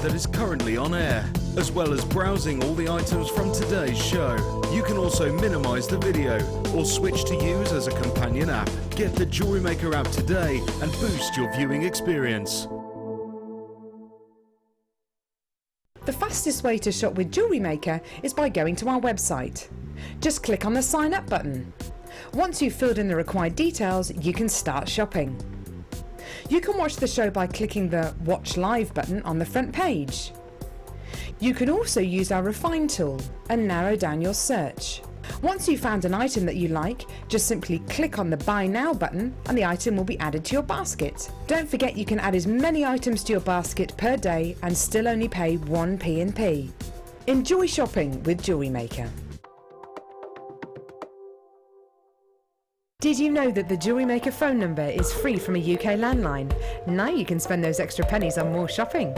that is currently on air, as well as browsing all the items from today's show. You can also minimize the video or switch to use as a companion app. Get the Jewellery Maker app today and boost your viewing experience. The fastest way to shop with Jewellery Maker is by going to our website. Just click on the sign up button. Once you've filled in the required details, you can start shopping. You can watch the show by clicking the Watch Live button on the front page. You can also use our Refine tool and narrow down your search. Once you've found an item that you like, just simply click on the Buy Now button and the item will be added to your basket. Don't forget you can add as many items to your basket per day and still only pay 1 P&P. Enjoy shopping with Jewellery Maker. Did you know that the Jewellery Maker phone number is free from a UK landline? Now you can spend those extra pennies on more shopping.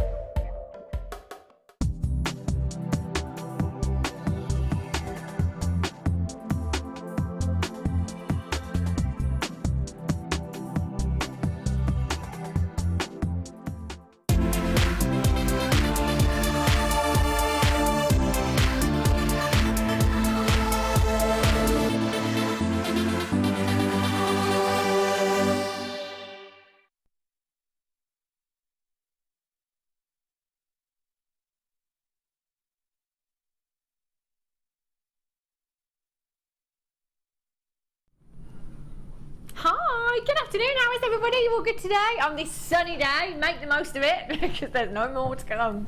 Hi, good afternoon. How is everybody? You all good today? On this sunny day, make the most of it because there's no more to come.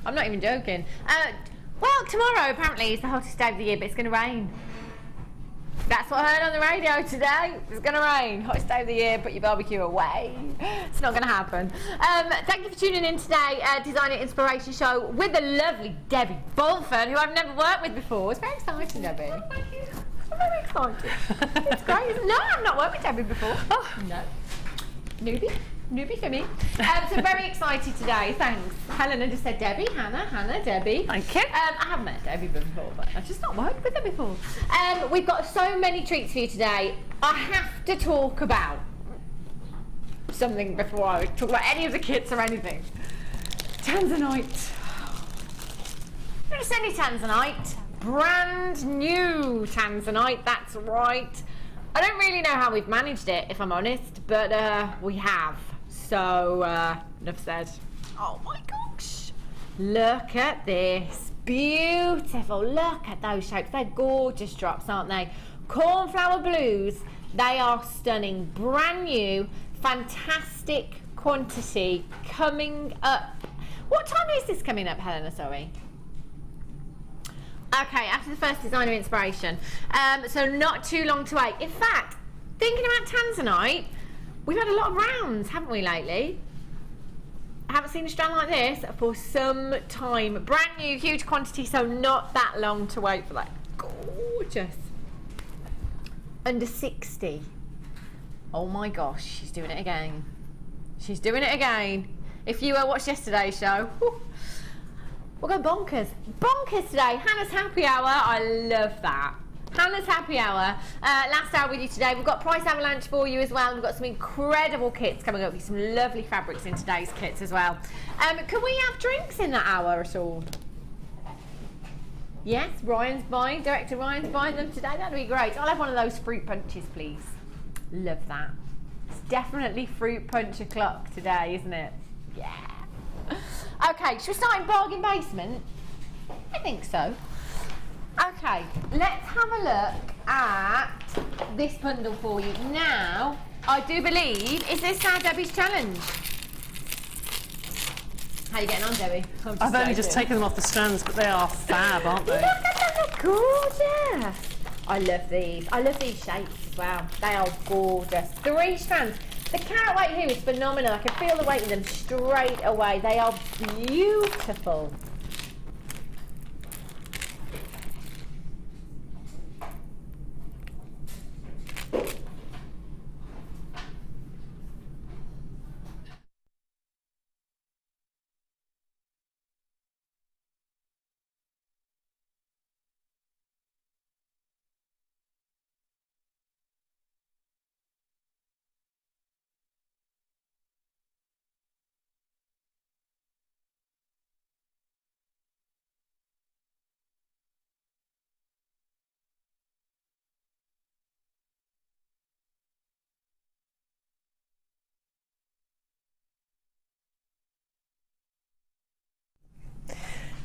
I'm not even joking. Well, tomorrow apparently is the hottest day of the year, but it's going to rain. That's what I heard on the radio today. It's going to rain. Hottest day of the year, put your barbecue away. It's not going to happen. Thank you for tuning in today, Designer Inspiration Show with the lovely Debbie Bulford, who I've never worked with before. It's very exciting, Debbie. Thank you. I'm very excited. It's great. No, I've not worked with Debbie before. Oh, no. Newbie for me. So very excited today. Thanks. Helena just said Debbie, Hannah, Debbie. Thank you. I haven't met Debbie before, but I've just not worked with her before. We've got so many treats for you today. I have to talk about something before I talk about any of the kits or anything. Tanzanite. I'm going to send you Tanzanite. Brand new Tanzanite, that's right. I don't really know how we've managed it, if I'm honest, but we have. So, enough said. Oh my gosh. Look at this. Beautiful. Look at those shapes. They're gorgeous drops, aren't they? Cornflower blues. They are stunning. Brand new. Fantastic quantity coming up. What time is this coming up, Helena? Sorry. Okay, after the first designer inspiration. So not too long to wait. In fact, thinking about Tanzanite, we've had a lot of rounds, haven't we, lately? I haven't seen a strand like this for some time. Brand new, huge quantity, so not that long to wait for that. Gorgeous. Under 60. Oh my gosh, she's doing it again. She's doing it again. If you watched yesterday's show, whew, we'll go bonkers. Bonkers today. Hannah's Happy Hour. I love that. Hannah's Happy Hour. Last hour with you today. We've got Price Avalanche for you as well. We've got some incredible kits coming up with some lovely fabrics in today's kits as well. Can we have drinks in that hour at all? Yes, Director Ryan's buying them today. That'd be great. I'll have one of those fruit punches, please. Love that. It's definitely fruit punch o'clock today, isn't it? Yeah. Okay, should we start in bargain basement? I think so. Okay, let's have a look at this bundle for you. Now, I do believe, is this now Debbie's challenge? How are you getting on, Debbie? I've only just taken them off the strands, but they are fab, aren't they? Look at them, they're gorgeous. I love these. I love these shapes as well. They are gorgeous. 3 strands. The carat weight here is phenomenal. I can feel the weight in them straight away. They are beautiful.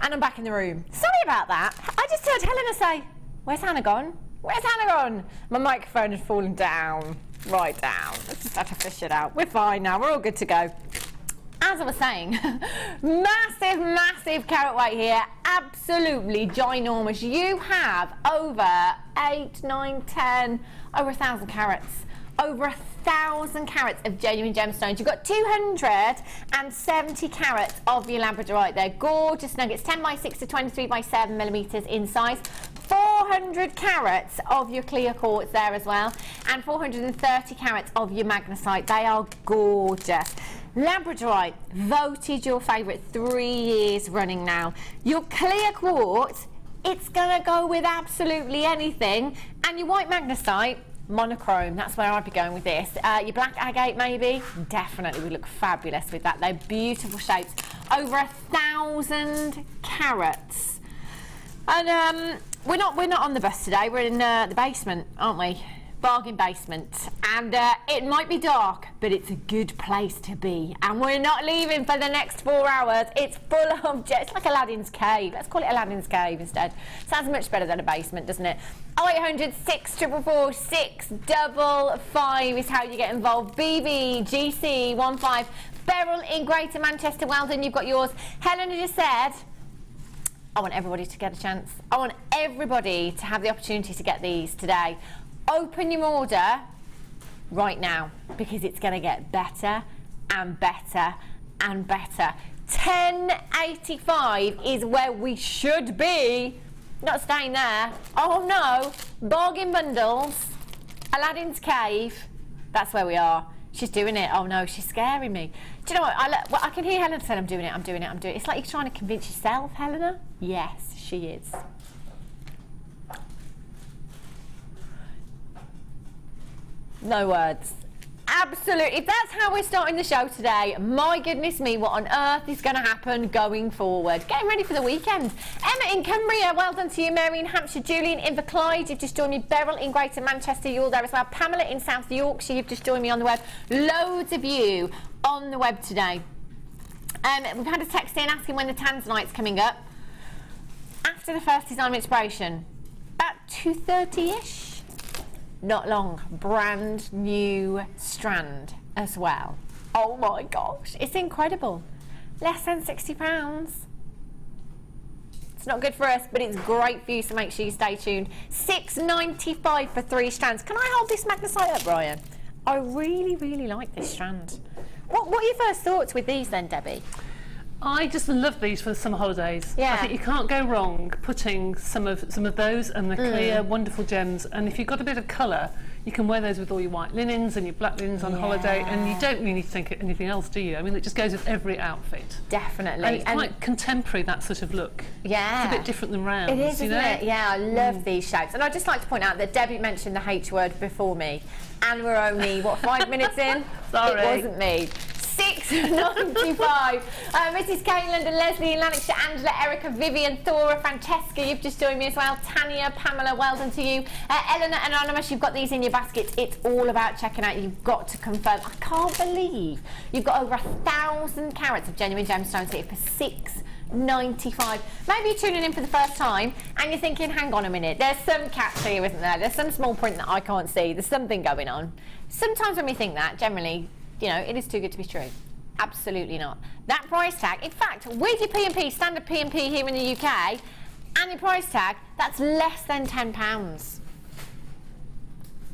And I'm back in the room. Sorry about that. I just heard Helena say, where's Hannah gone? Where's Hannah gone? My microphone had fallen down, right down. Let's just have to fish it out. We're fine now, we're all good to go. As I was saying, massive carrot weight here, absolutely ginormous. You have over 8, 9, 10, over 1,000 carats. Over 1,000 carats of genuine gemstones. You've got 270 carats of your labradorite there. Gorgeous nuggets, 10 by 6 to 23 by 7 millimeters in size. 400 carats of your clear quartz there as well, and 430 carats of your magnesite. They are gorgeous. Labradorite, voted your favourite 3 years running now. Your clear quartz, it's gonna go with absolutely anything, and your white magnesite, monochrome, that's where I'd be going with this. Your black agate maybe, definitely would look fabulous with that. They're beautiful shapes. Over 1,000 carats. And we're not on the bus today, we're in the basement, aren't we? Bargain basement. And it might be dark, but it's a good place to be. And we're not leaving for the next 4 hours. It's full of it's like Aladdin's cave. Let's call it Aladdin's cave instead. Sounds much better than a basement, doesn't it? 0800 644 655 is how you get involved. BB GC 15 Beryl in Greater Manchester. Well done, you've got yours. Helena just said, I want everybody to get a chance. I want everybody to have the opportunity to get these today. Open your order right now, because it's going to get better and better and better. 1085 is where we should be. Not staying there. Oh no, bargain bundles, Aladdin's cave. That's where we are. She's doing it. Oh no, she's scaring me. Do you know what? I can hear Helena saying, I'm doing it. It's like you're trying to convince yourself, Helena. Yes, she is. No words. Absolutely. If that's how we're starting the show today, my goodness me, what on earth is going to happen going forward? Getting ready for the weekend. Emma in Cumbria, well done to you. Mary in Hampshire, Julian in Inverclyde, you've just joined me. Beryl in Greater Manchester, you're all there as well. Pamela in South Yorkshire, you've just joined me on the web. Loads of you on the web today. We've had a text in asking when the Tanzanite's coming up. After the first design of inspiration, about 2:30ish. Not long, brand new strand as well. Oh my gosh, it's incredible. Less than £60. It's not good for us, but it's great for you, so make sure you stay tuned. £6.95 for 3 strands. Can I hold this magnesite up, Brian? I really like this strand. What are your first thoughts with these then, Debbie? I just love these for the summer holidays. Yeah. I think you can't go wrong putting some of those and the clear, wonderful gems. And if you've got a bit of colour, you can wear those with all your white linens and your black linens on holiday, and you don't really think of anything else, do you? I mean, it just goes with every outfit. Definitely. And it's quite contemporary, that sort of look. Yeah. It's a bit different than rounds. It is, you isn't know? it? Yeah, I love these shapes. And I'd just like to point out that Debbie mentioned the H word before me, and we're only, what, 5 minutes in? Sorry. It wasn't me. £6.95. Mrs. Kayland and Leslie in Lanarkshire, Angela, Erica, Vivian, Thora, Francesca, you've just joined me as well. Tanya, Pamela, well done to you. Eleanor, Anonymous, you've got these in your baskets. It's all about checking out. You've got to confirm. I can't believe you've got over 1,000 carats of genuine gemstones here for £6.95. Maybe you're tuning in for the first time and you're thinking, hang on a minute, there's some catch here, isn't there? There's some small print that I can't see. There's something going on. Sometimes when we think that, generally, you know, it is too good to be true. Absolutely not. That price tag, in fact, with your P&P, standard P&P here in the UK, and your price tag, that's less than £10.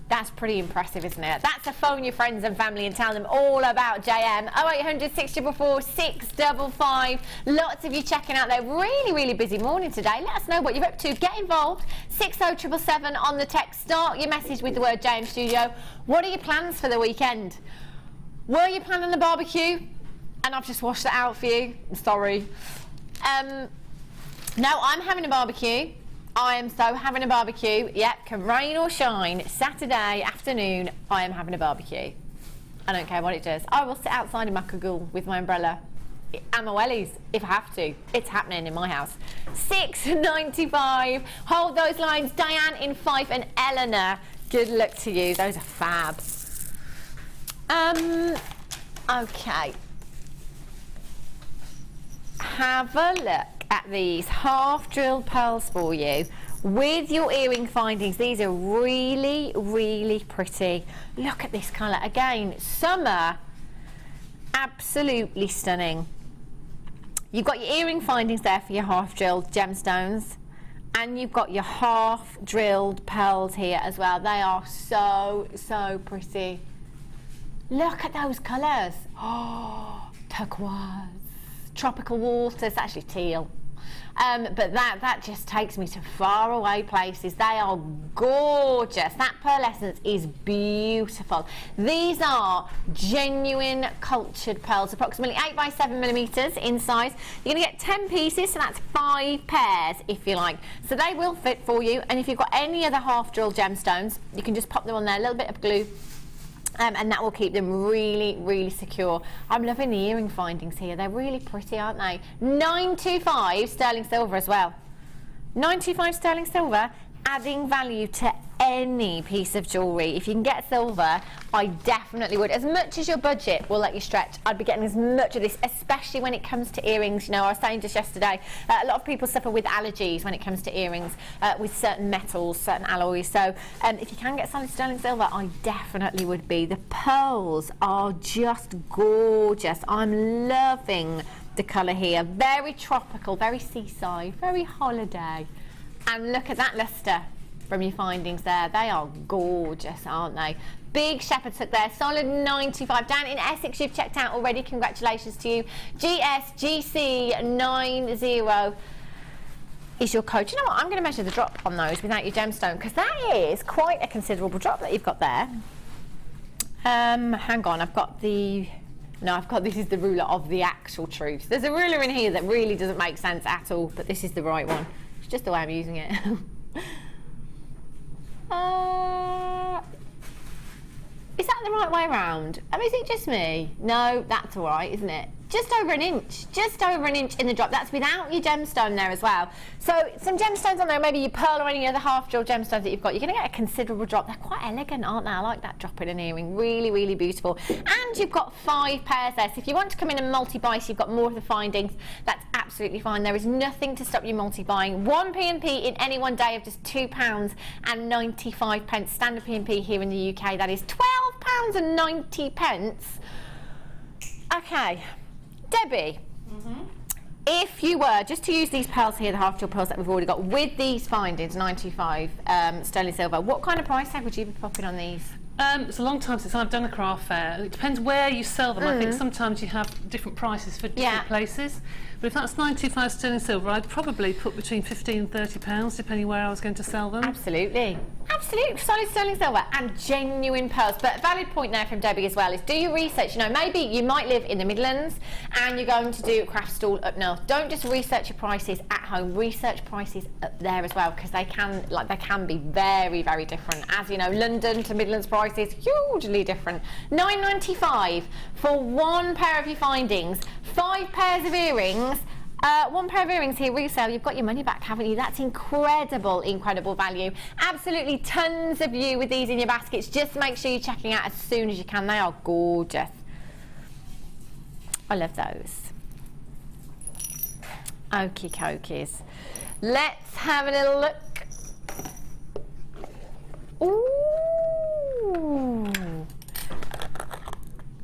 That's pretty impressive, isn't it? That's a phone your friends and family and tell them all about JM. 0800 644 655. Lots of you checking out there. Really busy morning today. Let us know what you're up to. Get involved. 60777 on the text. Start your message with the word JM Studio. What are your plans for the weekend? Were you planning a barbecue? And I've just washed that out for you. I'm sorry. No, I'm having a barbecue. I am so having a barbecue. Yep, can rain or shine, Saturday afternoon, I am having a barbecue. I don't care what it does. I will sit outside in my cagoule with my umbrella and my wellies if I have to. It's happening in my house. £6.95. Hold those lines. Diane in Fife and Eleanor. Good luck to you. Those are fab. Okay. Have a look at these half drilled pearls for you with your earring findings. These are really, really pretty. Look at this colour. Again, summer, absolutely stunning. You've got your earring findings there for your half drilled gemstones, and you've got your half drilled pearls here as well. They are so, so pretty. Look at those colours. Oh, turquoise, tropical waters, actually teal. But that just takes me to far away places. They are gorgeous. That pearlescence is beautiful. These are genuine cultured pearls, approximately 8 by 7 millimeters in size. You're going to get 10 pieces, so that's 5 pairs if you like. So they will fit for you. And if you've got any other half drilled gemstones, you can just pop them on there, a little bit of glue. And that will keep them really, really secure. I'm loving the earring findings here. They're really pretty, aren't they? 925 sterling silver as well. 925 sterling silver, adding value to any piece of jewellery. If you can get silver, I definitely would. As much as your budget will let you stretch, I'd be getting as much of this, especially when it comes to earrings. You know, I was saying just yesterday, a lot of people suffer with allergies when it comes to earrings, with certain metals, certain alloys. So if you can get solid sterling silver, I definitely would be. The pearls are just gorgeous. I'm loving the colour here. Very tropical, very seaside, very holiday. And look at that lustre from your findings there. They are gorgeous, aren't they? Big shepherd's hook there, solid 95. Down in Essex, you've checked out already. Congratulations to you. GSGC90 is your code. You know what? I'm going to measure the drop on those without your gemstone, because that is quite a considerable drop that you've got there. Hang on, I've got the... No, I've got, this is the ruler of the actual truth. There's a ruler in here that really doesn't make sense at all, but this is the right one. It's just the way I'm using it. Is that the right way around? I mean, is it just me? No, that's all right, isn't it? Just over an inch in the drop. That's without your gemstone there as well. So some gemstones on there, maybe your pearl or any other half drill gemstones that you've got, you're going to get a considerable drop. They're quite elegant, aren't they? I like that drop in an earring. Really, really beautiful. And you've got 5 pairs there. So if you want to come in and multi-buy, so you've got more of the findings, that's absolutely fine. There is nothing to stop you multi-buying. One P&P in any one day of just £2.95. Standard P&P here in the UK, that is £12.90. Okay. Debbie, if you were just to use these pearls here, the half drill pearls that we've already got, with these findings, 925 sterling silver, what kind of price tag would you be popping on these? It's a long time since I've done a craft fair. It depends where you sell them. I think sometimes you have different prices for different places. But if that's 925 sterling silver, I'd probably put between £15 and £30, depending where I was going to sell them. Absolutely. Absolutely. Solid sterling silver and genuine pearls. But a valid point there from Debbie as well is, do your research. You know, maybe you might live in the Midlands and you're going to do a craft stall up north. Don't just research your prices at home. Research prices up there as well, because they can be very, very different. As you know, London to Midlands prices, hugely different. £9.95 for 1 pair of your findings, 5 pairs of earrings. 1 pair of earrings here, resale, you've got your money back, haven't you? That's incredible, incredible value. Absolutely tons of you with these in your baskets. Just make sure you're checking out as soon as you can. They are gorgeous. I love those. Okie dokies. Let's have a little look. Ooh.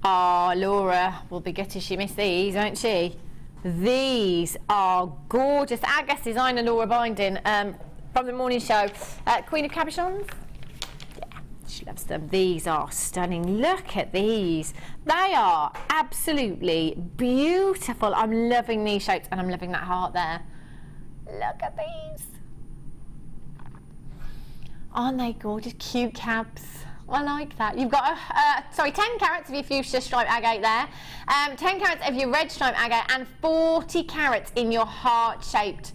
Oh, Laura will be gutted she missed these, won't she? These are gorgeous. Our guest designer, Laura Binding, from the morning show, Queen of Cabochons. Yeah, she loves them. These are stunning. Look at these. They are absolutely beautiful. I'm loving these shapes, and I'm loving that heart there. Look at these. Aren't they gorgeous? Cute cabs. I like that. You've got 10 carats of your fuchsia stripe agate there, 10 carats of your red stripe agate, and 40 carats in your heart-shaped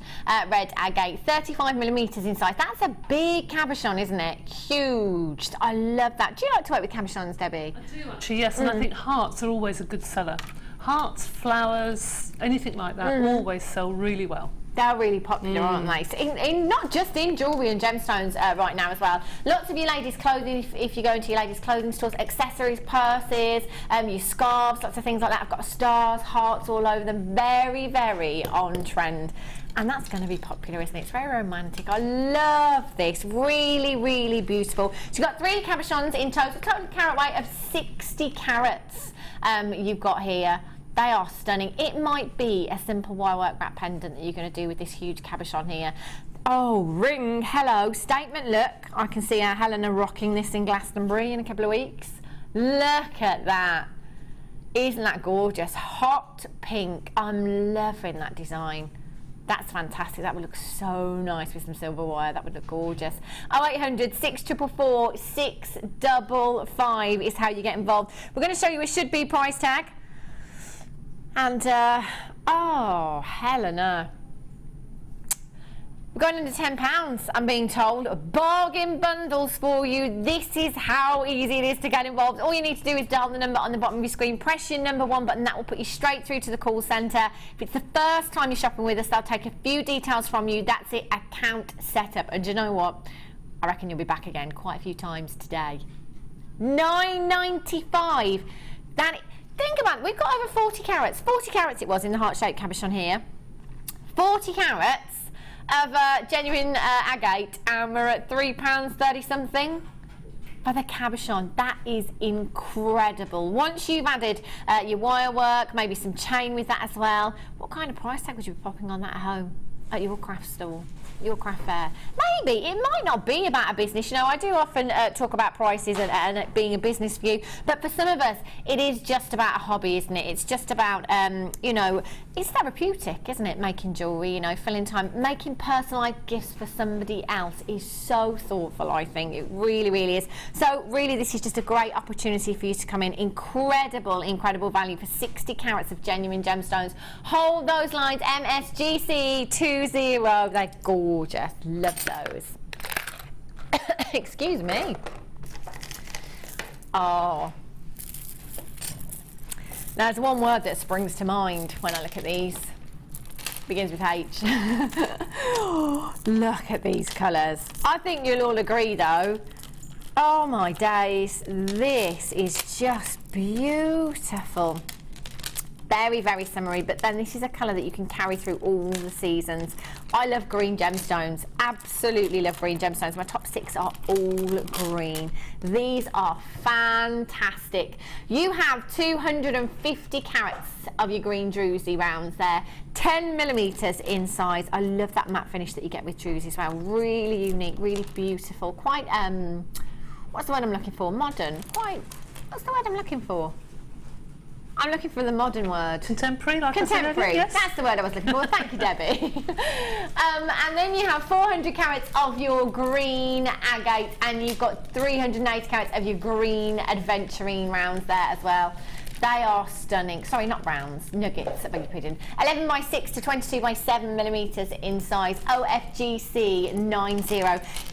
red agate, 35 millimeters in size. That's a big cabochon, isn't it? Huge. I love that. Do you like to work with cabochons, Debbie? I do actually, yes, and I think hearts are always a good seller. Hearts, flowers, anything like that always sell really well. They're really popular, aren't they? So in not just in jewellery and gemstones right now as well. Lots of your ladies' clothing, if you go into your ladies' clothing stores, accessories, purses, your scarves, lots of things like that. I've got stars, hearts all over them. Very, very on trend. And that's going to be popular, isn't it? It's very romantic. I love this. Really, really beautiful. So you've got 3 cabochons in total carat weight of 60 carats you've got here. They are stunning. It might be a simple wire work wrap pendant that you're going to do with this huge cabochon here. Oh, ring, hello, statement look. I can see Helena rocking this in Glastonbury in a couple of weeks. Look at that. Isn't that gorgeous? Hot pink. I'm loving that design. That's fantastic. That would look so nice with some silver wire. That would look gorgeous. 0800 644 655 is how you get involved. We're going to show you a should be price tag. And, oh, Helena. We're going under £10, I'm being told. Bargain bundles for you. This is how easy it is to get involved. All you need to do is dial the number on the bottom of your screen, press your number 1 button. That will put you straight through to the call centre. If it's the first time you're shopping with us, they'll take a few details from you. That's it, account setup. And do you know what? I reckon you'll be back again quite a few times today. £9.95. Think about it, we've got over 40 carats. 40 carats it was in the heart-shaped cabochon here. 40 carats of genuine agate, and we're at £3.30 something for the cabochon. That is incredible. Once you've added your wire work, maybe some chain with that as well, what kind of price tag would you be popping on that at home, at your craft store, your craft fair? Maybe it might not be about a business. You know, I do often talk about prices and it being a business view, but for some of us it is just about a hobby, isn't it? It's just about you know, it's therapeutic, isn't it? Making jewellery, you know, filling time, making personalised gifts for somebody else is so thoughtful. I think it really, really is. So really, this is just a great opportunity for you to come in. Incredible value for 60 carats of genuine gemstones. Hold those lines, MSGC 20. They're gorgeous. Love those. Excuse me. Oh. There's one word that springs to mind when I look at these. Begins with H. Look at these colours. I think you'll all agree though. Oh my days. This is just beautiful. Very, very summery, but then this is a colour that you can carry through all the seasons. I love green gemstones, absolutely love green gemstones. My top 6 are all green. These are fantastic. You have 250 carats of your green druzy rounds there, 10mm in size. I love that matte finish that you get with druzy as well. Really unique, really beautiful. Quite, what's the word I'm looking for? Modern. Quite, what's the word I'm looking for? I'm looking for the modern word. Contemporary, like contemporary. I said, yes. That's the word I was looking for. Thank you, Debbie. And then you have 400 carats of your green agate, and you've got 380 carats of your green adventurine rounds there as well. They are stunning. Sorry, not rounds, nuggets, I beg your pardon. 11 by 6 to 22 by 7mm in size. OFGC 90.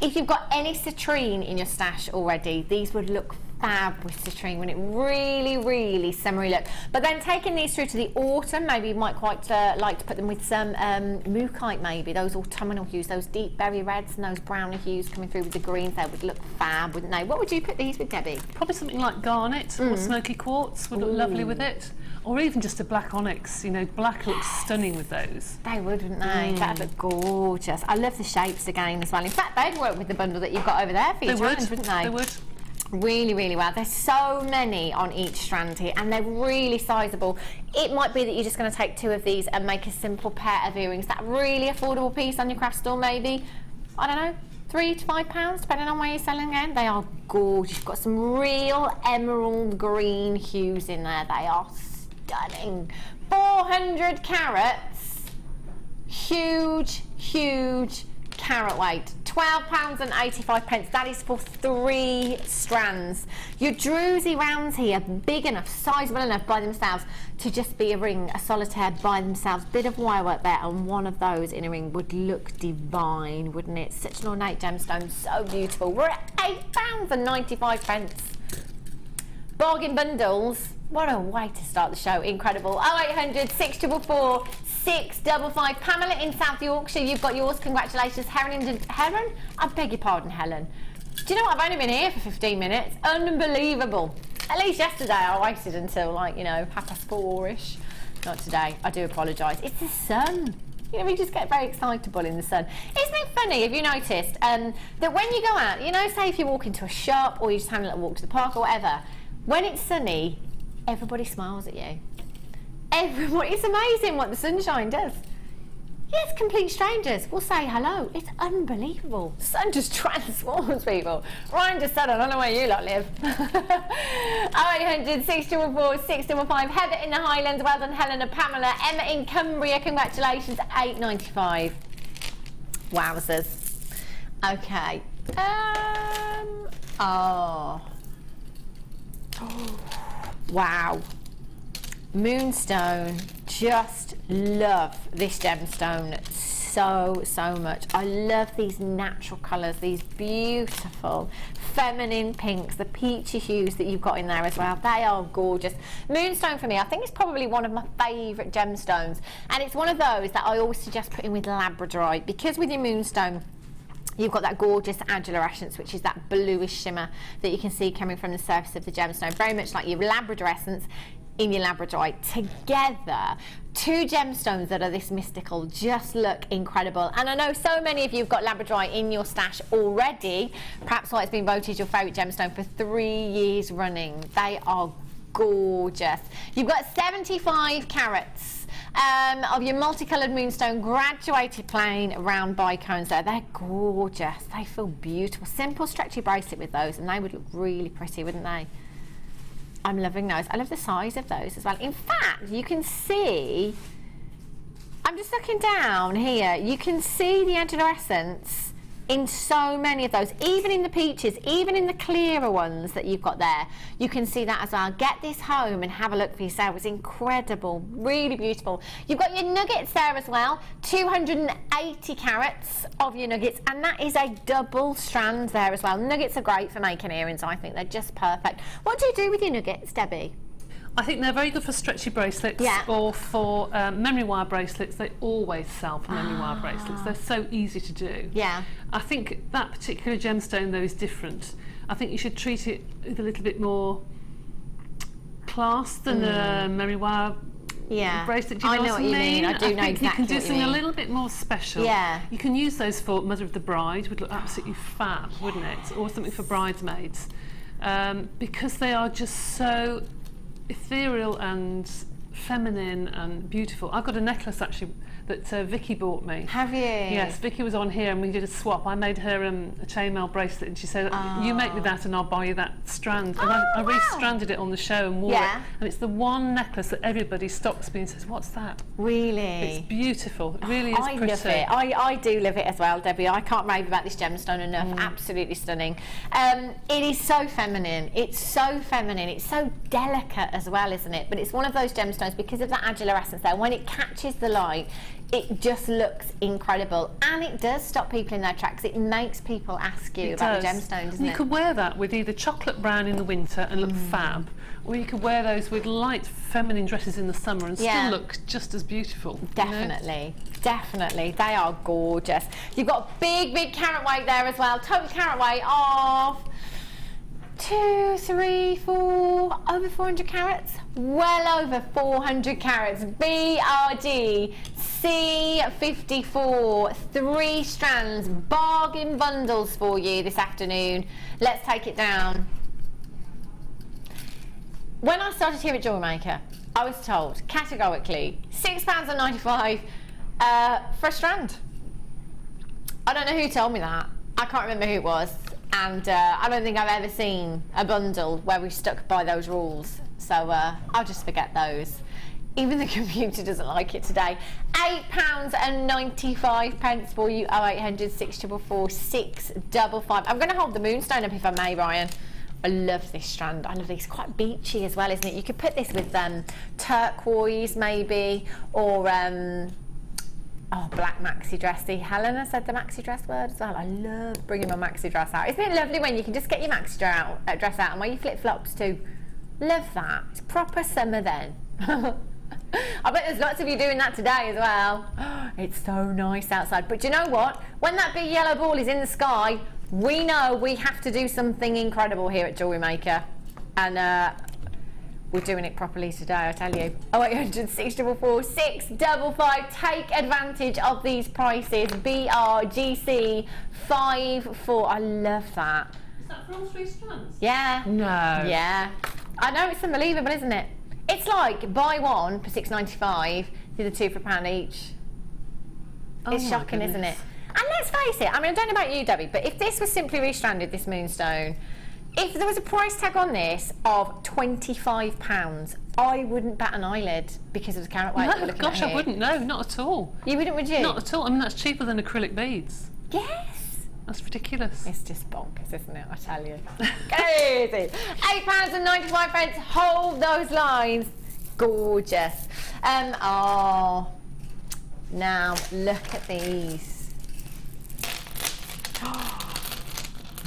If you've got any citrine in your stash already, these would look fab with citrine, when it really, really summery look. But then taking these through to the autumn, maybe you might quite like to put them with some mookaite, maybe those autumnal hues, those deep berry reds and those browner hues coming through with the greens. They would look fab, wouldn't they? What would you put these with, Debbie? Probably something like garnet or smoky quartz would look lovely with it, or even just a black onyx. You know, black looks stunning with those. They would, wouldn't they? That'd look gorgeous. I love the shapes again as well. In fact, they'd work with the bundle that you've got over there for your challenge, wouldn't they? They would. Really, really well. There's so many on each strand here, and they're really sizable. It might be that you're just going to take 2 of these and make a simple pair of earrings. That really affordable piece on your craft store, maybe, I don't know, £3 to £5, depending on where you're selling them. They are gorgeous. You've got some real emerald green hues in there. They are stunning. 400 carats. Huge, huge carat weight. £12.85. That is for 3 strands. Your druzy rounds here, big enough, sizable enough by themselves to just be a ring, a solitaire by themselves. Bit of wire work there, and one of those in a ring would look divine, wouldn't it? Such an ornate gemstone, so beautiful. We're at £8.95. Bargain bundles. What a way to start the show. Incredible. 0800 644 655. Pamela in South Yorkshire, you've got yours. Congratulations. Helen? I beg your pardon, Helen. Do you know what? I've only been here for 15 minutes. Unbelievable. At least yesterday I waited until, like, you know, 4:30ish. Not today. I do apologise. It's the sun. You know, we just get very excitable in the sun. Isn't it funny, have you noticed, that when you go out, you know, say if you walk into a shop or you just have a little walk to the park or whatever, when it's sunny, everybody smiles at you. Everybody, it's amazing what the sunshine does. Yes, complete strangers will say hello. It's unbelievable. The sun just transforms people. Ryan just said, I don't know where you lot live. 0800 644 655. Heather in the Highlands, well done Helen and Pamela. Emma in Cumbria, congratulations, £8.95. Wowzers. Okay. Wow. Moonstone, just love this gemstone so much. I love these natural colours, these beautiful feminine pinks, the peachy hues that you've got in there as well. They are gorgeous. Moonstone for me, I think it's probably one of my favourite gemstones, and it's one of those that I always suggest putting with labradorite, because with your moonstone you've got that gorgeous adular which is that bluish shimmer that you can see coming from the surface of the gemstone, very much like your labrador essence in your labradorite. Together, two gemstones that are this mystical just look incredible. And I know so many of you have got labradorite in your stash already, perhaps why it's been voted your favourite gemstone for 3 years running. They are gorgeous. You've got 75 carats of your multicoloured moonstone graduated plain round bicones there. They're gorgeous. They feel beautiful. Simple stretchy bracelet with those and they would look really pretty, wouldn't they? I'm loving those. I love the size of those as well. In fact, you can see, I'm just looking down here, you can see the adular in so many of those, even in the peaches, even in the clearer ones that you've got there. You can see that as well. Get this home and have a look for yourself. It's incredible, really beautiful. You've got your nuggets there as well, 280 carats of your nuggets, and that is a double strand there as well. Nuggets are great for making earrings, I think. They're just perfect. What do you do with your nuggets, Debbie? I think they're very good for stretchy bracelets or for memory wire bracelets. They always sell for memory wire bracelets. They're so easy to do. Yeah. I think that particular gemstone though is different. I think you should treat it with a little bit more class than a memory wire bracelet. Do you know what you mean? I do know exactly what you mean. You can do something a little bit more special. Yeah. You can use those for Mother of the Bride, would look absolutely fab, wouldn't it? Or something for bridesmaids. Because they are just so ethereal and feminine and beautiful. I've got a necklace actually that Vicky bought me. Have you? Yes, Vicky was on here and we did a swap. I made her a chainmail bracelet and she said, you make me that and I'll buy you that strand. And I re-stranded it on the show and wore it. And it's the one necklace that everybody stops me and says, what's that? Really? It's beautiful. It really is pretty. I love it. I do love it as well, Debbie. I can't rave about this gemstone enough. Absolutely stunning. It is so feminine. It's so feminine. It's so delicate as well, isn't it? But it's one of those gemstones because of that adular essence there. When it catches the light, it just looks incredible, and it does stop people in their tracks. It makes people ask you about the gemstone, doesn't it? You could wear that with either chocolate brown in the winter and look fab, or you could wear those with light feminine dresses in the summer and still look just as beautiful. Definitely, definitely. They are gorgeous. You've got a big carat weight there as well. Total carat weight of 2, 3, 4, over 400 carats? Well over 400 carats. BRD C54, 3 strands, bargain bundles for you this afternoon. Let's take it down. When I started here at Jewellery Maker, I was told categorically £6.95 for a strand. I don't know who told me that. I can't remember who it was. And I don't think I've ever seen a bundle where we stuck by those rules. So I'll just forget those. Even the computer doesn't like it today. £8.95 for you. 0800 644 655. I'm going to hold the moonstone up if I may, Ryan. I love this strand. I love this. Quite beachy as well, isn't it? You could put this with turquoise maybe, or black maxi dress. See, Helena said the maxi dress word as well. I love bringing my maxi dress out. Isn't it lovely when you can just get your maxi dress out and wear your flip-flops too? Love that. It's proper summer then. I bet there's lots of you doing that today as well. It's so nice outside. But do you know what? When that big yellow ball is in the sky, we know we have to do something incredible here at Jewellery Maker. And we're doing it properly today, I tell you. 0800 644 655. Take advantage of these prices. BRGC 54. I love that. Is that for all 3 strands? Yeah. No. Yeah. I know, it's unbelievable, isn't it? It's like buy one for £6.95, the other 2 for £1 each. It's shocking, isn't it? And let's face it, I mean, I don't know about you, Debbie, but if this was simply restranded, this moonstone, if there was a price tag on this of £25, I wouldn't bat an eyelid because of the carat weight. No, gosh, I wouldn't. No, not at all. You wouldn't, would you? Not at all. I mean, that's cheaper than acrylic beads. Yes. That's ridiculous. It's just bonkers, isn't it? I tell you. Crazy. £8.95. Hold those lines. Gorgeous. Oh. Now, look at these.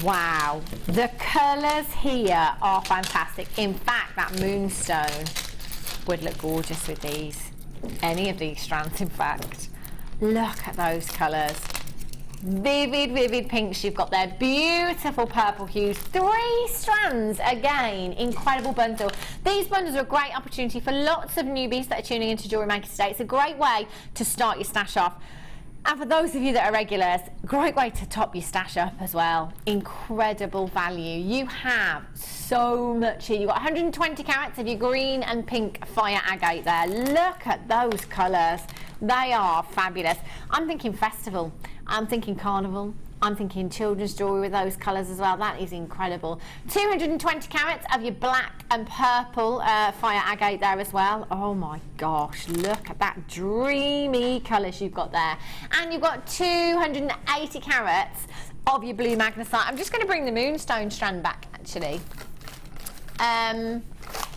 Wow. The colours here are fantastic. In fact, that moonstone would look gorgeous with these. Any of these strands, in fact. Look at those colours. Vivid pinks you've got there. Beautiful purple hues. 3 strands again. Incredible bundle. These bundles are a great opportunity for lots of newbies that are tuning into Jewellery Maker today. It's a great way to start your stash off. And for those of you that are regulars, great way to top your stash up as well. Incredible value. You have so much here. You've got 120 carats of your green and pink fire agate there. Look at those colours. They are fabulous. I'm thinking festival. I'm thinking carnival. I'm thinking children's jewellery with those colours as well. That is incredible. 220 carats of your black and purple fire agate there as well. Oh my gosh, look at that dreamy colours you've got there. And you've got 280 carats of your blue magnesite. I'm just going to bring the moonstone strand back actually.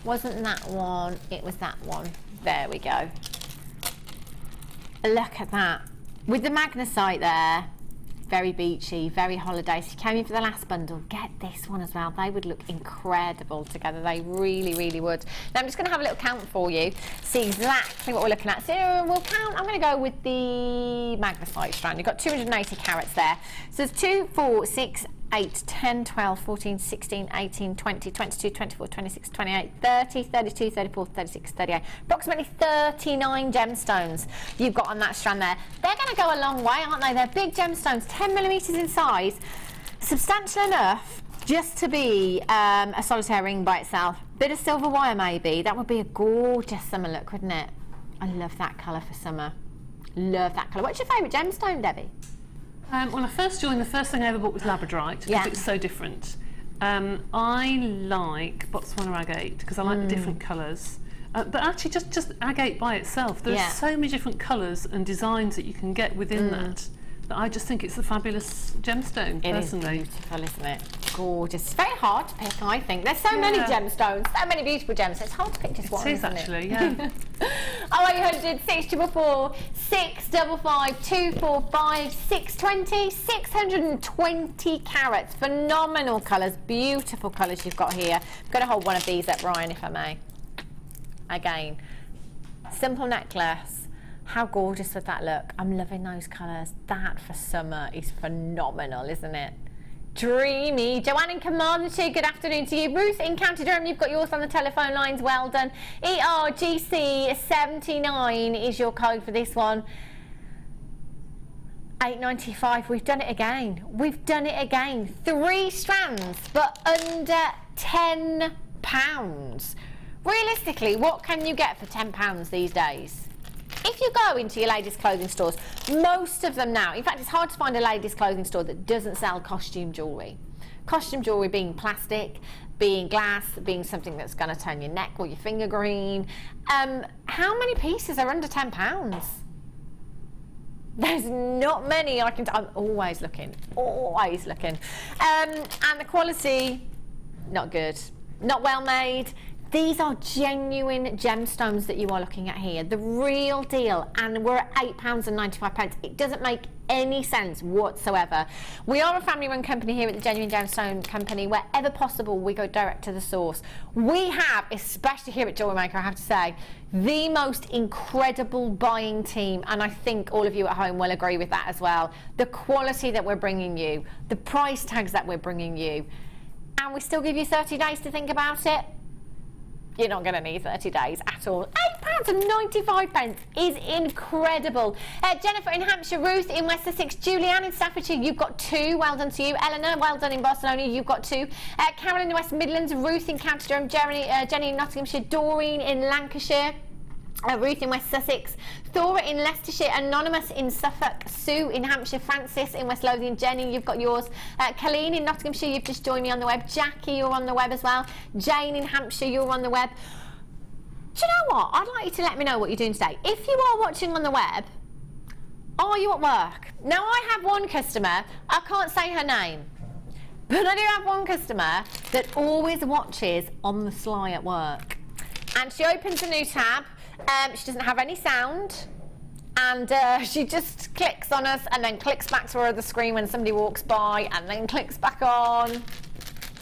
Wasn't that one? It was that one. There we go. Look at that. With the magnesite there, very beachy, very holiday. So you came in for the last bundle, get this one as well. They would look incredible together. They really, really would. Now I'm just going to have a little count for you, see exactly what we're looking at. So we'll count. I'm going to go with the magnesite strand. You've got 280 carats there. So there's 2, 4, 6, 8, 10, 12, 14, 16, 18, 20, 22, 24, 26, 28, 30, 32, 34, 36, 38. Approximately 39 gemstones you've got on that strand there. They're going to go a long way, aren't they? They're big gemstones, 10 millimetres in size, substantial enough just to be a solitaire ring by itself. Bit of silver wire maybe. That would be a gorgeous summer look, wouldn't it? I love that colour for summer. Love that colour. What's your favourite gemstone, Debbie? When I first joined, the first thing I ever bought was labradorite because it's so different. I like Botswana agate because I like the different colours. But actually, just agate by itself, there's so many different colours and designs that you can get within that I just think it's a fabulous gemstone, personally. It is beautiful, isn't it? Gorgeous. It's very hard to pick, I think. There's so many gemstones, so many beautiful gems. It's hard to pick just one, isn't it? It is, actually, yeah. 0800 644 655 245 620 620 carats. Phenomenal colours, beautiful colours you've got here. I'm going to hold one of these up, Ryan, if I may. Again, simple necklace. How gorgeous would that look? I'm loving those colours. That for summer is phenomenal, isn't it? Dreamy. Joanne in Carmarthenshire, good afternoon to you. Ruth in County Durham, you've got yours on the telephone lines. Well done. ERGC79 is your code for this one. £8.95. We've done it again. We've done it again. 3 strands, but under £10. Realistically, what can you get for £10 these days? If you go into your ladies' clothing stores, most of them now, in fact, it's hard to find a ladies' clothing store that doesn't sell costume jewellery. Costume jewellery being plastic, being glass, being something that's going to turn your neck or your finger green. How many pieces are under £10? There's not many. I'm always looking, always looking. And the quality, not good. Not well made. These are genuine gemstones that you are looking at here, the real deal, and we're at £8.95. It doesn't make any sense whatsoever. We are a family-run company here at the Genuine Gemstone Company. Wherever possible, we go direct to the source. We have, especially here at Jewellery Maker, I have to say, the most incredible buying team, and I think all of you at home will agree with that as well. The quality that we're bringing you, the price tags that we're bringing you, and we still give you 30 days to think about it. You're not going to need 30 days at all. £8.95 is incredible. Jennifer in Hampshire, Ruth in West Sussex, Julianne in Staffordshire, you've got 2. Well done to you. Eleanor, well done in Barcelona, you've got 2. Carol in the West Midlands, Ruth in County Durham, Jenny in Nottinghamshire, Doreen in Lancashire. Ruth in West Sussex, Thora in Leicestershire, Anonymous in Suffolk, Sue in Hampshire, Francis in West Lothian, Jenny, you've got yours, Colleen in Nottinghamshire, you've just joined me on the web, Jackie, you're on the web as well, Jane in Hampshire, you're on the web. Do you know what? I'd like you to let me know what you're doing today. If you are watching on the web, are you at work? Now, I have one customer, I can't say her name, but I do have one customer that always watches on the sly at work. And she opens a new tab. She doesn't have any sound, and she just clicks on us and then clicks back to her other screen when somebody walks by, and then clicks back on.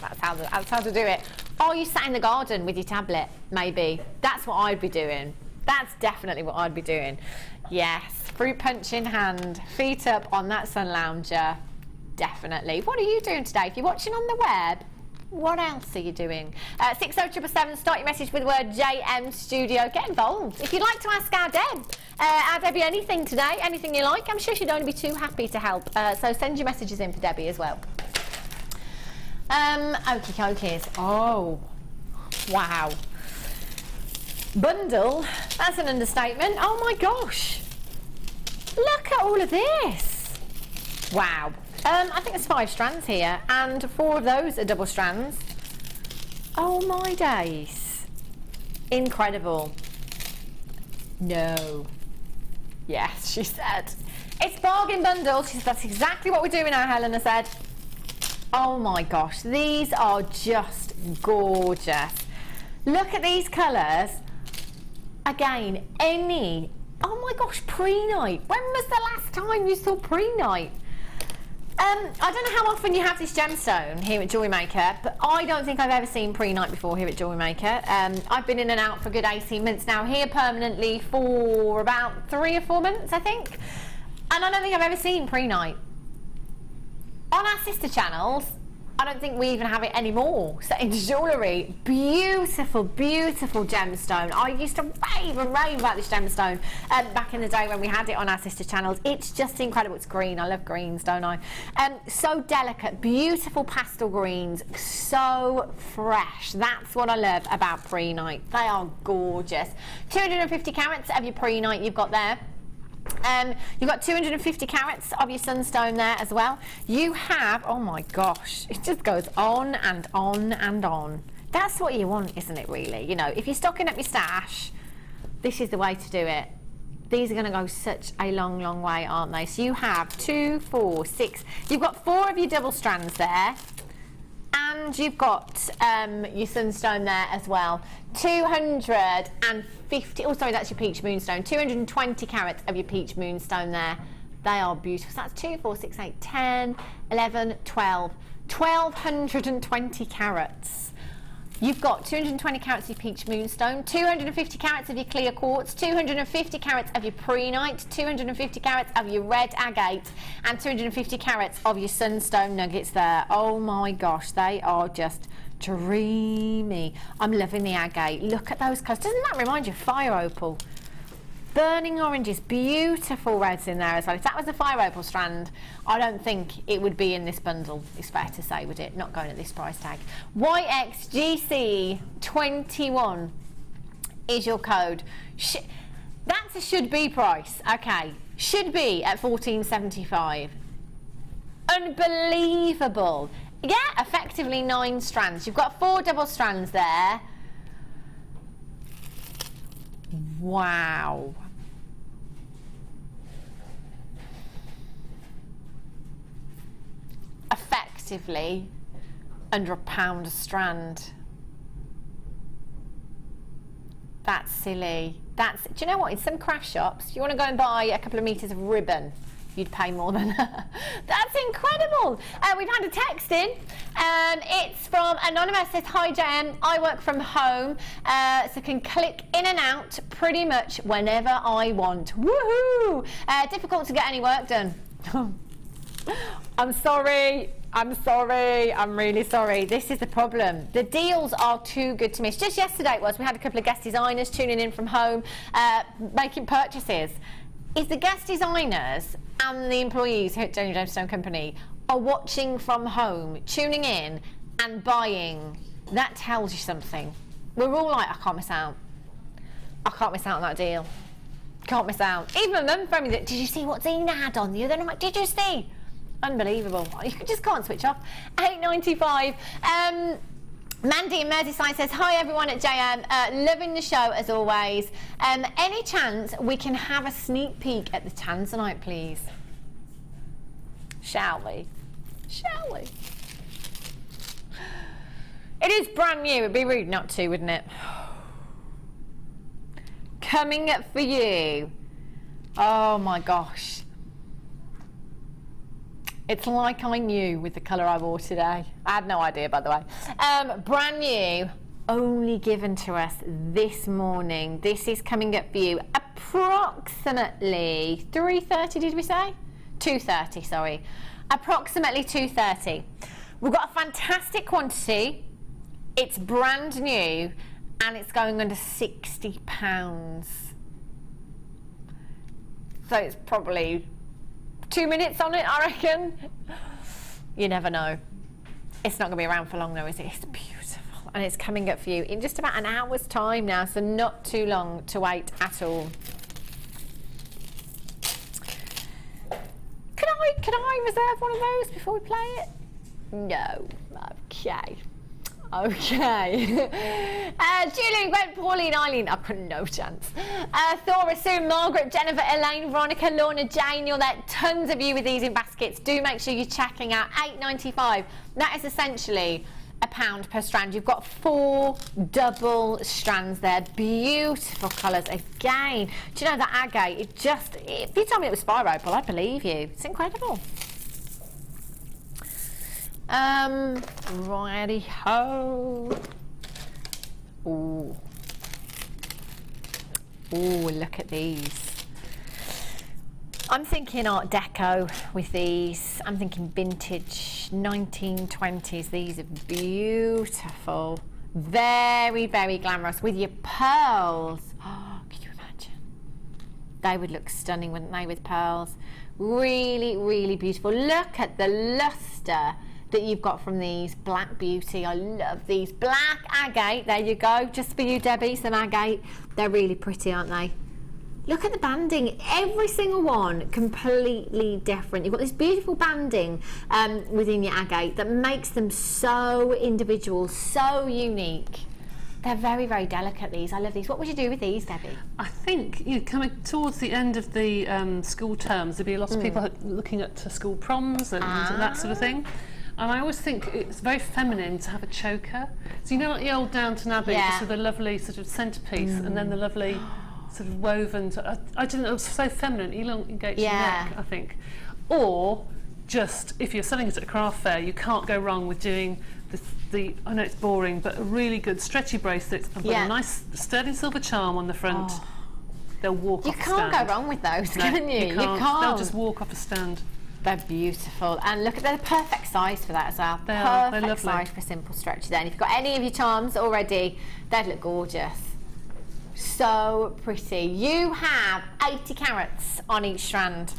That's how to do it. Are you sat in the garden with your tablet? Maybe. That's what I'd be doing. That's definitely what I'd be doing. Yes, fruit punch in hand, feet up on that sun lounger. Definitely. What are you doing today? If you're watching on the web, what else are you doing? 60777, start your message with the word JM Studio. Get involved. If you'd like to ask our Debbie anything today, anything you like, I'm sure she'd only be too happy to help. So send your messages in for Debbie as well. Okie dokies. Oh, wow. Bundle, that's an understatement. Oh my gosh. Look at all of this. Wow. I think there's 5 strands here, and 4 of those are double strands. Oh my days. Incredible. No. Yes, she said. It's bargain bundle. She said that's exactly what we're doing now, Helena said. Oh my gosh, these are just gorgeous. Look at these colours. Again, oh my gosh, pre-night. When was the last time you saw pre-night? I don't know how often you have this gemstone here at Jewellery Maker, but I don't think I've ever seen pre-night before here at Jewellery Maker. I've been in and out for a good 18 months now, here permanently for about 3 or 4 months, I think. And I don't think I've ever seen pre-night. On our sister channels, I don't think we even have it anymore set into jewellery. Beautiful, beautiful gemstone. I used to rave and rave about this gemstone back in the day when we had it on our sister channels. It's just incredible. It's green. I love greens, don't I? So delicate, beautiful pastel greens, so fresh. That's what I love about pre-night. They are gorgeous. 250 carats of your pre-night you've got there. You've got 250 carats of your sunstone there as well. You have, oh my gosh, it just goes on and on and on. That's what you want, isn't it, really? You know, if you're stocking up your stash, this is the way to do it. These are going to go such a long, long way, aren't they? So you have 2, 4, 6. You've got 4 of your double strands there. And you've got your sunstone there as well. 250, oh sorry, that's your peach moonstone. 220 carats of your peach moonstone there. They are beautiful. So that's 2, 4, 6, 8, 10, 11, 12. 1,220 carats. You've got 220 carats of your peach moonstone, 250 carats of your clear quartz, 250 carats of your pre-night, 250 carats of your red agate, and 250 carats of your sunstone nuggets there. Oh my gosh, they are just dreamy. I'm loving the agate. Look at those colours. Doesn't that remind you of fire opal? Burning oranges, beautiful reds in there as well. If that was a fire opal strand, I don't think it would be in this bundle. It's fair to say, would it? Not going at this price tag. YXGC21 is your code. That's a should be price. Okay, should be at $14.75. Unbelievable. Yeah, effectively 9 strands. You've got 4 double strands there. Wow. Effectively under £1 a strand. That's silly. Do you know what? In some craft shops, you want to go and buy a couple of metres of ribbon, you'd pay more than that. That's incredible. We've had a text in. It's from Anonymous. Says, hi JM, I work from home, so can click in and out pretty much whenever I want. Woohoo! Difficult to get any work done. I'm sorry. I'm really sorry. This is the problem. The deals are too good to miss. Just yesterday it was. We had a couple of guest designers tuning in from home, making purchases. If the guest designers and the employees here at Daniel Gemstone Company are watching from home, tuning in and buying, that tells you something. We're all like, I can't miss out. I can't miss out on that deal. Can't miss out. Even my mum phoned me, did you see what Zena had on the other night? I'm like, did you see? Unbelievable. You just can't switch off. £8.95. Mandy in Merseyside says, hi everyone at JM, loving the show as always. Any chance we can have a sneak peek at the Tanzanite, please? Shall we? Shall we? It is brand new. It'd be rude not to, wouldn't it? Coming up for you. Oh my gosh. It's like I knew with the colour I wore today. I had no idea, by the way. Brand new, only given to us this morning. This is coming up for you approximately 3:30, did we say? 2:30, sorry. Approximately 2:30. We've got a fantastic quantity. It's brand new and it's going under £60. So it's probably 2 minutes on it, I reckon. You never know. It's not going to be around for long though, is it? It's beautiful. And it's coming up for you in just about an hour's time now, so not too long to wait at all. Can I reserve one of those before we play it? No. Okay. Okay. Julie, Gwen, Pauline, Eileen. I've got no chance. Thora, Sue, Margaret, Jennifer, Elaine, Veronica, Lorna, Jane. You'll get tons of you with these in baskets. Do make sure you're checking out. £8.95. That is essentially £1 per strand. You've got 4 double strands there. Beautiful colours again. Do you know that agate? If you told me it was Spyro Opal, I'd believe you. It's incredible. Righty ho. Ooh. Ooh, look at these. I'm thinking Art Deco with these. I'm thinking vintage 1920s. These are beautiful. Very, very glamorous with your pearls. Oh, can you imagine? They would look stunning, wouldn't they, with pearls? Really, really beautiful. Look at the luster that you've got from these. Black beauty. I love these. Black agate. There you go. Just for you, Debbie, some agate. They're really pretty, aren't they? Look at the banding. Every single one completely different. You've got this beautiful banding within your agate that makes them so individual, so unique. They're very, very delicate, these. I love these. What would you do with these, Debbie? I think, coming towards the end of the school terms, there'll be a lot of people looking at school proms and that sort of thing. And I always think it's very feminine to have a choker. So you know, like the old Downton Abbey, just with the lovely sort of centrepiece and then the lovely sort of woven. I didn't know, it was so feminine, elongates your neck, I think. Or just, if you're selling it at a craft fair, you can't go wrong with doing the I know it's boring, but a really good stretchy bracelet with a nice sturdy silver charm on the front. They'll walk off a stand. You can't go wrong with those, no, can you? You can't. They'll just walk off a stand. They're beautiful, and look at they're the perfect size for that as well. They are. They're lovely. Perfect size for a simple stretchy. Then, if you've got any of your charms already, they'd look gorgeous. So pretty. You have 80 carats on each strand.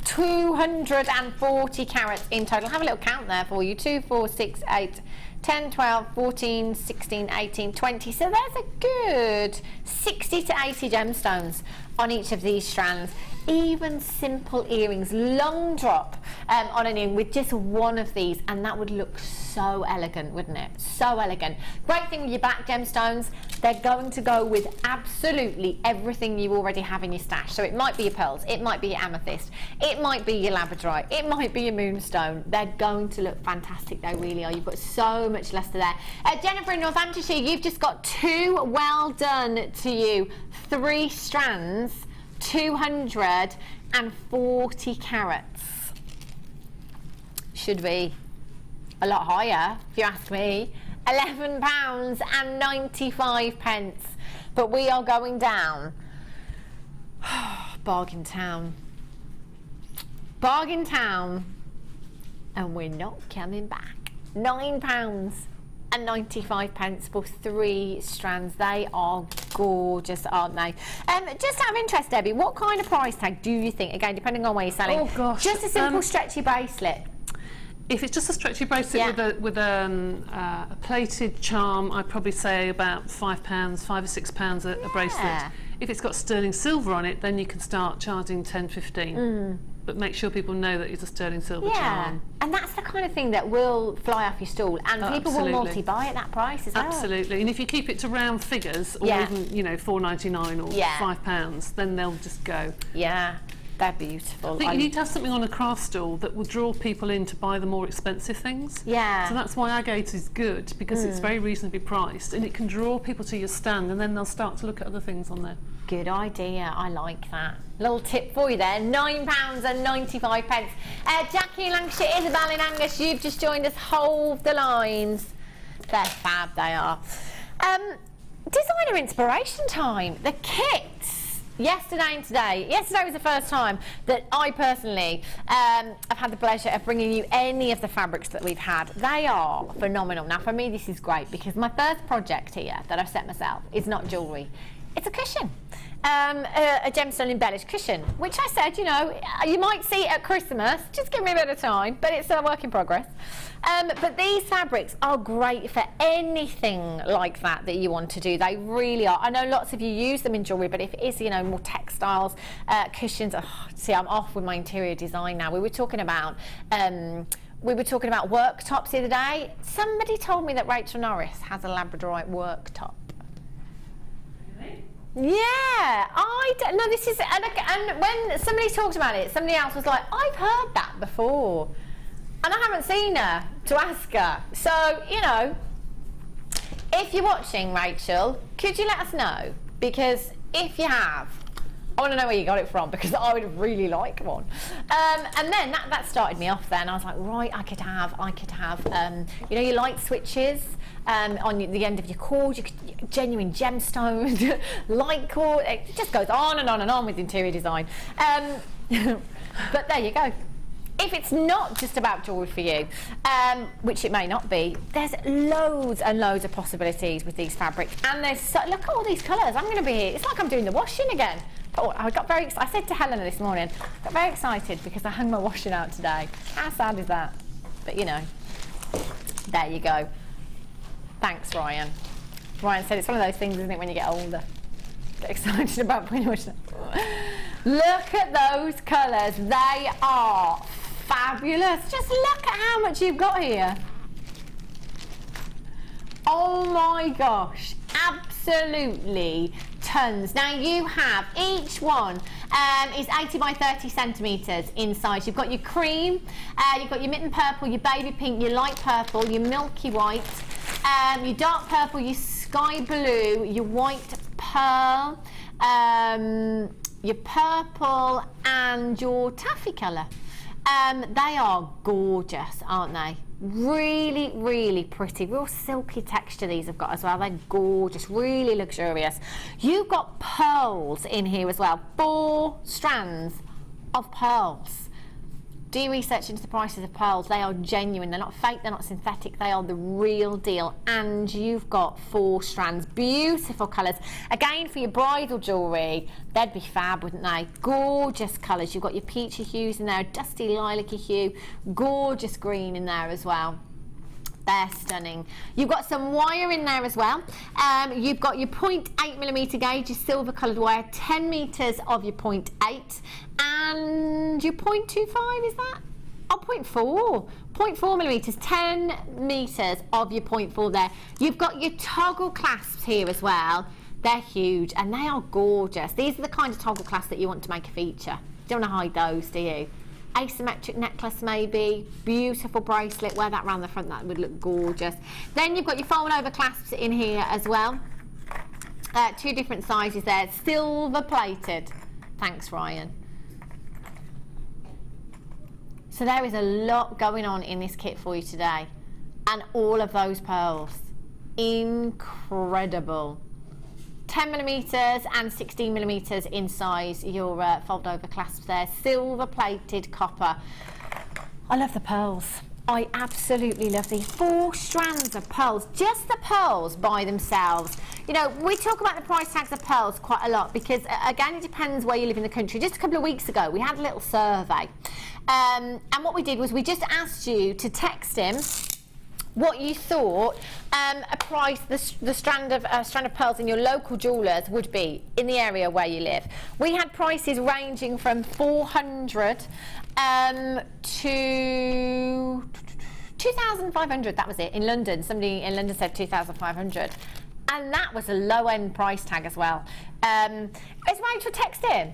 240 carats in total. Have a little count there for you. 2, 4, 6, 8, 10, 12, 14, 16, 18, 20. So there's a good 60 to 80 gemstones on each of these strands. even simple earrings, long drop on an earring with just one of these, and that would look so elegant, wouldn't it? So elegant. Great thing with your black gemstones, they're going to go with absolutely everything you already have in your stash. So it might be your pearls, it might be your amethyst, it might be your labradorite, it might be your moonstone. They're going to look fantastic, they really are. You've got so much Leicester there. Jennifer in Northamptonshire, you've just got 2 well done to you. 3 strands, 240 carats. Should be a lot higher, if you ask me. £11.95. But we are going down. Bargain town. Bargain town. And we're not coming back. £9.95 for 3 strands. They are gorgeous, aren't they? Just out of interest, Debbie, what kind of price tag do you think, again, depending on where you're selling? Oh gosh. Just a simple stretchy bracelet. If it's just a stretchy bracelet with a plated charm, I'd probably say about £5, £5 or £6 a bracelet. If it's got sterling silver on it, then you can start charging 10, 15. But make sure people know that it's a sterling silver charm. And that's the kind of thing that will fly off your stall, and people will multi-buy at that price as well. Absolutely, and if you keep it to round figures, or even, you know, £4.99 or £5, then they'll just go. Yeah. They're beautiful. I think you need to have something on a craft stall that will draw people in to buy the more expensive things. Yeah. So that's why Agate is good, because it's very reasonably priced and it can draw people to your stand, and then they'll start to look at other things on there. Good idea. I like that. Little tip for you there. £9.95. Jackie in Lancashire, Isabel in Angus, you've just joined us. Hold the lines. They're fab, they are. Designer inspiration time. The kits. Yesterday and today. Yesterday was the first time that I personally have had the pleasure of bringing you any of the fabrics that we've had. They are phenomenal. Now for me this is great, because my first project here that I've set myself is not jewellery. It's a cushion. A gemstone embellished cushion, which I said, you know, you might see it at Christmas, just give me a bit of time, but it's a work in progress. But these fabrics are great for anything like that you want to do. They really are. I know lots of you use them in jewellery, but if it is, you know, more textiles, cushions, see, I'm off with my interior design now. We were talking about worktops the other day. Somebody told me that Rachel Norris has a labradorite worktop. Yeah, I don't know. This is, and when somebody talked about it, somebody else was like, I've heard that before, and I haven't seen her to ask her. So, you know, if you're watching, Rachel, could you let us know? Because if you have, I want to know where you got it from, because I would really like one. And then that started me off then. I was like, right, I could have, you know, your light switches on the end of your cord, genuine gemstones, light cord. It just goes on and on and on with interior design. But there you go. If it's not just about jewellery for you, which it may not be, there's loads and loads of possibilities with these fabrics. And there's look at all these colours. I'm going to be here. It's like I'm doing the washing again. Oh, I got very excited. I said to Helena this morning, I got very excited because I hung my washing out today. How sad is that? But you know, there you go. Thanks, Ryan. Ryan said it's one of those things, isn't it, when you get older? Get excited about putting your washing out. Look at those colours. They are fabulous. Just look at how much you've got here. Oh my gosh. Absolutely tons. Now you have, each one is 80 by 30 centimetres in size. You've got your cream, you've got your mitten purple, your baby pink, your light purple, your milky white, your dark purple, your sky blue, your white pearl, your purple, and your taffy colour. They are gorgeous, aren't they? Really, really pretty. Real silky texture these have got as well. They're gorgeous, really luxurious. You've got pearls in here as well. 4 strands of pearls. Do your research into the prices of pearls. They are genuine. They're not fake, they're not synthetic. They are the real deal. And you've got 4 strands. Beautiful colours. Again, for your bridal jewellery, they'd be fab, wouldn't they? Gorgeous colours. You've got your peachy hues in there, a dusty lilac-y hue, gorgeous green in there as well. They're stunning. You've got some wire in there as well. You've got your 0.8mm gauge, your silver coloured wire, 10 metres of your 0.8, and your 0.25, is that? Oh, 0.4. 0.4 millimetres, 10 metres of your 0.4 there. You've got your toggle clasps here as well. They're huge and they are gorgeous. These are the kind of toggle clasps that you want to make a feature. You don't want to hide those, do you? Asymmetric necklace maybe, beautiful bracelet, wear that around the front, that would look gorgeous. Then you've got your fold over clasps in here as well. 2 different sizes there, silver plated. Thanks, Ryan. So there is a lot going on in this kit for you today, and all of those pearls, incredible. 10mm and 16mm in size, your fold over clasps there, silver plated copper. I love the pearls. I absolutely love these 4 strands of pearls, just the pearls by themselves. You know, we talk about the price tags of pearls quite a lot because, again, it depends where you live in the country. Just a couple of weeks ago, we had a little survey. And what we did was we just asked you to text in what you thought a price, the strand of pearls in your local jewellers would be in the area where you live. We had prices ranging from 400 to 2,500, that was it, in London. Somebody in London said 2,500. And that was a low-end price tag as well. Is Rachel texting?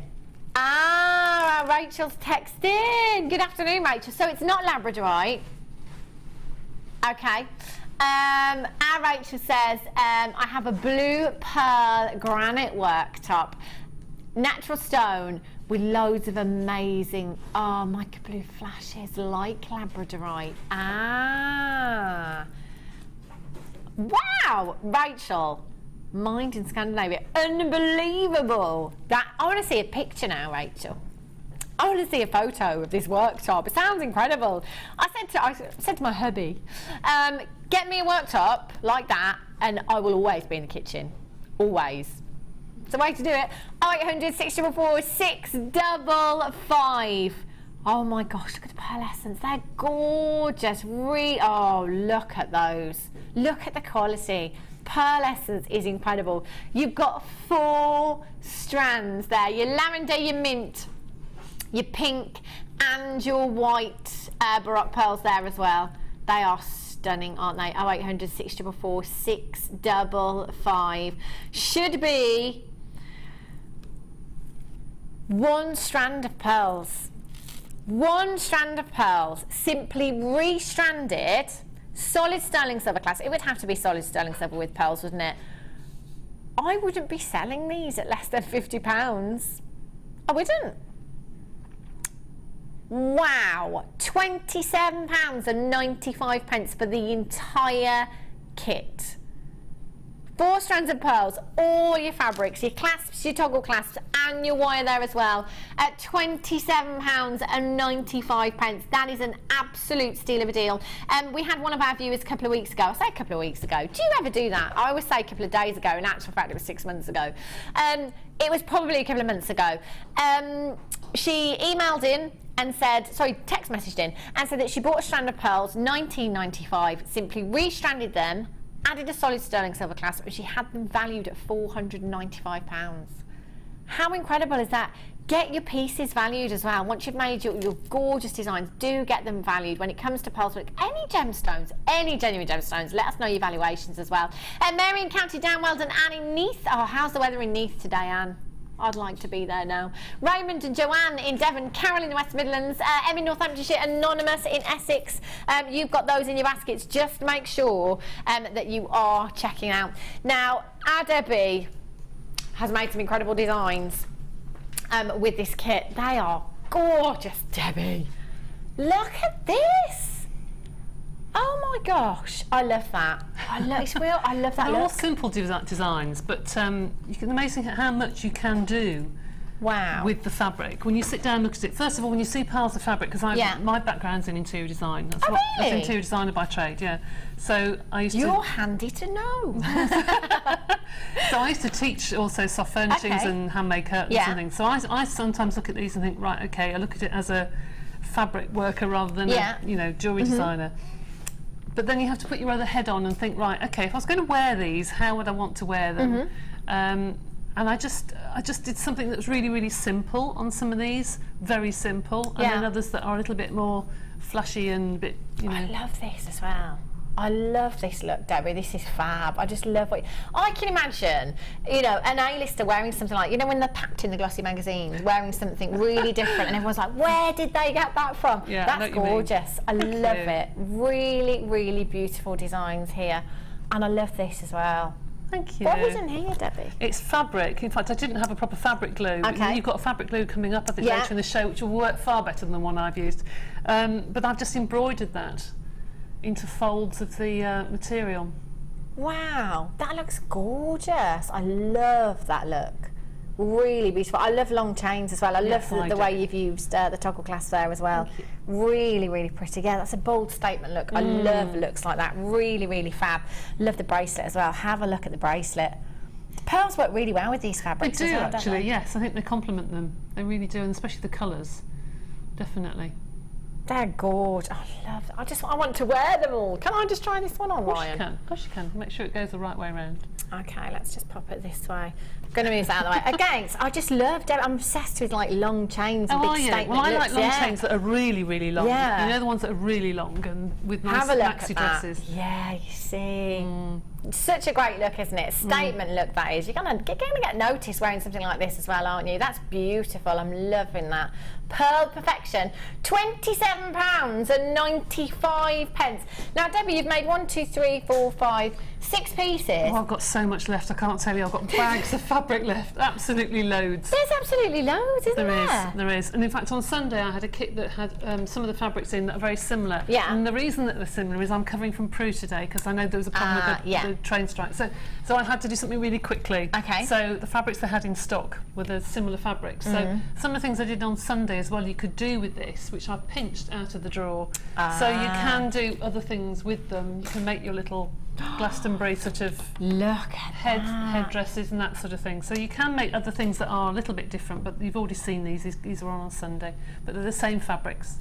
Ah, Rachel's texting. Good afternoon, Rachel. So it's not Labradorite. Okay. Our Rachel says, I have a blue pearl granite worktop, natural stone with loads of amazing, mica blue flashes like Labradorite. Ah. Wow, Rachel. Mind in Scandinavia. Unbelievable. That, I want to see a picture now, Rachel. I want to see a photo of this worktop. It sounds incredible. I said to my hubby, get me a worktop like that and I will always be in the kitchen. Always. It's the way to do it. 0800 644 655. Oh my gosh, look at the pearl essence. They're gorgeous. Oh, look at those. Look at the quality. Pearl essence is incredible. You've got 4 strands there. Your lavender, your mint, your pink and your white Baroque pearls there as well. They are stunning, aren't they? 0800 644 655. Should be 1 strand of pearls. 1 strand of pearls, simply re-stranded, solid sterling silver class. It would have to be solid sterling silver with pearls, wouldn't it? I wouldn't be selling these at less than £50. I wouldn't. Wow, £27.95 for the entire kit. 4 strands of pearls, all your fabrics, your clasps, your toggle clasps, and your wire there as well, at £27.95. That is an absolute steal of a deal. We had one of our viewers a couple of weeks ago. I say a couple of weeks ago. Do you ever do that? I always say a couple of days ago. In actual fact, it was 6 months ago. It was probably a couple of months ago. She emailed in and said, sorry, text messaged in, and said that she bought a strand of pearls, £19.95, simply re-stranded them, added a solid sterling silver clasp, and she had them valued at £495. How incredible is that? Get your pieces valued as well. Once you've made your gorgeous designs, do get them valued. When it comes to pearls, any gemstones, any genuine gemstones, let us know your valuations as well. Mary in County Down, well done. Anne in Neath. Oh, how's the weather in Neath today, Anne? I'd like to be there now. Raymond and Joanne in Devon, Carol in the West Midlands, Em in Northamptonshire, Anonymous in Essex. You've got those in your baskets. Just make sure that you are checking out. Now, our Debbie has made some incredible designs with this kit. They are gorgeous, Debbie. Look at this. Oh my gosh, I love that. I love that. They're all simple designs, but you can amazing how much you can do. Wow. With the fabric. When you sit down and look at it, first of all, when you see piles of fabric, because my background's in interior design. That's really? I'm an interior designer by trade, yeah. So I used You're handy to know. So I used to teach also soft furnishings and handmade curtains and things. So I sometimes look at these and think, right, okay, I look at it as a fabric worker rather than a, jewellery designer. but then you have to put your other head on and think, right, okay, if I was going to wear these, how would I want to wear them? And I just did something that was really, really simple on some of these, very simple, and then others that are a little bit more flashy and a bit, you know. I love this as well. I love this look, Debbie. This is fab. I just love what I can imagine. You know, an A-lister wearing something like, you know, when they're packed in the glossy magazines, wearing something really different, and everyone's like, "Where did they get that from?" Yeah, that's gorgeous. I love it. Really, really beautiful designs here, and I love this as well. Thank you. What was in here, Debbie? It's fabric. In fact, I didn't have a proper fabric glue. Okay. You've got a fabric glue coming up, I think, later in the show, which will work far better than the one I've used. But I've just embroidered that into folds of the material. Wow, that looks gorgeous. I love that look. Really beautiful. I love long chains as well. I love the way you've used the toggle clasp there as well. Really, really pretty. Yeah, that's a bold statement look. I love looks like that. Really, really fab. Love the bracelet as well. Have a look at the bracelet. The pearls work really well with these fabrics. They do, as well, actually, don't they? yes. I think they complement them. They really do, and especially the colours. Definitely. They're gorgeous. I love them. I want to wear them all. Can I just try this one on, Ryan? Of course you can. Make sure it goes the right way around. Okay, let's just pop it this way. I'm going to move that out of the way. Again, I just love Debbie. I'm obsessed with like long chains and big statement Well, I looks. like long chains that are really, really long. Yeah. You know, the ones that are really long and with nice Have a look maxi at that. dresses. Yeah, you see. Such a great look, isn't it? Statement look, that is. You're going to get noticed wearing something like this as well, aren't you? That's beautiful. I'm loving that. Pearl Perfection, £27.95. Now, Debbie, you've made 1, 2, 3, 4, 5, 6 pieces. Oh, I've got so much left, I can't tell you. I've got bags of fabric left, absolutely loads. There's absolutely loads, isn't there? There is. And in fact, on Sunday I had a kit that had some of the fabrics in that are very similar. Yeah. And the reason that they're similar is I'm covering from Prue today because I know there was a problem with the train strike. So I had to do something really quickly. Okay. So the fabrics they had in stock were the similar fabrics. So some of the things I did on Sunday as well you could do with this, which I've pinched out of the drawer. So you can do other things with them. You can make your little Glastonbury sort of headdresses and that sort of thing. So you can make other things that are a little bit different, but you've already seen these. These are on Sunday, but they're the same fabrics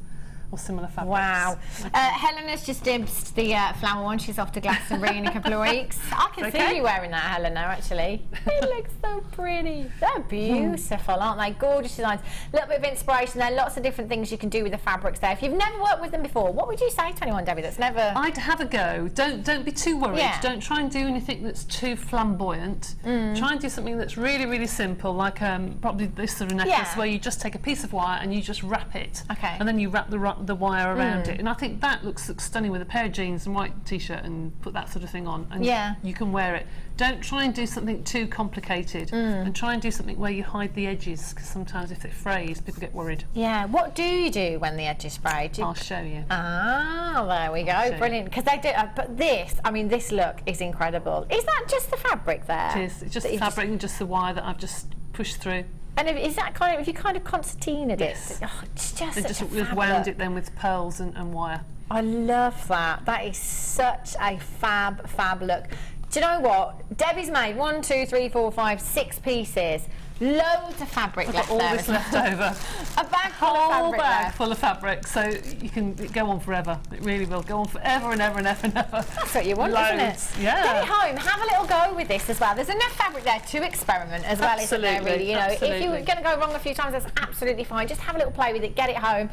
or similar fabrics. Wow. Helena's just dibbed the flower one. She's off to Glastonbury in a couple of weeks. I can see you wearing that, Helena, actually. It looks so pretty. They're beautiful, aren't they? Gorgeous designs. A little bit of inspiration there. Lots of different things you can do with the fabrics there. If you've never worked with them before, what would you say to anyone, Debbie, that's never... I'd have a go. Don't be too worried. Yeah. Don't try and do anything that's too flamboyant. Try and do something that's really, really simple, like probably this sort of necklace where you just take a piece of wire and you just wrap it. Okay. And then you wrap the wire around it. And I think that looks stunning with a pair of jeans and white t-shirt and put that sort of thing on. And you can wear it. Don't try and do something too complicated. And try and do something where you hide the edges, because sometimes if it frays, people get worried. Yeah. What do you do when the edge is sprayed? I'll show you. Ah, there we go. Brilliant. Because they do. But this, I mean, this look is incredible. Is that just the fabric there? It is. It's just the fabric and just the wire that I've just pushed through. And is that kind of, if you kind of concertinaed it? Oh, it's just They such just wound it then with pearls and wire. I love that. That is such a fab look. Do you know what? Debbie's made 1, 2, 3, 4, 5, 6 pieces. Loads of fabric left all there. This left over. A bag full of fabric left. Full of fabric, so you can go on forever. It really will go on forever and ever and ever and ever. That's what you want, isn't it? Yeah. Get it home. Have a little go with this as well. There's enough fabric there to experiment as well, isn't there? Really, you know, if you're going to go wrong a few times, that's absolutely fine. Just have a little play with it. Get it home.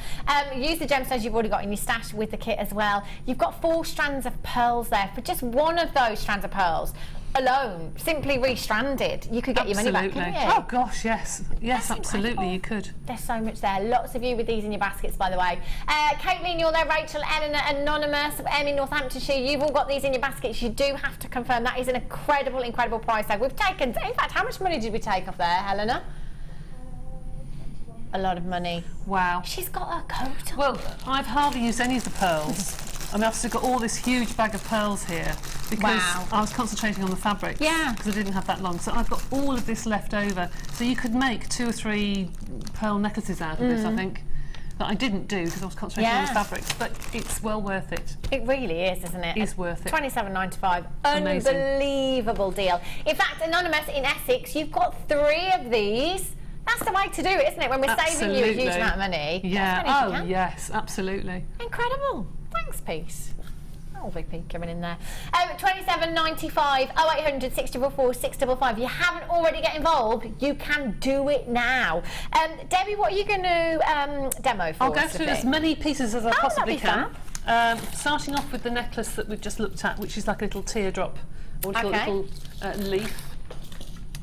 Use the gemstones you've already got in your stash with the kit as well. You've got 4 strands of pearls there. For just one of those strands of pearls alone, simply restranded, you could get your money back, couldn't you? Oh gosh, yes. Yes, That's absolutely, incredible. you could. There's so much there. Lots of you with these in your baskets, by the way. Caitlin, you're there. Rachel, Eleanor, Anonymous, Emmy, Northamptonshire, you've all got these in your baskets. You do have to confirm that is an incredible price tag. We've taken, in fact, how much money did we take off there, Helena? A lot of money. Wow. She's got her coat on. Well, I've hardly used any of the pearls. I mean, I've still got all this huge bag of pearls here because I was concentrating on the fabric. Yeah. Because I didn't have that long. So I've got all of this left over. So you could make 2 or 3 pearl necklaces out of this, I think. That I didn't do because I was concentrating on the fabrics. But it's well worth it. It really is, isn't it? It is worth it. £27.95. Amazing. Unbelievable deal. In fact, Anonymous in Essex, you've got 3 of these. That's the way to do it, isn't it? When we're saving you a huge amount of money. Yeah. Oh, yes, absolutely. Incredible. Thanks, Peace. Oh, VP coming in there. 27.95, 0800 644 655. If you haven't already get involved, you can do it now. Debbie, what are you going to demo for us? I'll go through as many pieces as I possibly that'd can. Starting off with the necklace that we've just looked at, which is like a little teardrop or a little leaf.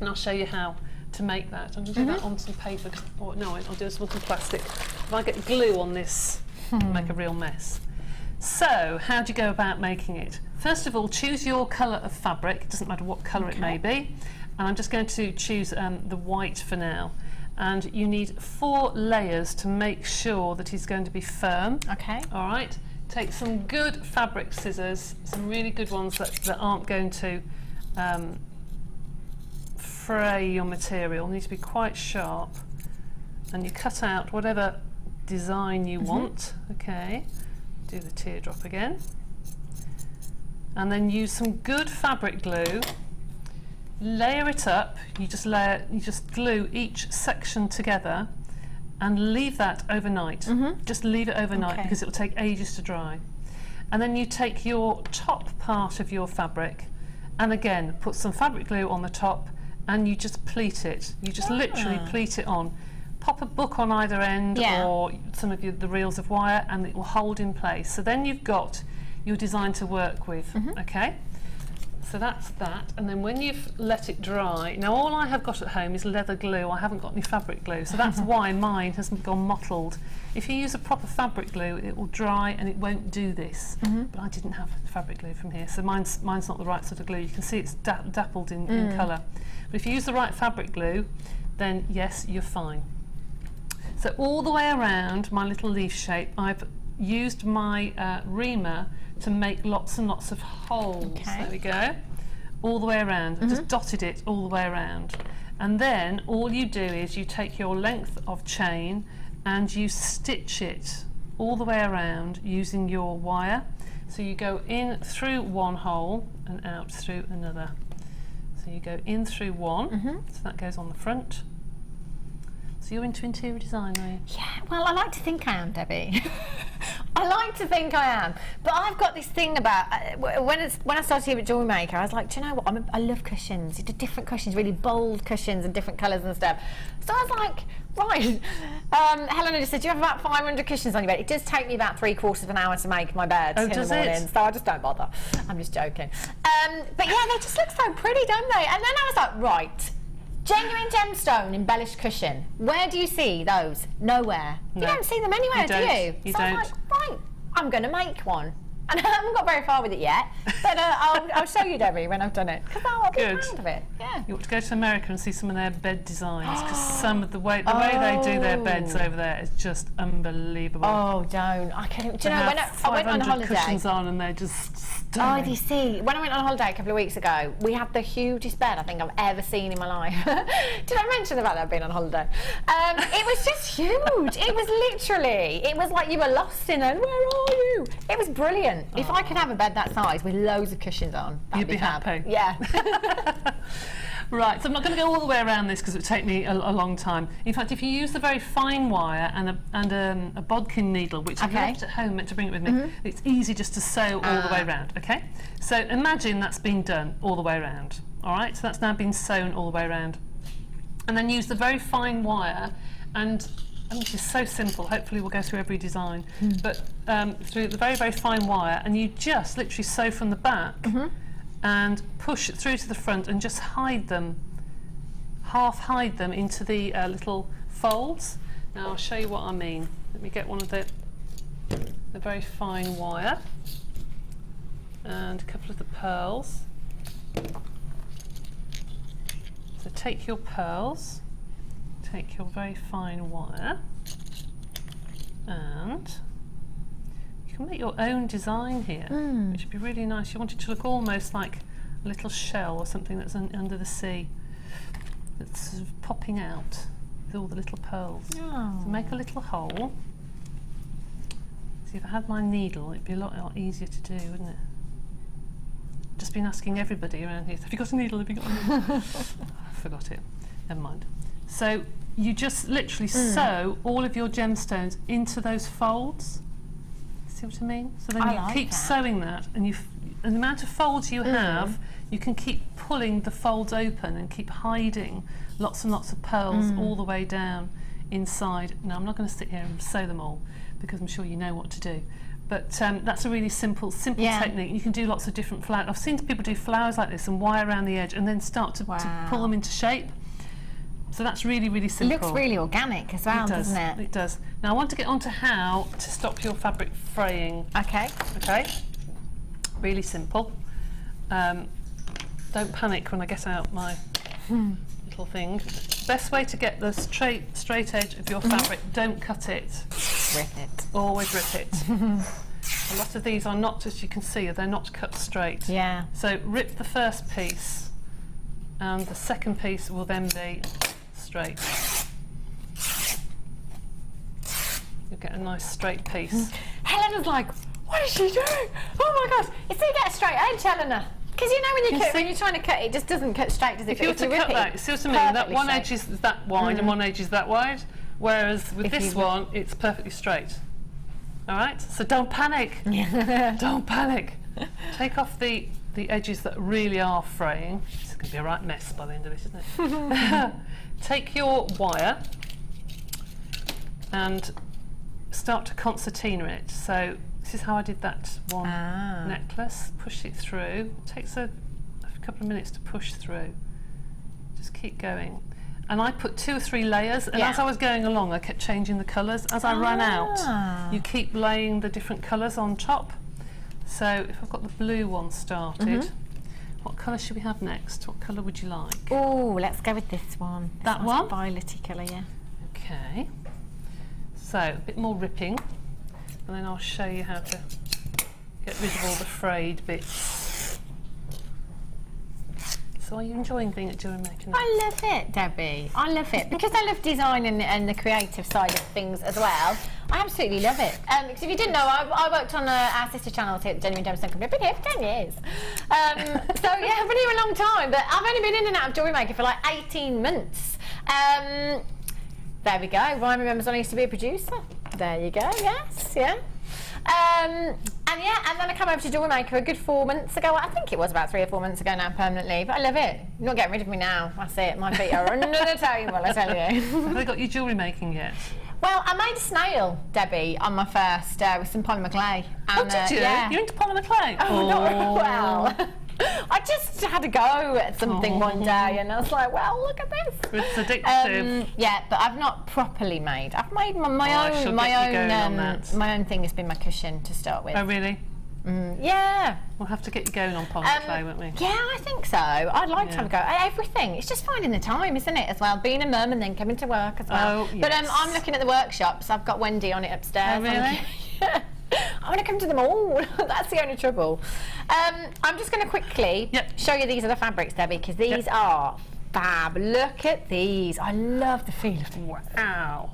And I'll show you how to make that. I'm going to do that on some paper. Or no, I'll do this with some plastic. If I get glue on this, I'll make a real mess. So, how do you go about making it? First of all, choose your colour of fabric. It doesn't matter what colour it may be. And I'm just going to choose the white for now. And you need 4 layers to make sure that it's going to be firm. Okay. All right. Take some good fabric scissors, some really good ones that aren't going to fray your material. It needs to be quite sharp. And you cut out whatever design you want. Okay. Do the teardrop again. And then use some good fabric glue. Layer it up. You just glue each section together and leave that overnight. Just leave it overnight because it will take ages to dry. And then you take your top part of your fabric and again put some fabric glue on the top and you just pleat it. You just literally pleat it on. Pop a book on either end or some of the reels of wire and it will hold in place. So then you've got your design to work with, okay? So that's that, and then when you've let it dry, now all I have got at home is leather glue, I haven't got any fabric glue, so that's why mine hasn't gone mottled. If you use a proper fabric glue, it will dry and it won't do this, but I didn't have fabric glue from here, so mine's not the right sort of glue. You can see it's dappled in colour. But if you use the right fabric glue, then yes, you're fine. So all the way around my little leaf shape, I've used my reamer to make lots and lots of holes. There we go. All the way around. I just dotted it all the way around. And then all you do is you take your length of chain and you stitch it all the way around using your wire. So you go in through one hole and out through another. So you go in through one, so that goes on the front. So you're into interior design, are you? Yeah, well, I like to think I am, Debbie. I like to think I am. But I've got this thing about, when I started here at Jewellery Maker, I was like, do you know what, I love cushions. You do different cushions, really bold cushions and different colours and stuff. So I was like, right. Helena just said, do you have about 500 cushions on your bed? It does take me about 3/4 of an hour to make my bed in the morning, so I just don't bother. I'm just joking. But yeah, they just look so pretty, don't they? And then I was like, right. Genuine gemstone embellished cushion. Where do you see those? Nowhere. No. You don't see them anywhere, do you? You so don't. I was like, right, I'm going to make one. And I haven't got very far with it yet, but I'll show you, Debbie, when I've done it. Because I'll be proud of it. Yeah. You ought to go to America and see some of their bed designs, because some of the way they do their beds over there is just unbelievable. Oh, don't. I can't. Do you know, when I went on holiday, cushions on and they're just stunning. Oh, do you see? When I went on holiday a couple of weeks ago, we had the hugest bed I think I've ever seen in my life. Did I mention about that being on holiday? It was just huge. It was literally, it was like you were lost in it. Where are you? It was brilliant. If I could have a bed that size with loads of cushions on, that'd be fab. happy. Yeah. Right, so I'm not going to go all the way around this because it would take me a long time. In fact, if you use the very fine wire and a bodkin needle, which I've left at home, meant to bring it with me, it's easy just to sew all the way around, okay? So imagine that's been done all the way around, all right? So that's now been sewn all the way around. And then use the very fine wire and this is so simple, hopefully we'll go through every design, but through the very, very fine wire, and you just literally sew from the back and push it through to the front and just hide them, half hide them into the little folds. Now I'll show you what I mean. Let me get one of the very fine wire and a couple of the pearls. So take your pearls, take your very fine wire, and you can make your own design here, which would be really nice. You want it to look almost like a little shell or something that's under the sea, that's sort of popping out with all the little pearls. So make a little hole. See, if I had my needle, it'd be a lot easier to do, wouldn't it? Just been asking everybody around here, have you got a needle? Have you got a needle? I forgot it. Never mind. So you just literally sew all of your gemstones into those folds. See see what I mean? So then I you like keep that. sewing that, and the amount of folds you have, you can keep pulling the folds open and keep hiding lots and lots of pearls all the way down inside. Now, I'm not going to sit here and sew them all because I'm sure you know what to do. But that's a really simple technique. You can do lots of different flowers. I've seen people do flowers like this and wire around the edge and then start to pull them into shape. So that's really, really simple. It looks really organic as well, doesn't it? It does. Now I want to get on to how to stop your fabric fraying. Okay. Okay. Really simple. Don't panic when I get out my little thing. Best way to get the straight edge of your fabric, don't cut it. Rip it. Always rip it. A lot of these are not, as you can see, they're not cut straight. Yeah. So rip the first piece and the second piece will then be straight. You'll get a nice straight piece. Helena's like, what is she doing? Oh my gosh, it's so you get a straight edge, Helena. Because you know when you're trying to cut, it just doesn't cut straight, does it? If you were to cut that, see what I mean? That one edge is that wide and one edge is that wide, whereas with this one, it's perfectly straight. All right? So don't panic. Don't panic. Take off the edges that really are fraying. It's going to be a right mess by the end of it, isn't it? Take your wire and start to concertina it. So this is how I did that one necklace. Push it through. It takes a couple of minutes to push through. Just keep going. And I put 2 or 3 layers, and as I was going along, I kept changing the colours. As I ran out, you keep laying the different colours on top. So if I've got the blue one started, what colour should we have next? What colour would you like? Oh, let's go with this one. That one? Violet-y colour, yeah. Okay. So a bit more ripping, and then I'll show you how to get rid of all the frayed bits. So are you enjoying being at Jewellery Maker now? I love it, Debbie. I love it. Because I love design and the creative side of things as well, I absolutely love it. Because if you didn't know, I worked on our sister channels here at Genuine Gemstone Company. I've been here for 10 years. So yeah, I've been here a long time, but I've only been in and out of Jewellery Maker for like 18 months. There we go. Ryan remembers when I used to be a producer. There you go, yes, yeah. And then I came over to Jewellery Maker a good 4 months ago. I think it was about 3 or 4 months ago now, permanently. But I love it. You're not getting rid of me now. That's it. My feet are under the table, I tell you. Have they got you jewellery making yet? Well, I made a snail, Debbie, on my first with some polymer clay. And, did you? Yeah. You're into polymer clay? Oh, not well. I just had to go at something one day, and I was like, well, look at this. It's addictive. Yeah, but I've not properly made. I've made my own thing has been my cushion to start with. Oh, really? Yeah. We'll have to get you going on polymer clay, won't we? Yeah, I think so. I'd like to have a go at everything. It's just finding the time, isn't it, as well? Being a mum and then coming to work as well. Oh, yes. But I'm looking at the workshops. I've got Wendy on it upstairs. Oh, really? I want to come to them all. That's the only trouble. I'm just going to quickly show you these other fabrics, Debbie, because these are fab. Look at these. I love the feel of them. Wow.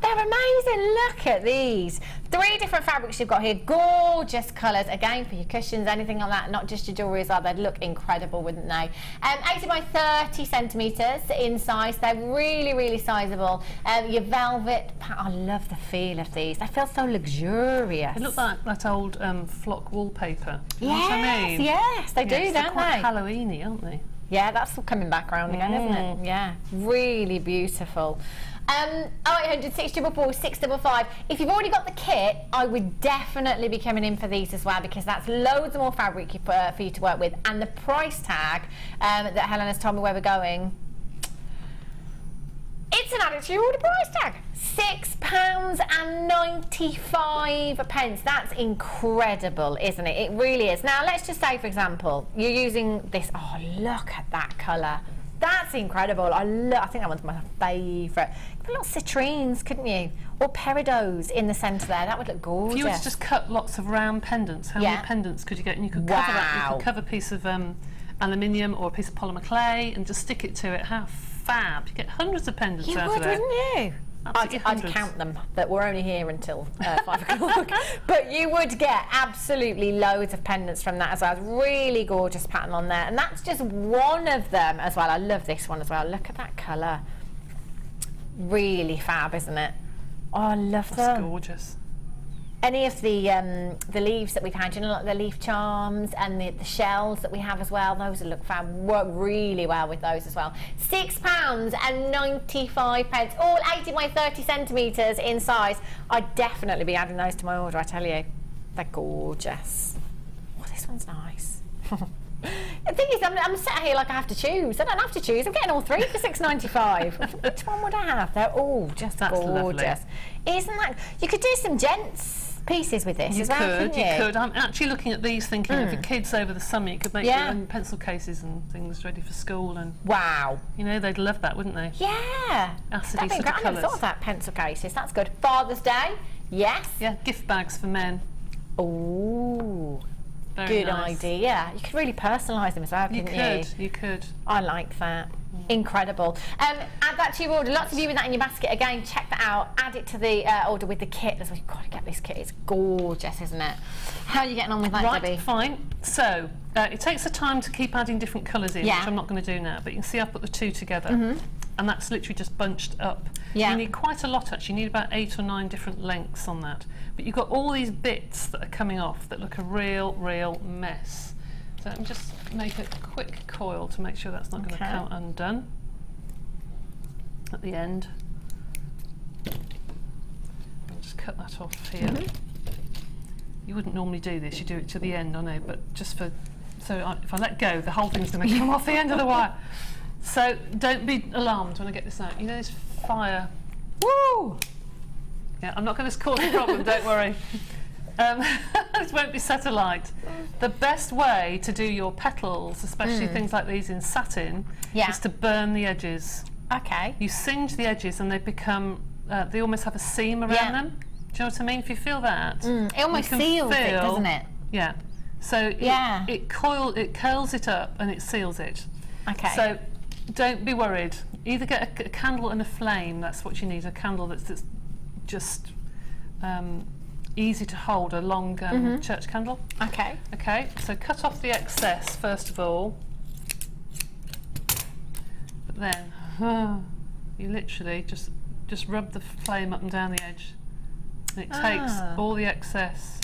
They're amazing. Look at these. 3 different fabrics you've got here. Gorgeous colours. Again, for your cushions, anything like that. Not just your jewellery as well. They'd look incredible, wouldn't they? 80 by 30 centimetres in size. They're really, really sizable. Your velvet. I love the feel of these. They feel so luxurious. They look like that old flock wallpaper. You know Yes, what I mean? yes, they do, they're don't quite they? Halloweeny, aren't they? Yeah, that's coming back around again, isn't it? Yeah, really beautiful. 0800 644 655. If you've already got the kit, I would definitely be coming in for these as well, because that's loads more fabric for you to work with. And the price tag that Helen has told me where we're going, it's an added to your order price tag. £6.95. That's incredible, isn't it? It really is. Now, let's just say, for example, you're using this. Oh, look at that colour. That's incredible. I think that one's my favourite. Put little citrines, couldn't you? Or peridots in the centre there. That would look gorgeous. If you were to just cut lots of round pendants, how many pendants could you get? And you could cover that. You could cover a piece of aluminium or a piece of polymer clay and just stick it to it. How fab! You get hundreds of pendants out of it. Wouldn't you? I'd count them, but we're only here until 5 o'clock. But you would get absolutely loads of pendants from that as well. It's really gorgeous pattern on there. And that's just one of them as well. I love this one as well. Look at that colour. Really fab, isn't it? Oh, I love them. That's gorgeous. any of the leaves that we've had, you know, like the leaf charms and the shells that we have as well, those look fab, work really well with those as well. £6.95, all 80 by 30 centimetres in size. I'd definitely be adding those to my order, I tell you. They're gorgeous. Oh, this one's nice. The thing is, I'm sat here like I have to choose. I don't have to choose. I'm getting all three for £6.95. Which one would I have? They're all just gorgeous. Lovely. Isn't that? You could do some gents pieces with this as well, couldn't you? You could. I'm actually looking at these thinking for kids over the summer. You could make your own pencil cases and things ready for school. And wow. You know, they'd love that, wouldn't they? Yeah. Acidy sort of I never thought of that, pencil cases. That's good. Father's Day, yes. Yeah, gift bags for men. Ooh. Very good nice. idea. You could really personalise them as well, couldn't you? You could. I like that. Incredible. Add that to your order. Lots of you with that in your basket. Again, check that out. Add it to the order with the kit as well. You've got to get this kit. It's gorgeous, isn't it? How are you getting on with that, Debbie? Right, fine. So, it takes a time to keep adding different colours in, which I'm not going to do now, but you can see I've put the two together. And that's literally just bunched up. Yeah. You need quite a lot, actually. You need about 8 or 9 different lengths on that. But you've got all these bits that are coming off that look a real mess. So let me just make a quick coil to make sure that's not going to come undone at the end. I'll just cut that off here. You wouldn't normally do this, you do it to the end, I know, but just for... So if I let go, the whole thing's going to come off the end of the wire. So don't be alarmed when I get this out. You know this fire? Woo! Yeah, I'm not going to cause a problem, don't worry. This won't be set alight. The best way to do your petals, especially things like these in satin, is to burn the edges. Okay. You singe the edges and they become, they almost have a seam around them. Do you know what I mean? If you feel that, it almost seals it, doesn't it? Yeah. So it curls it up and it seals it. Okay. So don't be worried. Either get a candle and a flame. That's what you need. A candle that's just easy to hold. A long church candle. Okay. Okay. So cut off the excess first of all. But then you literally just rub the flame up and down the edge, and it takes all the excess.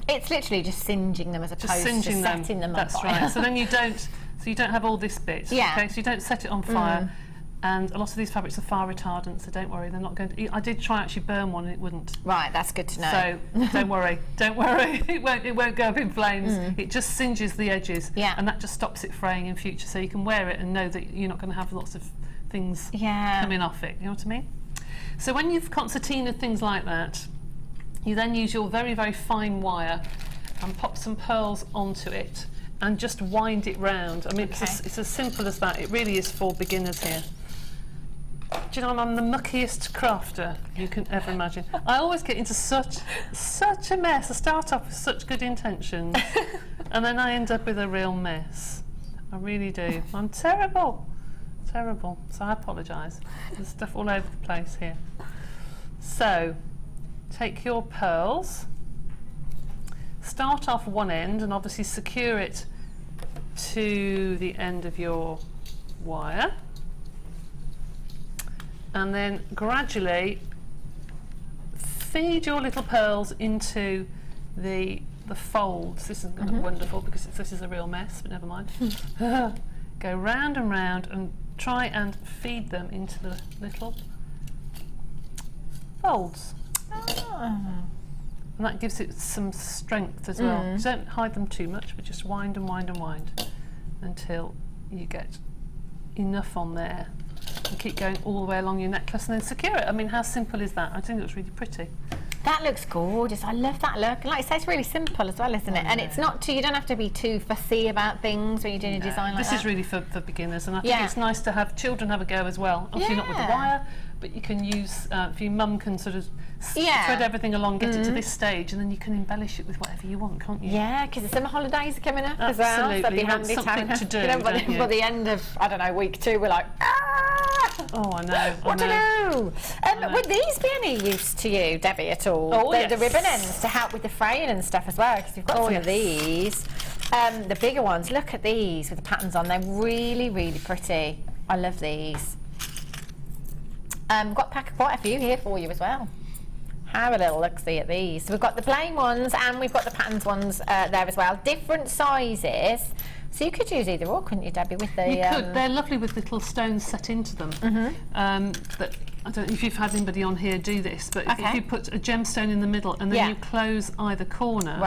It's literally just singeing them as opposed to setting them on fire. That's right. So then you don't have all this bit. Yeah. Okay. So you don't set it on fire. And a lot of these fabrics are fire retardant, so don't worry, they're not going to... I did try actually burn one and it wouldn't. Right, that's good to know. So don't worry, it won't go up in flames. It just singes the edges, and that just stops it fraying in future, so you can wear it and know that you're not going to have lots of things coming off it, you know what I mean? So when you've concertinaed things like that, you then use your very, very fine wire and pop some pearls onto it and just wind it round. I mean, it's as simple as that. It really is for beginners here. Do you know, I'm the muckiest crafter you can ever imagine. I always get into such a mess. I start off with such good intentions and then I end up with a real mess. I really do. I'm terrible. So I apologise. There's stuff all over the place here. So take your pearls, start off one end and obviously secure it to the end of your wire. And then gradually feed your little pearls into the folds. This isn't going to look wonderful because this is a real mess, but never mind. Go round and round and try and feed them into the little folds. And that gives it some strength as well. Don't hide them too much, but just wind and wind and wind until you get enough on there. And keep going all the way along your necklace and then secure it. I mean, how simple is that? I think it looks really pretty. That looks gorgeous. I love that look. Like I say, it's really simple as well, isn't it? And it's not too, you don't have to be too fussy about things when you're doing a design like that. This is really for beginners, and I think it's nice to have children have a go as well. Obviously not with the wire, but you can use, if your mum can sort of thread everything along, get it to this stage, and then you can embellish it with whatever you want, can't you? Yeah, because the summer holidays are coming up as well. So that'd be handy to do. You know, by the end of, I don't know, week 2, we're like, oh, I know. What to do? Would these be any use to you, Debbie, at all? Oh, the ribbon ends to help with the fraying and stuff as well, because we've got some of these. The bigger ones, look at these with the patterns on. They're really, really pretty. I love these. Got quite a few here for you as well. Have a little look-see at these. So we've got the plain ones and we've got the patterned ones there as well. Different sizes. So you could use either or, couldn't you, Debbie, with the... You could. They're lovely with little stones set into them. But I don't know if you've had anybody on here do this, but if you put a gemstone in the middle and then you close either corner,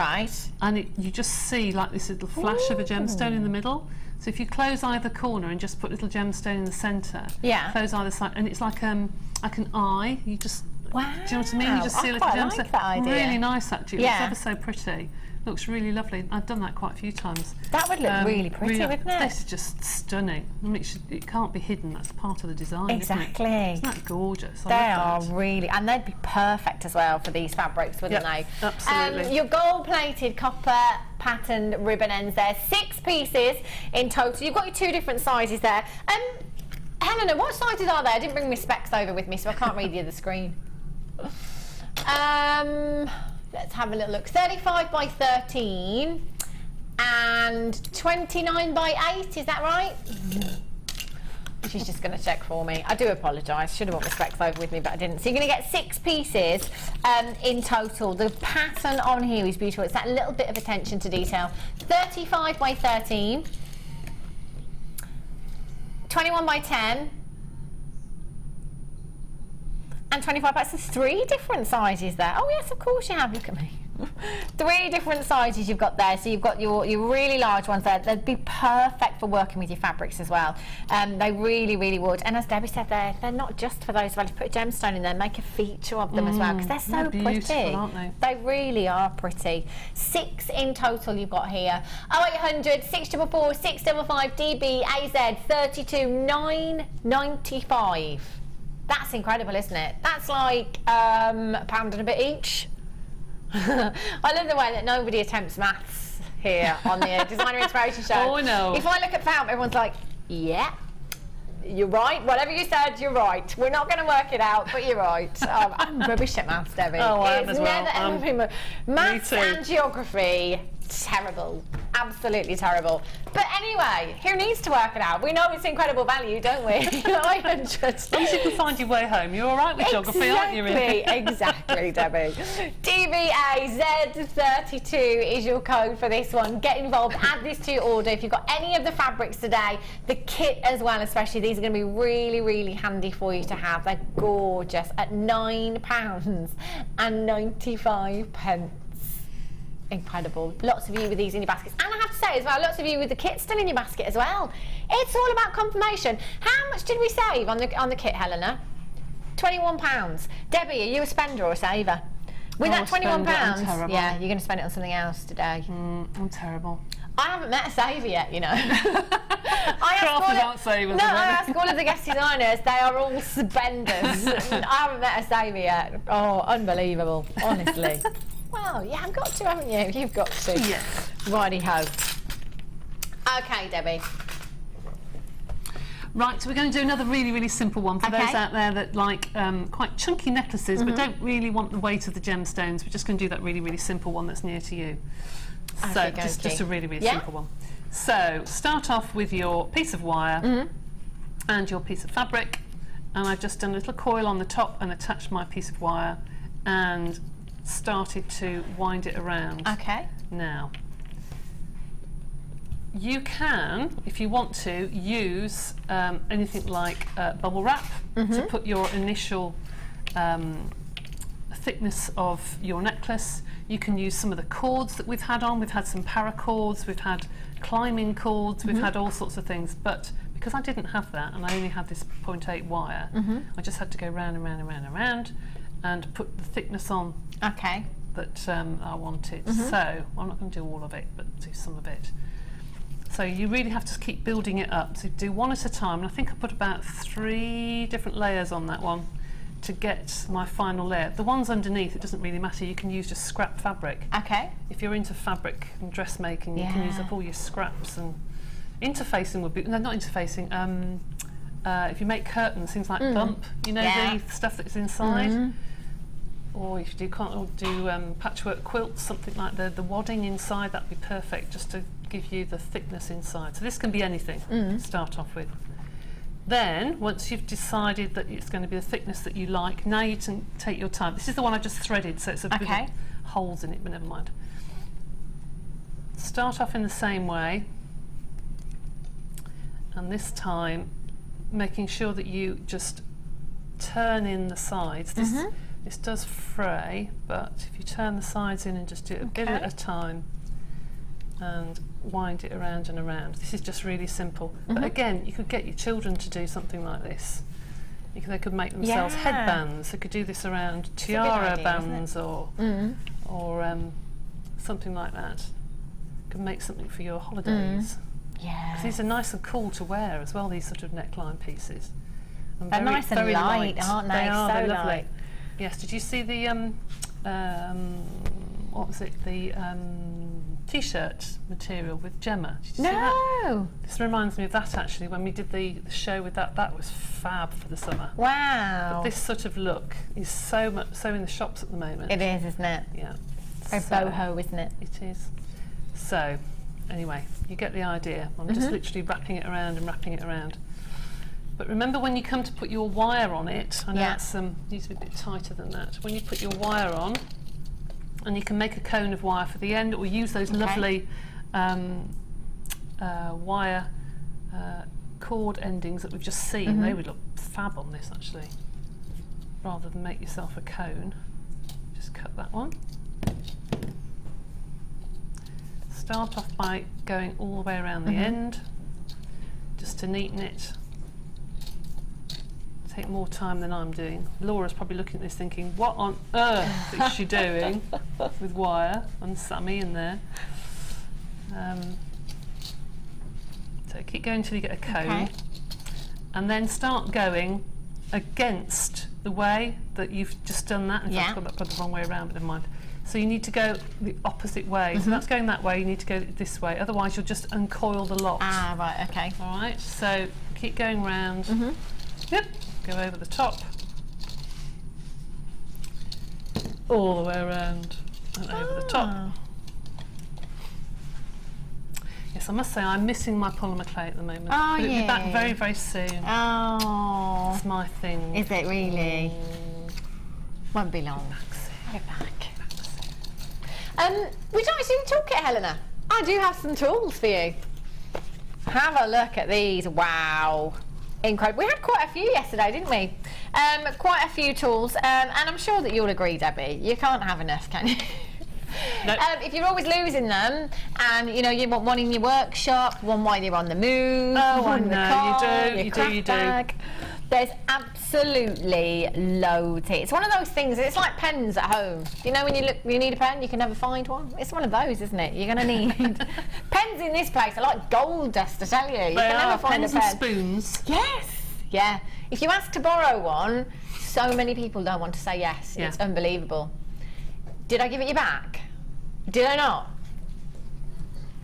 and you just see like this little flash of a gemstone in the middle. So if you close either corner and just put a little gemstone in the centre, close either side, and it's like an eye. You just... Wow. Do you know what I mean? You just see a little gemstone. Like that idea. Really nice, actually. It's ever so pretty. Looks really lovely. I've done that quite a few times. That would look really pretty, wouldn't it? This is just stunning. I mean, it can't be hidden. That's part of the design. Exactly. Isn't that gorgeous? They are really, and they'd be perfect as well for these fabrics, wouldn't they? Absolutely. Your gold-plated copper patterned ribbon ends there. 6 pieces in total. You've got your 2 different sizes there. Helena, what sizes are there? I didn't bring my specs over with me, so I can't read the other screen. Let's have a little look. 35 by 13 and 29 by 8, is that right? She's just going to check for me. I do apologise. Should have brought my specs over with me, but I didn't. So you're going to get 6 pieces in total. The pattern on here is beautiful. It's that little bit of attention to detail. 35 by 13, 21 by 10, and 25 by 3 different sizes there. Oh yes, of course you have. Look at me. 3 different sizes you've got there. So you've got your really large ones there. They'd be perfect for working with your fabrics as well. They really, really would. And as Debbie said, they're not just for those. Well, if you put a gemstone in there, make a feature of them as well, because they're so pretty. Aren't they? They really are pretty. 6 in total you've got here. 0800 644 655 DB AZ 32 995. That's incredible, isn't it? That's like £1 and a bit each. I love the way that nobody attempts maths here on the Designer Inspiration Show. Oh, I know. If I look at FAM, everyone's like, yeah, you're right. Whatever you said, you're right. We're not going to work it out, but you're right. I'm rubbish at maths, Debbie. Oh, I am as well. Never ever been maths and geography. Terrible. Absolutely terrible. But anyway, who needs to work it out? We know it's incredible value, don't we? 900. As long as you can find your way home, you're all right with geography, aren't you, really? Exactly, Debbie. DBA Z32 is your code for this one. Get involved, add this to your order. If you've got any of the fabrics today, the kit as well especially, these are going to be really, really handy for you to have. They're gorgeous at £9.95. Incredible. Lots of you with these in your baskets. And I have to say as well, lots of you with the kit still in your basket as well. It's all about confirmation. How much did we save on the kit, Helena? £21. Debbie, are you a spender or a saver? With that £21, yeah, you're going to spend it on something else today. I'm terrible. I haven't met a saver yet, you know. Crafters aren't savers. No, I ask all of the guest designers, they are all spenders. I haven't met a saver yet. Oh, unbelievable, honestly. Well, you have got to, haven't you? You've got to. Yes. Righty-ho. Okay, Debbie. Right, so we're going to do another really, really simple one for those out there that like quite chunky necklaces but don't really want the weight of the gemstones. We're just going to do that really, really simple one that's near to you. So just a really, really simple one. So start off with your piece of wire and your piece of fabric, and I've just done a little coil on the top and attached my piece of wire and started to wind it around. Okay. Now, you can, if you want to, use anything like bubble wrap to put your initial thickness of your necklace. You can use some of the cords that we've had on. We've had some paracords, we've had climbing cords, we've had all sorts of things. But because I didn't have that and I only had this 0.8 wire, I just had to go round and round and round and round and put the thickness on that I wanted. So I'm not going to do all of it, but do some of it. So you really have to keep building it up. So do one at a time. And I think I put about 3 different layers on that one to get my final layer. The ones underneath, it doesn't really matter. You can use just scrap fabric. Okay. If you're into fabric and dressmaking, you can use up all your scraps. And interfacing would be, no, not interfacing. If you make curtains, things like bump, you know, the stuff that's inside. Or if you can't do patchwork quilts, something like the wadding inside, that'd be perfect just to give you the thickness inside. So this can be anything to start off with. Then, once you've decided that it's going to be the thickness that you like, now you can take your time. This is the one I just threaded, so it's a bit of holes in it, but never mind. Start off in the same way, and this time making sure that you just turn in the sides. This does fray, but if you turn the sides in and just do it a bit at a time and wind it around and around. This is just really simple. But again, you could get your children to do something like this. They could make themselves headbands. They could do this around tiara bands or something like that. You could make something for your holidays. Yeah. These are nice and cool to wear as well, these sort of neckline pieces. And they're nice and light, aren't they? They are, so they're lovely. light. Yes, did you see the, what was it, the t-shirt material with Gemma? Did you see that? This reminds me of that actually, when we did the show with that. That was fab for the summer. Wow. But this sort of look is so in the shops at the moment. It is, isn't it? Yeah. Very boho, isn't it? It is. So, anyway, you get the idea. I'm just literally wrapping it around and wrapping it around. But remember, when you come to put your wire on it, I know that's needs to be a bit tighter than that. When you put your wire on, and you can make a cone of wire for the end, or use those lovely wire cord endings that we've just seen. They would look fab on this actually. Rather than make yourself a cone, just cut that one. Start off by going all the way around the end, just to neaten it. Take more time than I'm doing. Laura's probably looking at this thinking, what on earth is she doing with wire? And Sammy in there. So keep going until you get a cone, and then start going against the way that you've just done that. In fact, I've got that the wrong way around, but never mind. So you need to go the opposite way. So that's going that way, you need to go this way, otherwise you'll just uncoil the lot. Ah, right, okay. All right, so keep going round. Yep, go over the top. All the way around and over the top. Yes, I must say I'm missing my polymer clay at the moment. Oh, but it'll be back very, very soon. Oh. It's my thing. Is it really? Won't be long. Get back. Would you like to talk it, Helena? I do have some tools for you. Have a look at these. Wow. Incredible. We had quite a few yesterday, didn't we? Quite a few tools, and I'm sure that you'll agree, Debbie, you can't have enough, can you? No. If you're always losing them, and you know you want one in your workshop, one while you're on the move, one in the car, you do. There's absolutely loads here. It's one of those things. It's like pens at home. You know when you need a pen, you can never find one. It's one of those, isn't it? You're going to need pens in this place are like gold dust. I tell you, you can never find a pen. Pens and spoons. Yes. Yeah. If you ask to borrow one, so many people don't want to say yes. Yeah. It's unbelievable. Did I give it you back? Did I not?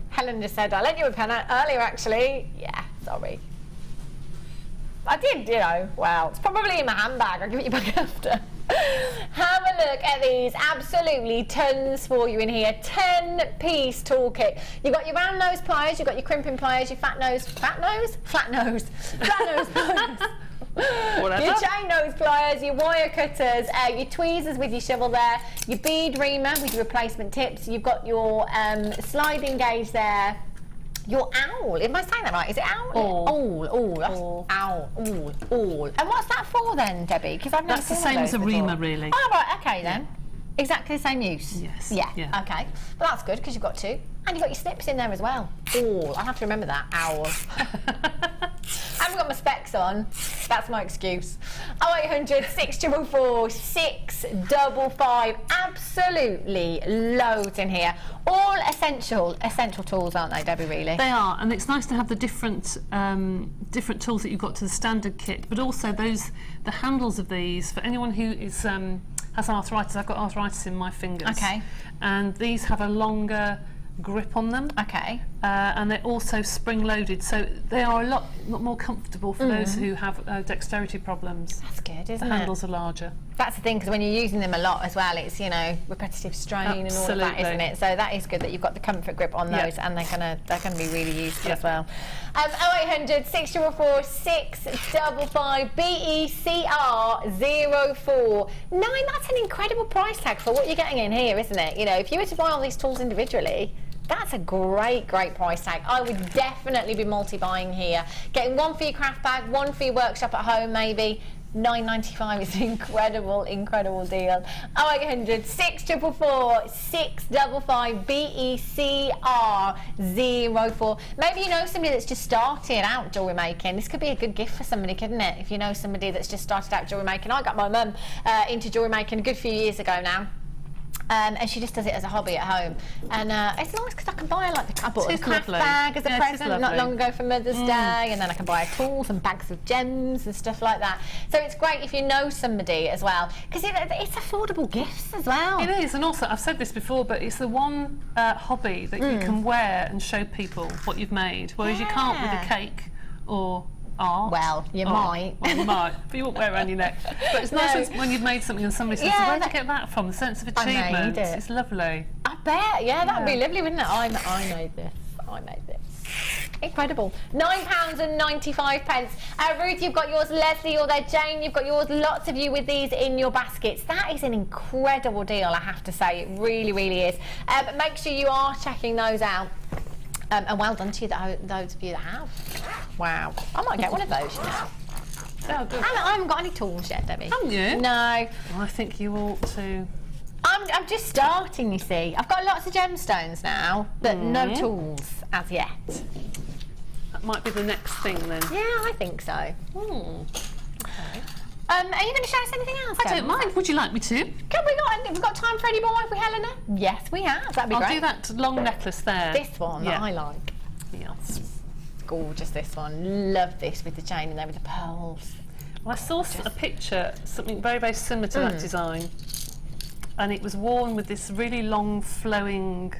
Helen just said I lent you a pen earlier. Actually, yeah. Sorry. I did, you know. Well, it's probably in my handbag. I'll give it you back after. Have a look at these. Absolutely tons for you in here. 10-piece toolkit. You've got your round nose pliers, you've got your crimping pliers, your flat nose pliers, your chain nose pliers, your wire cutters, your tweezers with your shovel there, your bead reamer with your replacement tips. You've got your sliding gauge there. Your owl, am I saying that right? Is it owl? Owl. And what's that for then, Debbie? Because I've never That's the seen same as a before. reamer, really. Oh, right, okay then. Exactly the same use? Yes. Yeah, Yeah. okay. Well, that's good because you've got two. And you've got your snips in there as well. Oh, I'll have to remember that. Owl. I haven't got my specs on. That's my excuse. 0800 644 655. Absolutely loads in here. All essential tools, aren't they, Debbie, really? They are, and it's nice to have the different tools that you've got to the standard kit, but also the handles of these, for anyone who is has arthritis. I've got arthritis in my fingers. Okay. And these have a longer grip on them. Okay. and they're also spring-loaded, so they are a lot more comfortable for those who have dexterity problems. That's good, isn't The it? handles are larger. That's the thing, because when you're using them a lot as well, it's, you know, repetitive strain and all of that, isn't it? So that is good that you've got the comfort grip on those, and they're gonna be really useful as well. 0800 644 655 BECR04 9. That's an incredible price tag for what you're getting in here, isn't it? You know, if you were to buy all these tools individually, that's a great price tag. I would definitely be multi-buying here. Getting one for your craft bag, one for your workshop at home maybe. £9.95 is an incredible deal. 0800 644 655 BECR04. Maybe you know somebody that's just started out jewellery making. This could be a good gift for somebody, couldn't it? If you know somebody that's just started out jewellery making. I got my mum into jewellery making a good few years ago now. And she just does it as a hobby at home, and it's nice because I can buy like I bought a craft bag as a present not long ago for Mother's Day, and then I can buy tools and bags of gems and stuff like that. So it's great if you know somebody as well, because it's affordable gifts as well. It is, and also I've said this before, but it's the one hobby that you can wear and show people what you've made, whereas you can't with a cake or art. Well, you might. Well, you might, but you won't wear it around your neck. But it's nice when you've made something and somebody says, where'd you get that from? The sense of achievement. It's lovely. I bet, that'd be lovely, wouldn't it? I made this. Incredible. £9.95. Ruth, you've got yours. Leslie, you're there. Jane, you've got yours. Lots of you with these in your baskets. That is an incredible deal, I have to say. It really, really is. But make sure you are checking those out. And well done to you, those of you that have. Wow. I might get one of those, you know. Oh, good. I haven't got any tools yet, Debbie. Haven't you? No. Well, I think you ought to. I'm just starting, you see. I've got lots of gemstones now, but no tools as yet. That might be the next thing then. Yeah, I think so. Okay. Are you going to show us anything else? I don't mind. Would you like me to? We've got time for any more, have we, Helena? Yes, we have. That'd be great. I'll do that long necklace there. This one that I like. Yes. Gorgeous, this one. Love this with the chain in there with the pearls. Well, I saw a picture, something very, very similar to that design, and it was worn with this really long, flowing,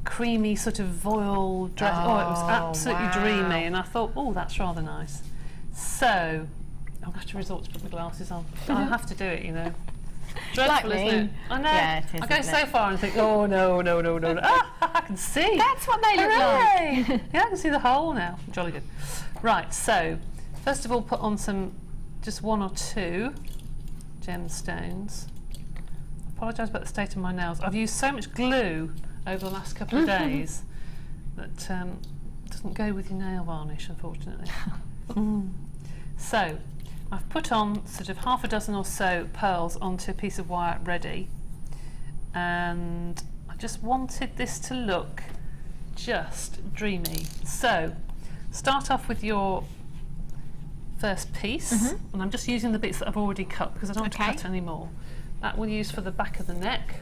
creamy sort of voile dress. Oh, it was absolutely dreamy, and I thought, oh, that's rather nice. So I'm going to have to resort to put my glasses on. I'll have to do it, you know. Dreadful, like isn't it? I know. Yeah, it is, I go so far and think, oh, no. I can see. That's what they look like. Yeah, I can see the hole now. Jolly good. Right, so first of all, put on just one or two gemstones. Apologise about the state of my nails. I've used so much glue over the last couple of days that doesn't go with your nail varnish, unfortunately. So I've put on sort of half a dozen or so pearls onto a piece of wire ready, and I just wanted this to look just dreamy. So start off with your first piece, and I'm just using the bits that I've already cut because I don't want to cut any more. That we'll use for the back of the neck.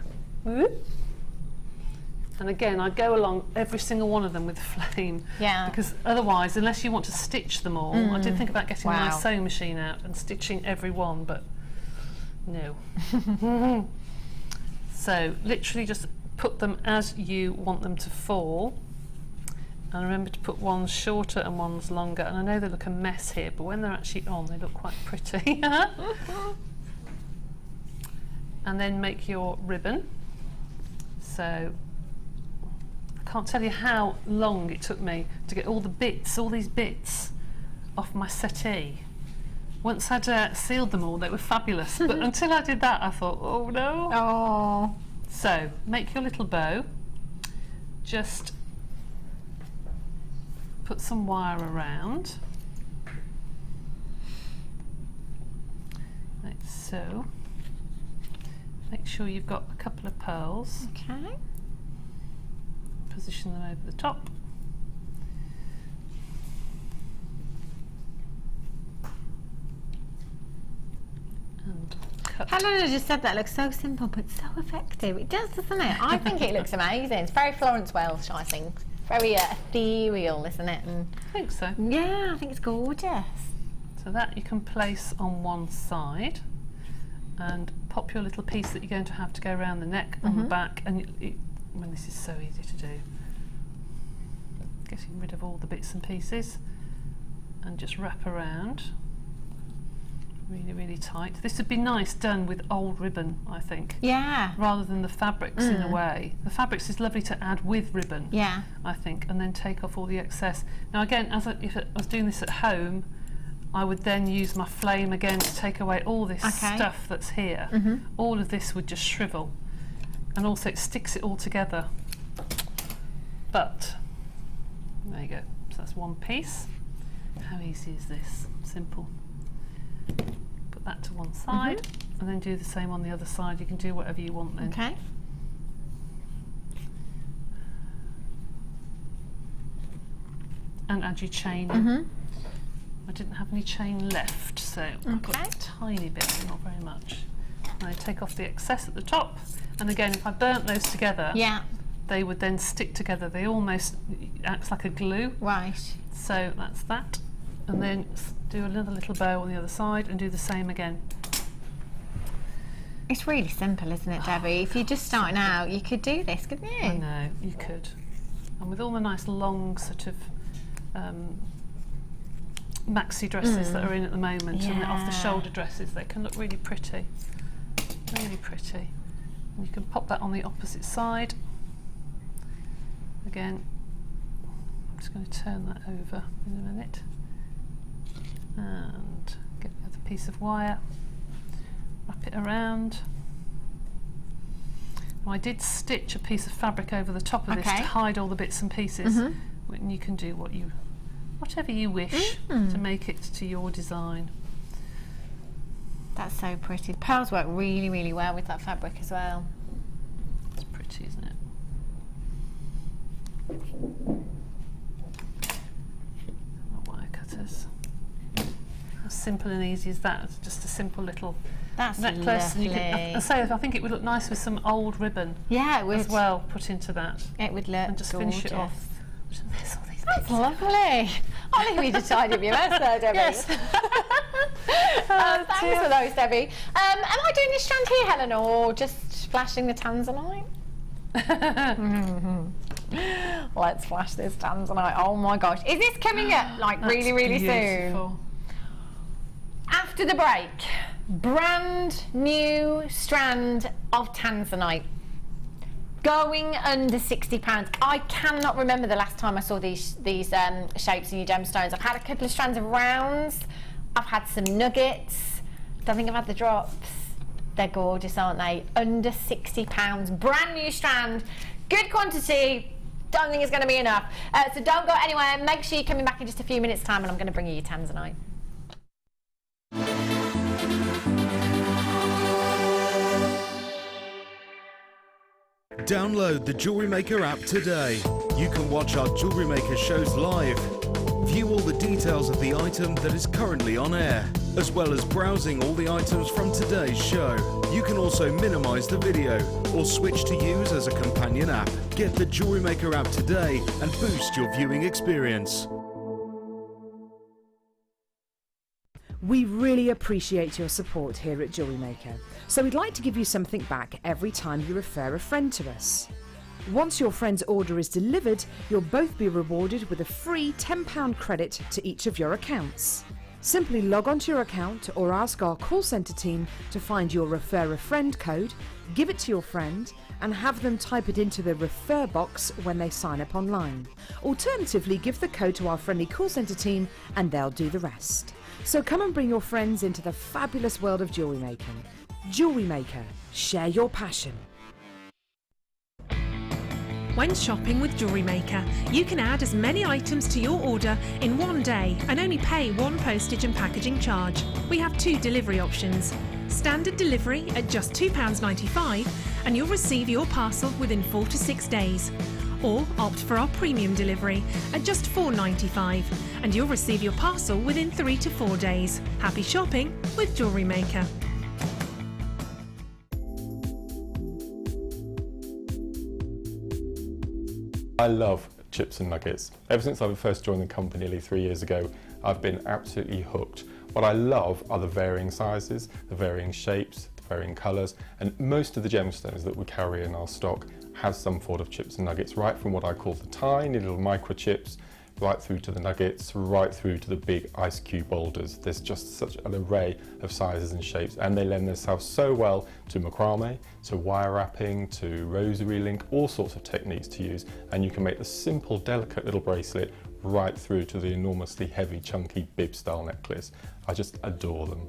And again, I go along every single one of them with flame, because otherwise, unless you want to stitch them all, I did think about getting my sewing machine out and stitching every one, but no. So literally just put them as you want them to fall, and remember to put ones shorter and ones longer. And I know they look a mess here, but when they're actually on, they look quite pretty. And then make your ribbon. So I can't tell you how long it took me to get all these bits off my settee. Once I'd sealed them all, they were fabulous. But until I did that, I thought, oh no. Oh. So make your little bow. Just put some wire around, like so. Make sure you've got a couple of pearls. Okay. Position them over the top. And cut. Helena just said that looks so simple but so effective. It does, doesn't it? I think it looks amazing. It's very Florence Welch, I think. Very ethereal, isn't it? And I think so. yeah, I think it's gorgeous. So that you can place on one side, and pop your little piece that you're going to have to go around the neck on the back, and this is so easy to do. getting rid of all the bits and pieces, and just wrap around really, really tight. This would be nice done with old ribbon, I think. Yeah. Rather than the fabrics in a way. The fabrics is lovely to add with ribbon, Yeah. I think, and then take off all the excess. Now again, if I was doing this at home, I would then use my flame again to take away all this stuff that's here. All of this would just shrivel, and also it sticks it all together. But there you go, so that's one piece. How easy is this? Simple. Put that to one side, and then do the same on the other side. You can do whatever you want then. Okay. And add your chain in. I didn't have any chain left, so I've got a tiny bit, not very much. And I take off the excess at the top, and again, if I burnt those together, they would then stick together. They almost acts like a glue. Right. So that's that, and then do another little bow on the other side, and do the same again. It's really simple, isn't it, Debbie? If you're just starting out, you could do this, couldn't you? I know, you could. And with all the nice long sort of maxi dresses that are in at the moment, and the off-the-shoulder dresses, they can look really pretty. Really pretty. And you can pop that on the opposite side. Again, I'm just going to turn that over in a minute. And get the other piece of wire, wrap it around. Now, I did stitch a piece of fabric over the top of this to hide all the bits and pieces. And you can do whatever you wish to make it to your design. That's so pretty. The pearls work really, really well with that fabric as well. It's pretty, isn't it? My wire cutters. How simple and easy is that? It's just a simple little necklace. And you can, I think it would look nice with some old ribbon. Yeah, it would. As well, put into that. It would look and just finish it off. That's lovely. I'll leave you to tidy up your mess there, Debbie. Yes. Thanks for those, Debbie. Am I doing this strand here, Helen, or just flashing the tanzanite? Let's flash this tanzanite. Oh my gosh. Is this coming up like really, really soon? After the break, brand new strand of tanzanite. Going under £60. I cannot remember the last time I saw these shapes in your gemstones. I've had a couple of strands of rounds. I've had some nuggets. Don't think I've had the drops. They're gorgeous, aren't they? Under £60. Brand new strand. Good quantity. Don't think it's going to be enough. So don't go anywhere. Make sure you're coming back in just a few minutes' time, and I'm going to bring you your tanzanite. Download the Jewellery Maker app today. You can watch our Jewellery Maker shows live, view all the details of the item that is currently on air, as well as browsing all the items from today's show. You can also minimize the video or switch to use as a companion app. Get the Jewellery Maker app today and boost your viewing experience. We really appreciate your support here at Jewellery Maker, so we'd like to give you something back every time you refer a friend to us. Once your friend's order is delivered, you'll both be rewarded with a free £10 credit to each of your accounts. Simply log onto your account or ask our call centre team to find your Refer a Friend code, give it to your friend and have them type it into the refer box when they sign up online. Alternatively, give the code to our friendly call centre team and they'll do the rest. So come and bring your friends into the fabulous world of jewellery making. Jewellery Maker, share your passion. When shopping with Jewellery Maker, you can add as many items to your order in one day and only pay one postage and packaging charge. We have two delivery options. Standard delivery at just £2.95 and you'll receive your parcel within 4 to 6 days. Or opt for our premium delivery at just £4.95 and you'll receive your parcel within 3 to 4 days. Happy shopping with Jewellery Maker. I love chips and nuggets. Ever since I first joined the company nearly 3 years ago, I've been absolutely hooked. What I love are the varying sizes, the varying shapes, the varying colours, and most of the gemstones that we carry in our stock has some form of chips and nuggets, right from what I call the tiny little microchips, right through to the nuggets, right through to the big ice cube boulders. There's just such an array of sizes and shapes, and they lend themselves so well to macrame, to wire wrapping, to rosary link, all sorts of techniques to use, and you can make the simple, delicate little bracelet right through to the enormously heavy, chunky bib style necklace. I just adore them.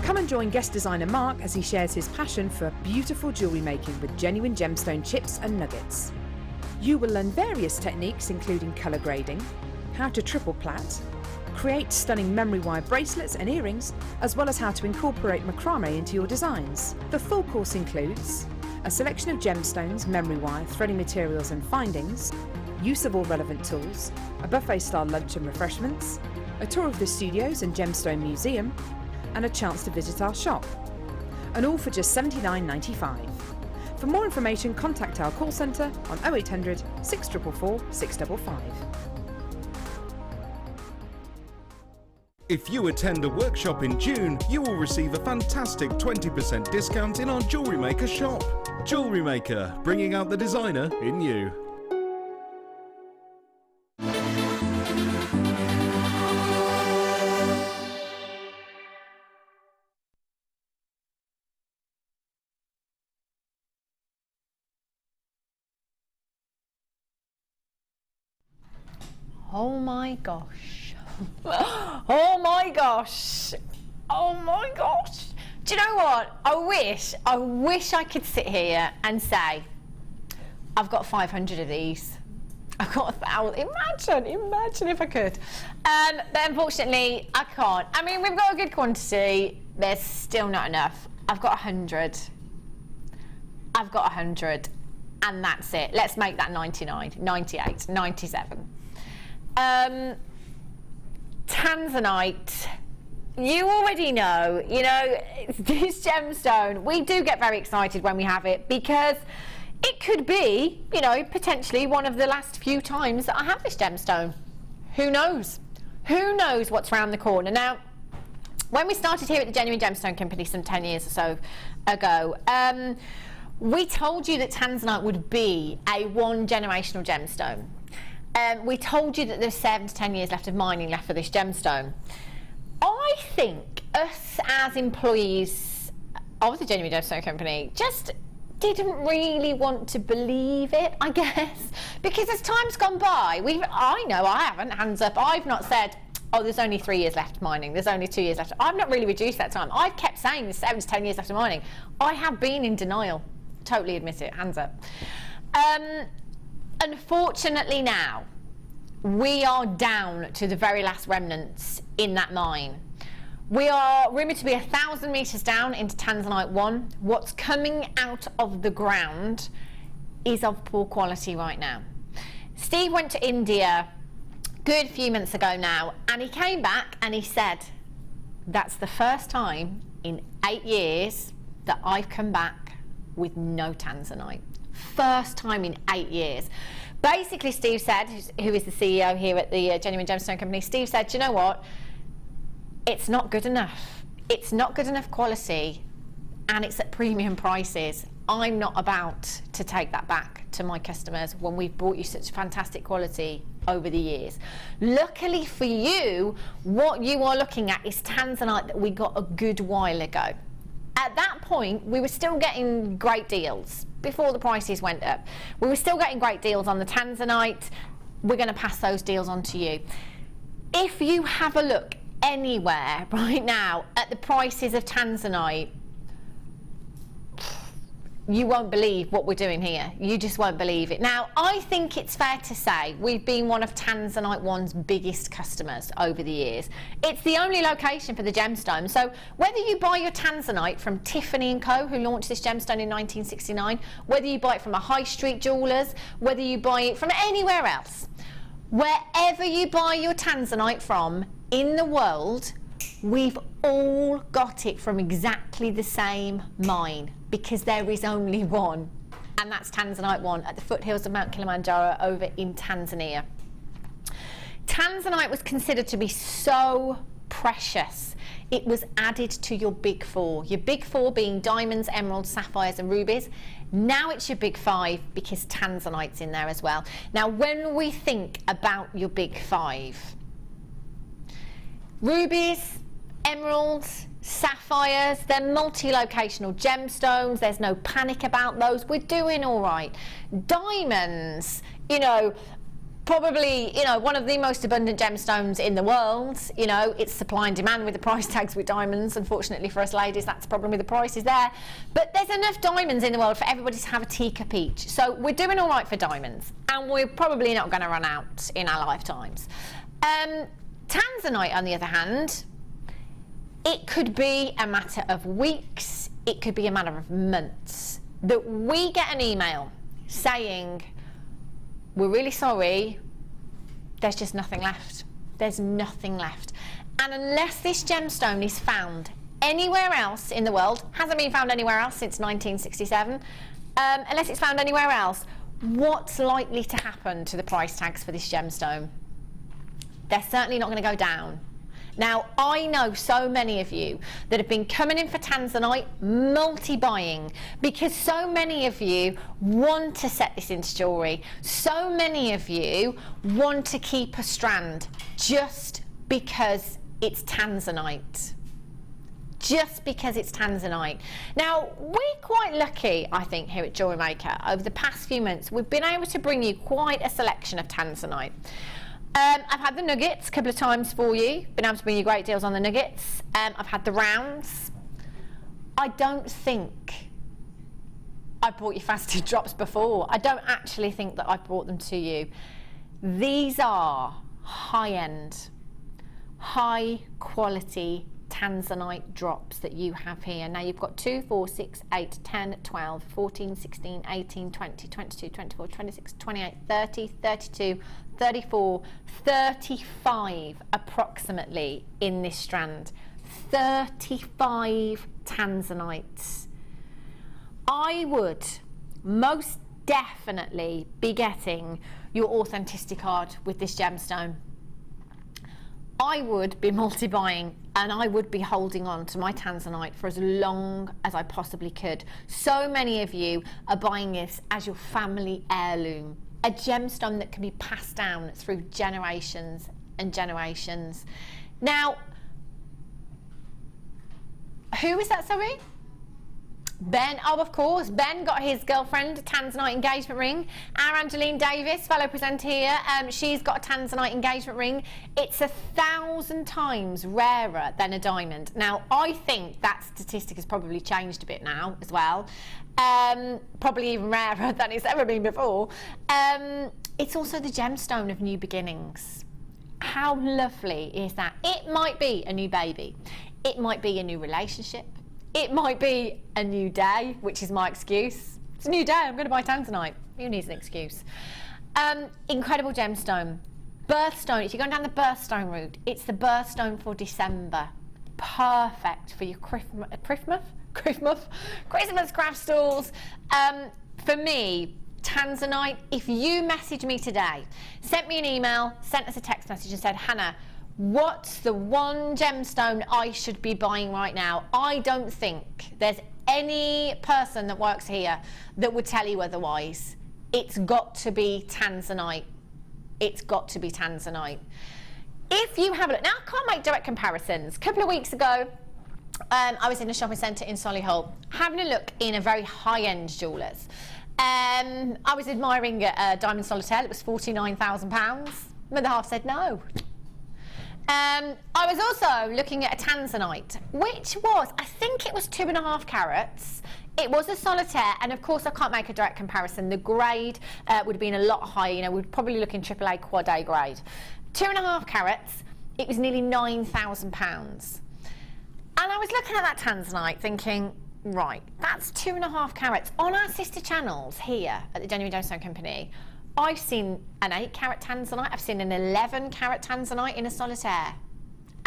Come and join guest designer Mark as he shares his passion for beautiful jewellery making with genuine gemstone chips and nuggets. You will learn various techniques including colour grading, how to triple plait, create stunning memory wire bracelets and earrings, as well as how to incorporate macrame into your designs. The full course includes a selection of gemstones, memory wire, threading materials and findings, use of all relevant tools, a buffet-style lunch and refreshments, a tour of the studios and gemstone museum, and a chance to visit our shop. And all for just $79.95. For more information, contact our call centre on 0800 644 655. If you attend a workshop in June, you will receive a fantastic 20% discount in our Jewellery Maker shop. Jewellery Maker, bringing out the designer in you. Oh my gosh. Oh my gosh. Oh my gosh. Do you know what? I wish I could sit here and say, I've got 500 of these. I've got 1,000. Imagine if I could. But unfortunately, I can't. I mean, we've got a good quantity. There's still not enough. I've got 100. I've got 100. And that's it. Let's make that 99, 98, 97. Tanzanite, you already know, this gemstone, we do get very excited when we have it because it could be, potentially one of the last few times that I have this gemstone. Who knows? Who knows what's around the corner? Now, when we started here at the Genuine Gemstone Company some 10 years or so ago, we told you that Tanzanite would be a one-generational gemstone. We told you that there's 7 to 10 years left of mining left for this gemstone. I think us as employees of the Genuine Gemstone Company just didn't really want to believe it, I guess, because as time's gone by, I know I haven't, hands up, I've not said, oh, there's only 3 years left mining, there's only 2 years left. I've not really reduced that time. I've kept saying there's 7 to 10 years left of mining. I have been in denial. Totally admit it, hands up. Unfortunately now, we are down to the very last remnants in that mine. We are rumoured to be 1,000 metres down into Tanzanite 1. What's coming out of the ground is of poor quality right now. Steve went to India a good few months ago now, and he came back and he said, that's the first time in 8 years that I've come back with no Tanzanite. First time in 8 years. Basically, Steve said, who is the CEO here at the Genuine Gemstone Company, Steve said, do you know what? It's not good enough. It's not good enough quality, and it's at premium prices. I'm not about to take that back to my customers when we've brought you such fantastic quality over the years. Luckily for you, what you are looking at is Tanzanite that we got a good while ago. At that point, we were still getting great deals before the prices went up. We were still getting great deals on the Tanzanite. We're going to pass those deals on to you. If you have a look anywhere right now at the prices of Tanzanite, you won't believe what we're doing here. You just won't believe it. Now, I think it's fair to say we've been one of Tanzanite One's biggest customers over the years. It's the only location for the gemstone. So whether you buy your Tanzanite from Tiffany & Co., who launched this gemstone in 1969, whether you buy it from a high street jewellers, whether you buy it from anywhere else, wherever you buy your Tanzanite from in the world, we've all got it from exactly the same mine, because there is only one, and that's Tanzanite 1 at the foothills of Mount Kilimanjaro over in Tanzania. Tanzanite was considered to be so precious. It was added to your big four. Your big four being diamonds, emeralds, sapphires and rubies. Now it's your big five because Tanzanite's in there as well. Now when we think about your big five, rubies, emeralds, sapphires, they're multi-locational gemstones. There's no panic about those. We're doing all right. Diamonds, you know, probably, you know, one of the most abundant gemstones in the world. You know, it's supply and demand with the price tags with diamonds. Unfortunately for us ladies, that's the problem with the prices there. But there's enough diamonds in the world for everybody to have a teacup each. So we're doing all right for diamonds, and we're probably not going to run out in our lifetimes. Tanzanite, on the other hand, it could be a matter of weeks, it could be a matter of months, that we get an email saying, we're really sorry, there's just nothing left. There's nothing left. And unless this gemstone is found anywhere else in the world, hasn't been found anywhere else since 1967, unless it's found anywhere else, what's likely to happen to the price tags for this gemstone? They're certainly not going to go down. Now, I know so many of you that have been coming in for Tanzanite, multi-buying, because so many of you want to set this into jewellery. So many of you want to keep a strand just because it's Tanzanite. Just because it's Tanzanite. Now, we're quite lucky, I think, here at Jewellery Maker. Over the past few months, we've been able to bring you quite a selection of Tanzanite. I've had the nuggets a couple of times for you, been able to bring you great deals on the nuggets. I've had the rounds. I don't think I brought you faceted drops before. I don't actually think that I brought them to you. These are high-end, high-quality Tanzanite drops that you have here. Now you've got 2, 4, 6, 8, 10, 12, 14, 16, 18, 20, 22, 24, 26, 28, 30, 32, 34, 35 approximately in this strand. 35 Tanzanites. I would most definitely be getting your authenticity card with this gemstone. I would be multi-buying and I would be holding on to my Tanzanite for as long as I possibly could. So many of you are buying this as your family heirloom, a gemstone that can be passed down through generations and generations. Now, who is that, sorry? Ben, oh of course, Ben got his girlfriend a Tanzanite engagement ring. Our Angeline Davis, fellow presenter here, she's got a Tanzanite engagement ring. It's 1,000 times rarer than a diamond. Now, I think that statistic has probably changed a bit now as well. Probably even rarer than it's ever been before. It's also the gemstone of new beginnings. How lovely is that? It might be a new baby. It might be a new relationship. It might be a new day, which is my excuse. It's a new day, I'm going to buy Tanzanite. Who needs an excuse? Incredible gemstone. Birthstone, if you're going down the birthstone route, it's the birthstone for December. Perfect for your Christmas craft stalls. For me, Tanzanite, if you message me today, sent me an email, sent us a text message and said, Hannah, what's the one gemstone I should be buying right now? I don't think there's any person that works here that would tell you otherwise. It's got to be Tanzanite. It's got to be Tanzanite. If you have a look, now I can't make direct comparisons. A couple of weeks ago, I was in a shopping centre in Solihull, having a look in a very high-end jewellers. I was admiring a diamond solitaire. It was £49,000. Mother half said no. I was also looking at a Tanzanite, which was, I think it was 2.5 carats. It was a solitaire, and of course I can't make a direct comparison. The grade would have been a lot higher. You know, we'd probably look in AAA quad A grade. 2.5 carats. It was nearly £9,000. And I was looking at that Tanzanite thinking, right, that's 2.5 carats. On our sister channels here at the Genuine Gemstone Company, I've seen an 8-carat Tanzanite, I've seen an 11-carat Tanzanite in a solitaire,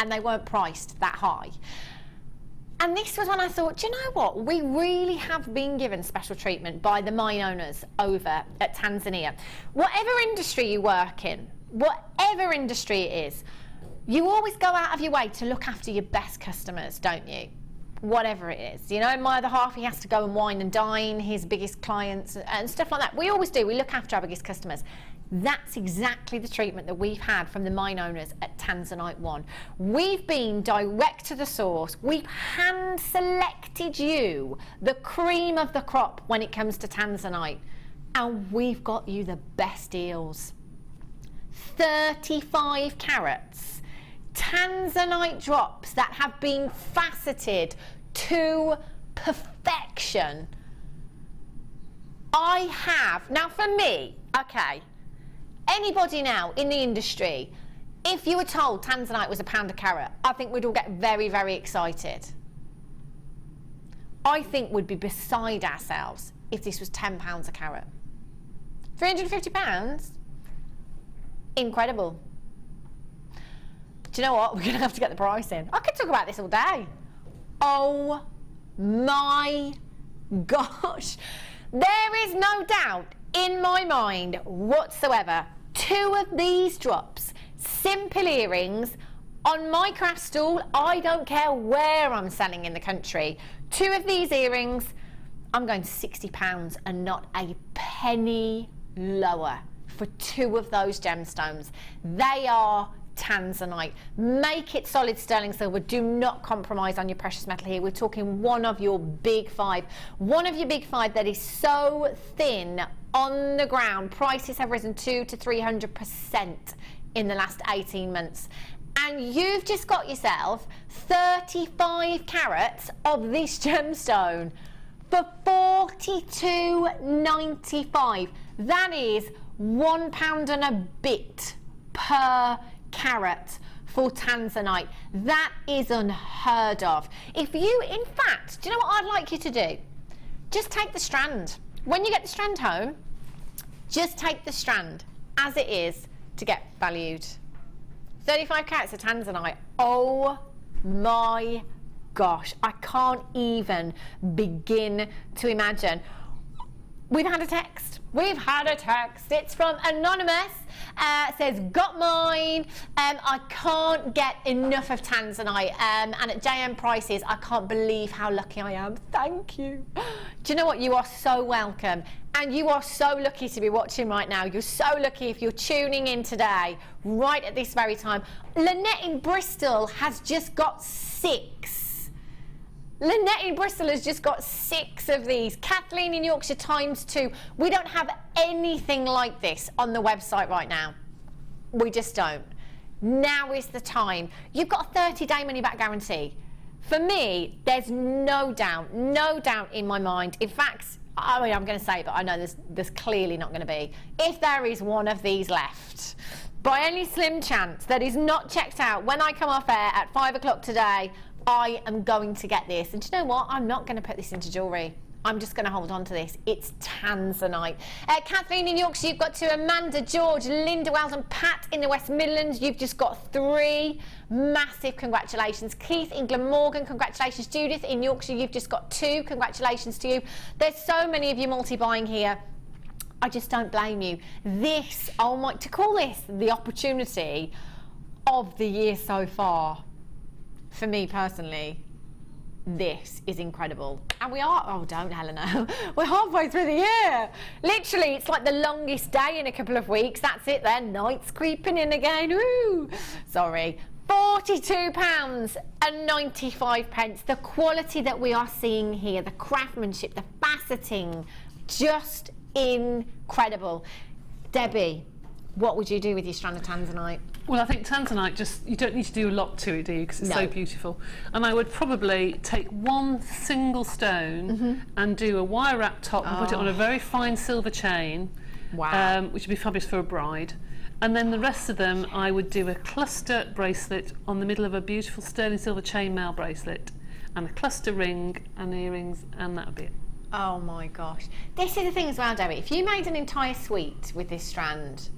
and they weren't priced that high. And this was when I thought, do you know what? We really have been given special treatment by the mine owners over at Tanzania. Whatever industry you work in, whatever industry it is, you always go out of your way to look after your best customers, don't you? Whatever it is. You know, my other half, he has to go and wine and dine his biggest clients and stuff like that. We always do. We look after our biggest customers. That's exactly the treatment that we've had from the mine owners at Tanzanite One. We've been direct to the source. We've hand selected you the cream of the crop when it comes to Tanzanite. And we've got you the best deals. 35 carats. Tanzanite drops that have been faceted to perfection. I have, now for me, okay, anybody now in the industry, if you were told Tanzanite was £1 a carat, I think we'd all get very, very excited. I think we'd be beside ourselves if this was £10 a carat. £350? Incredible. Do you know what? We're going to have to get the price in. I could talk about this all day. Oh my gosh. There is no doubt in my mind whatsoever. 2 of these drops, simple earrings, on my craft stall, I don't care where I'm selling in the country. 2 of these earrings, I'm going £60 and not a penny lower for 2 of those gemstones. They are Tanzanite. Make it solid sterling silver. Do not compromise on your precious metal here. We're talking one of your big 5. One of your big 5 that is so thin on the ground. Prices have risen 200 to 300% in the last 18 months. And you've just got yourself 35 carats of this gemstone for $42.95. That is £1 and a bit per carat for Tanzanite. That is unheard of. If you, in fact, do you know what I'd like you to do? Just take the strand. When you get the strand home, just take the strand as it is to get valued. 35 carats of Tanzanite. Oh my gosh, I can't even begin to imagine. We've had a text. It's from Anonymous. Says, got mine. I can't get enough of Tanzanite. And at JM prices, I can't believe how lucky I am. Thank you. Do you know what? You are so welcome. And you are so lucky to be watching right now. You're so lucky if you're tuning in today, right at this very time. Lynette in Bristol has just got 6. Lynette in Bristol has just got 6 of these. Kathleen in Yorkshire ×2. We don't have anything like this on the website right now. We just don't. Now is the time. You've got a 30-day money-back guarantee. For me, there's no doubt in my mind. In fact, I mean, I'm going to say it, but I know there's clearly not going to be. If there is one of these left, by any slim chance that is not checked out when I come off air at 5 o'clock today, I am going to get this. And do you know what? I'm not going to put this into jewellery. I'm just going to hold on to this. It's Tanzanite. Kathleen in Yorkshire, you've got 2. Amanda, George, Linda Wells and Pat in the West Midlands. You've just got 3. Massive congratulations. Keith in Glamorgan, congratulations. Judith in Yorkshire, you've just got 2. Congratulations to you. There's so many of you multi-buying here. I just don't blame you. This, oh my, to call this the opportunity of the year so far, for me personally, this is incredible. And we are, oh don't Helena, we're halfway through the year. Literally, it's like the longest day in a couple of weeks. That's it then, night's creeping in again. Woo! Sorry. £42.95. The quality that we are seeing here, the craftsmanship, the faceting, just incredible. Debbie, what would you do with your strand of Tanzanite? Well, I think Tanzanite, just, you don't need to do a lot to it, do you? Because it's so beautiful. And I would probably take one single stone and do a wire wrap top and put it on a very fine silver chain, which would be fabulous for a bride. And then the rest of them, I would do a cluster bracelet on the middle of a beautiful sterling silver chainmail bracelet, and a cluster ring and earrings, and that would be it. Oh my gosh. This is the thing as well, Debbie. If you made an entire suite with this strand,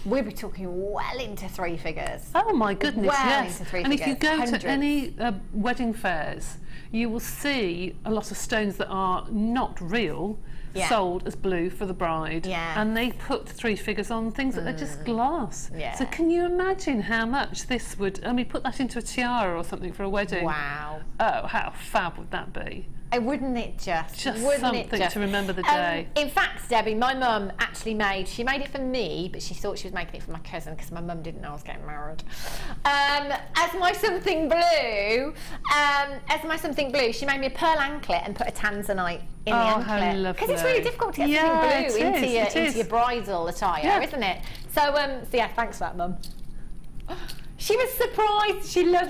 we'd be talking well into 3 figures. Oh my goodness, well yes. Into 3 and figures. If you go Hundreds. to any wedding fairs, you will see a lot of stones that are not real, sold as blue for the bride. Yeah. And they put 3 figures on things that are just glass. Yeah. So can you imagine how much this would, I mean, put that into a tiara or something for a wedding. Wow. Oh, how fab would that be? Wouldn't it just? Just something to remember the day. In fact, Debbie, my mum actually she made it for me, but she thought she was making it for my cousin because my mum didn't know I was getting married. As my something blue, she made me a pearl anklet and put a tanzanite in the anklet. Because it's really difficult to get something blue into your bridal attire, isn't it? So, yeah, thanks for that, Mum. She was surprised.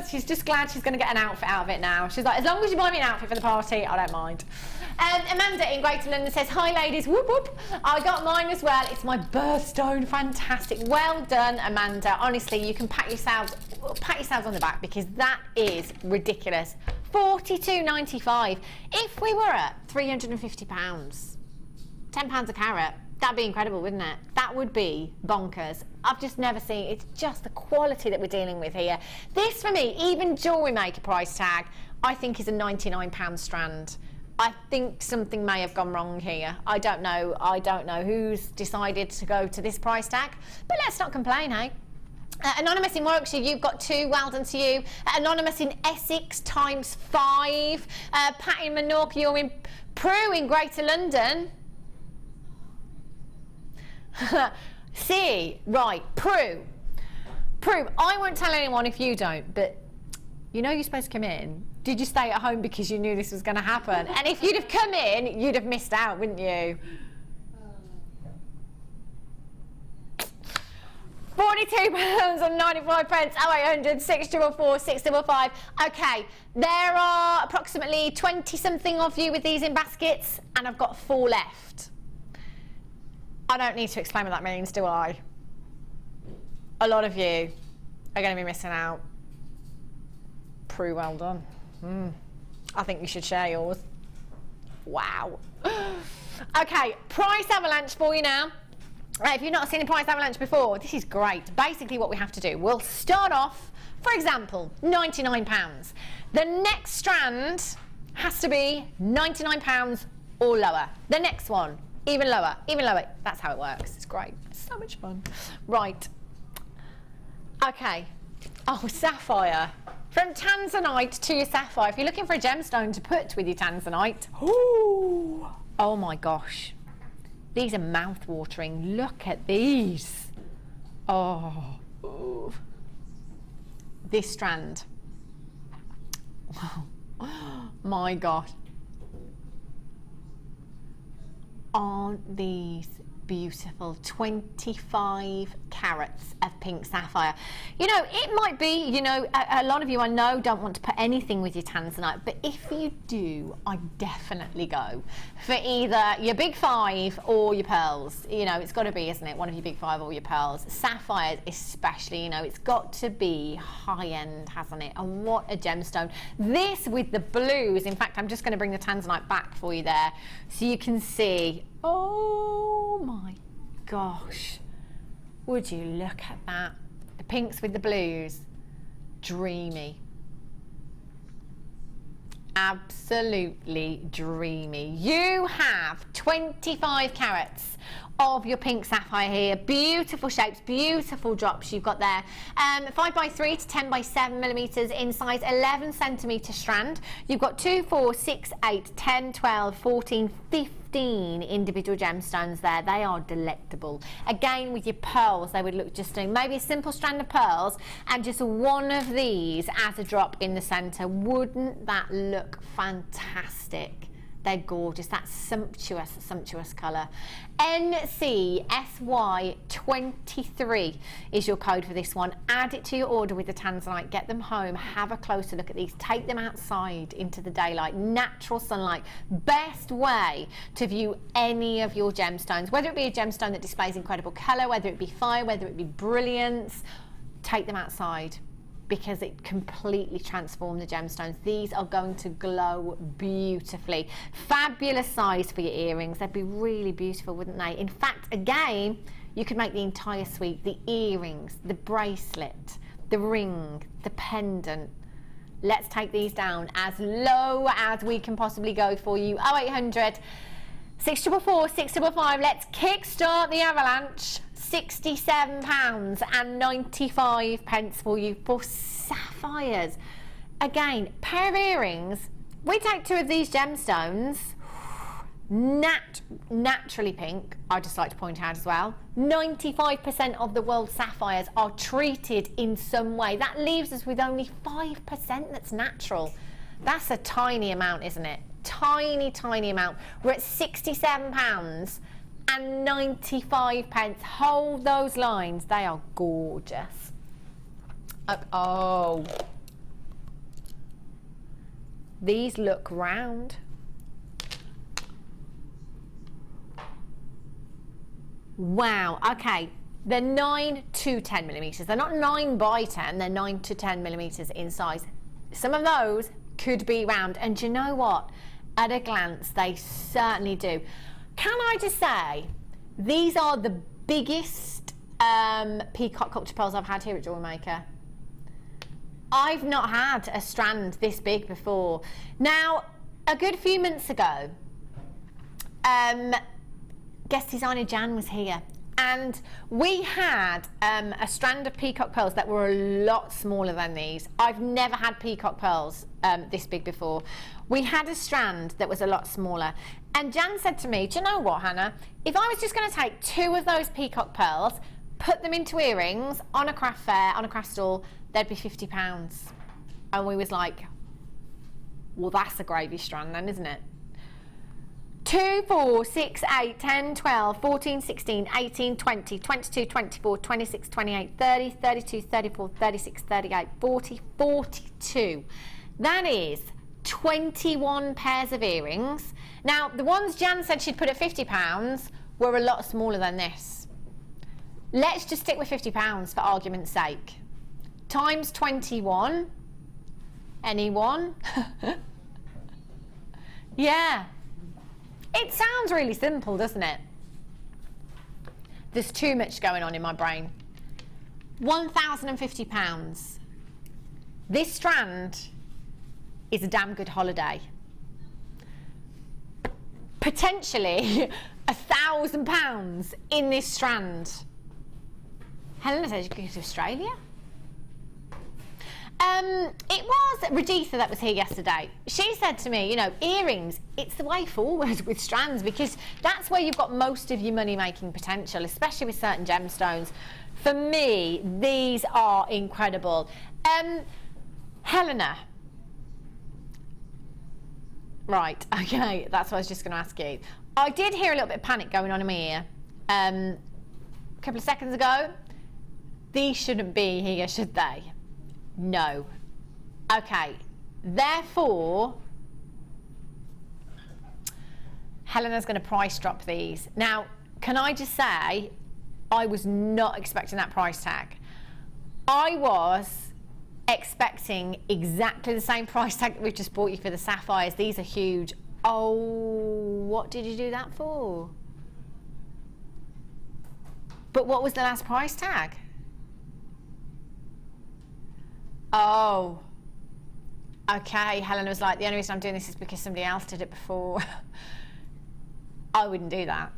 She's just glad she's going to get an outfit out of it now. She's like, as long as you buy me an outfit for the party, I don't mind. Amanda in Greater London says, hi ladies, whoop whoop. I got mine as well. It's my birthstone. Fantastic. Well done, Amanda. Honestly, you can pat yourselves on the back because that is ridiculous. $42.95. If we were at £350, £10 a carat, that'd be incredible, wouldn't it? That would be bonkers. I've just never seen, it's just the quality that we're dealing with here. This, for me, even Jewellery Maker price tag, I think is a £99 strand. I think something may have gone wrong here. I don't know who's decided to go to this price tag, but let's not complain, hey? Anonymous in Warwickshire, you've got 2, well done to you. Anonymous in Essex, ×5. Pat in Menorca, you're in Prue in Greater London. See, right, Prue, I won't tell anyone if you don't, but you know you're supposed to come in. Did you stay at home because you knew this was going to happen? And if you'd have come in, you'd have missed out, wouldn't you? £42.95, 0800 644 655. Okay, there are approximately 20-something of you with these in baskets, and I've got 4 left. I don't need to explain what that means, do I? A lot of you are going to be missing out. Prue, well done. I think you should share yours. Wow. Okay, price avalanche for you now. If you've not seen a price avalanche before, this is great. Basically what we have to do, we'll start off, for example, £99. The next strand has to be £99 or lower. The next one, even lower, even lower. That's how it works. It's great. It's so much fun. Right. Okay. Oh, sapphire. From tanzanite to your sapphire. If you're looking for a gemstone to put with your tanzanite, ooh, oh my gosh. These are mouth-watering. Look at these. Oh. Ooh. This strand. Oh my gosh. Aren't these beautiful? 25 carats of pink sapphire. You know, it might be, you know, a lot of you I know don't want to put anything with your tanzanite, but if you do, I definitely go for either your big 5 or your pearls. You know, it's got to be, isn't it, one of your big 5 or your pearls. Sapphires especially, you know, it's got to be high-end, hasn't it? And what a gemstone. This with the blues, in fact, I'm just going to bring the tanzanite back for you there so you can see. Oh my gosh, would you look at that? The pinks with the blues, dreamy. Absolutely dreamy. You have 25 carats of your pink sapphire here. Beautiful shapes, beautiful drops you've got there. 5x3 to 10x7 millimeters in size 11 centimeter strand. You've got 2, 4, 6, 8, 10, 12, 14, 15 individual gemstones there. They are delectable. Again, with your pearls, they would look just doing maybe a simple strand of pearls and just one of these as a drop in the center. Wouldn't that look fantastic? They're gorgeous. That sumptuous, sumptuous colour. NCSY23 is your code for this one. Add it to your order with the tanzanite. Get them home. Have a closer look at these. Take them outside into the daylight. Natural sunlight. Best way to view any of your gemstones. Whether it be a gemstone that displays incredible colour, whether it be fire, whether it be brilliance, take them outside, because it completely transformed the gemstones. These are going to glow beautifully. Fabulous size for your earrings. They'd be really beautiful, wouldn't they? In fact, again, you could make the entire suite, the earrings, the bracelet, the ring, the pendant. Let's take these down as low as we can possibly go for you. 0800 644, 655. Let's kickstart the avalanche. £67.95 for you for sapphires. Again, pair of earrings. We take 2 of these gemstones. Naturally pink, I'd just like to point out as well. 95% of the world's sapphires are treated in some way. That leaves us with only 5% that's natural. That's a tiny amount, isn't it? Tiny, tiny amount. We're at £67.95. Hold those lines. They are gorgeous. Oh. These look round. Wow, okay. They're 9 to 10 millimetres. They're not 9 by 10, they're 9 to 10 millimetres in size. Some of those could be round, and do you know what? At a glance, they certainly do. Can I just say, these are the biggest peacock culture pearls I've had here at Jewellery Maker. I've not had a strand this big before. Now, a good few months ago, guest designer Jan was here, and we had a strand of peacock pearls that were a lot smaller than these. I've never had peacock pearls this big before. We had a strand that was a lot smaller, and Jan said to me, do you know what, Hannah, if I was just going to take 2 of those peacock pearls, put them into earrings on a craft fair, on a craft stall, they'd be £50. And we was like, well, that's a gravy strand then, isn't it? 2, 4, 6, 8, 10, 12, 14, 16, 18, 20, 22, 24, 26, 28, 30, 32, 34, 36, 38, 40, 42. That is 21 pairs of earrings. Now, the ones Jan said she'd put at £50 were a lot smaller than this. Let's just stick with £50 for argument's sake. Times 21. Anyone? Yeah. It sounds really simple, doesn't it? There's too much going on in my brain. £1,050. This strand is a damn good holiday. Potentially £1,000 in this strand. Helena says you could go to Australia. It was Raditha that was here yesterday. She said to me, you know, earrings, it's the way forward with strands, because that's where you've got most of your money-making potential, especially with certain gemstones. For me, these are incredible. Helena. Right, okay, that's what I was just going to ask you. I did hear a little bit of panic going on in my ear a couple of seconds ago. These shouldn't be here, should they? No. Okay, therefore, Helena's going to price drop these. Now, can I just say, I was not expecting that price tag. I was expecting exactly the same price tag that we've just bought you for the sapphires. These are huge. Oh, what did you do that for? But what was the last price tag? Oh, okay. Helen was like, the only reason I'm doing this is because somebody else did it before. I wouldn't do that.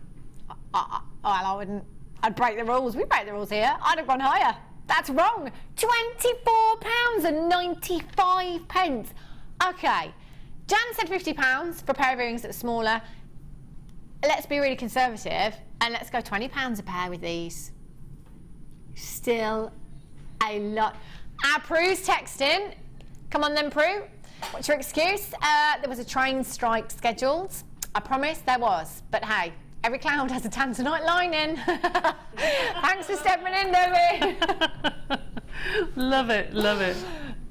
I wouldn't. I'd break the rules. We break the rules here. I'd have gone higher. That's wrong. £24.95. Okay. Jan said £50 for a pair of earrings that were smaller. Let's be really conservative and let's go £20 a pair with these. Still a lot. Our Prue's texting. Come on then, Prue. What's your excuse? There was a train strike scheduled. I promise there was. But hey, every cloud has a tanzanite lining. Thanks for stepping in, Debbie. Love it, love it.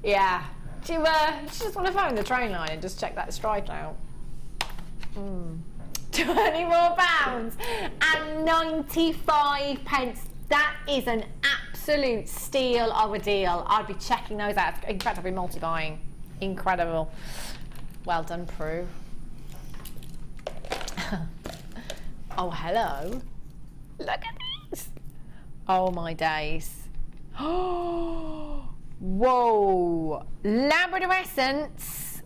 Yeah. Do you just want to phone the train line and just check that strike out? £24.95. That is an absolute steal of a deal. I'd be checking those out. In fact, I'd be multi-buying. Incredible. Well done, Prue. Oh, hello. Look at this. Oh, my days. Whoa. Labrador Essence.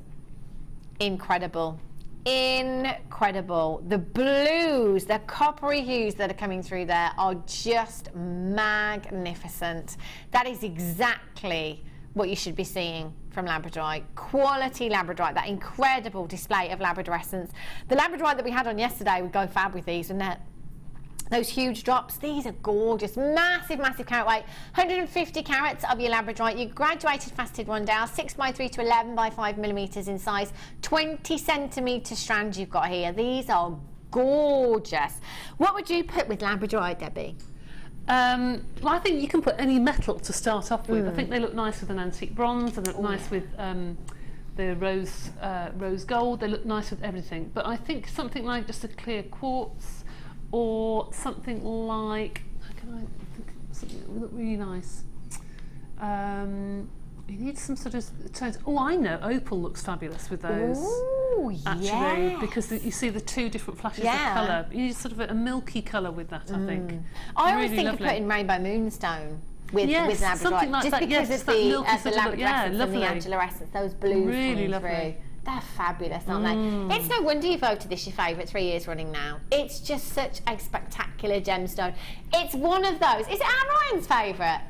Incredible. incredible. The blues, the coppery hues that are coming through there are just magnificent. That is exactly what you should be seeing from Labradorite. Quality Labradorite, that incredible display of Labradorescence. The Labradorite that we had on yesterday would go fab with these, and those huge drops. These are gorgeous. Massive, massive carat weight. 150 carats of your Labradorite. Your graduated faceted rondelle, 6x3 to 11x5mm in size. 20 centimetre strand you've got here. These are gorgeous. What would you put with Labradorite, Debbie? Well, I think you can put any metal to start off with. I think they look nice with an antique bronze, and look nice with the rose gold. They look nice with everything. But I think something like just a clear quartz, or something like, how can I think of something that would look really nice? You need some sort of tones. Oh, I know, opal looks fabulous with those. Ooh, actually, yes. because you see the two different flashes of colour. You need sort of a milky colour with that, I think. I always Really think lovely. of putting rainbow moonstone with Labradorite, something like just that. because Yes, of that the milky sort of look. Labradorescence and the Lovely. angulorescence, those blues Really coming lovely. through. They're fabulous, aren't they? It's no wonder you voted this your favourite 3 years running now. It's just such a spectacular gemstone. It's one of those. Is it Ryan's favourite?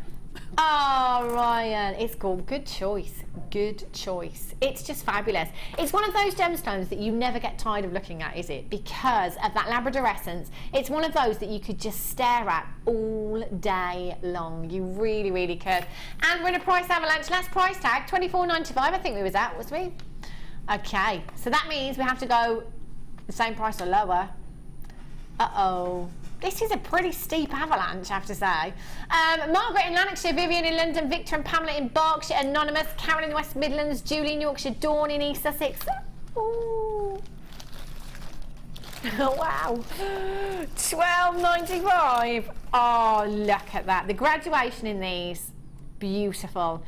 Oh, Ryan, it's called Good Choice. Good choice. It's just fabulous. It's one of those gemstones that you never get tired of looking at, is it? Because of that Labradorescence. It's one of those that you could just stare at all day long. You really, really could. And we're in a price avalanche. Last price tag, $24.95. I think we was at, was we? Okay, so that means we have to go the same price or lower. Uh-oh. This is a pretty steep avalanche, I have to say. Margaret in Lanarkshire, Vivian in London, Victor and Pamela in Berkshire, Anonymous, Karen in the West Midlands, Julie in Yorkshire, Dawn in East Sussex. Ooh. Oh, wow. $12.95. Oh, look at that. The graduation in these, beautiful.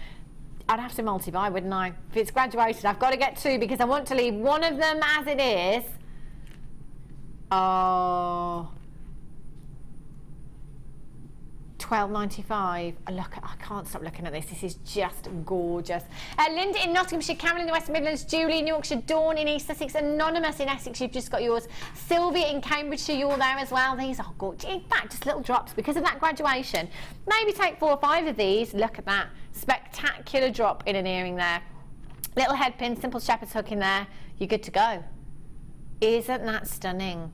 I'd have to multi-buy, wouldn't I? If it's graduated, I've got to get two because I want to leave one of them as it is. Oh. $12.95. Look, I can't stop looking at this. This is just gorgeous. Linda in Nottinghamshire, Cameron in the West Midlands, Julie in Yorkshire, Dawn in East Sussex, Anonymous in Essex. You've just got yours. Sylvia in Cambridgeshire, you're there as well. These are gorgeous. In fact, just little drops because of that graduation. Maybe take 4 or 5 of these. Look at that. Spectacular drop in an earring there. Little head pin, simple shepherd's hook in there. You're good to go. Isn't that stunning?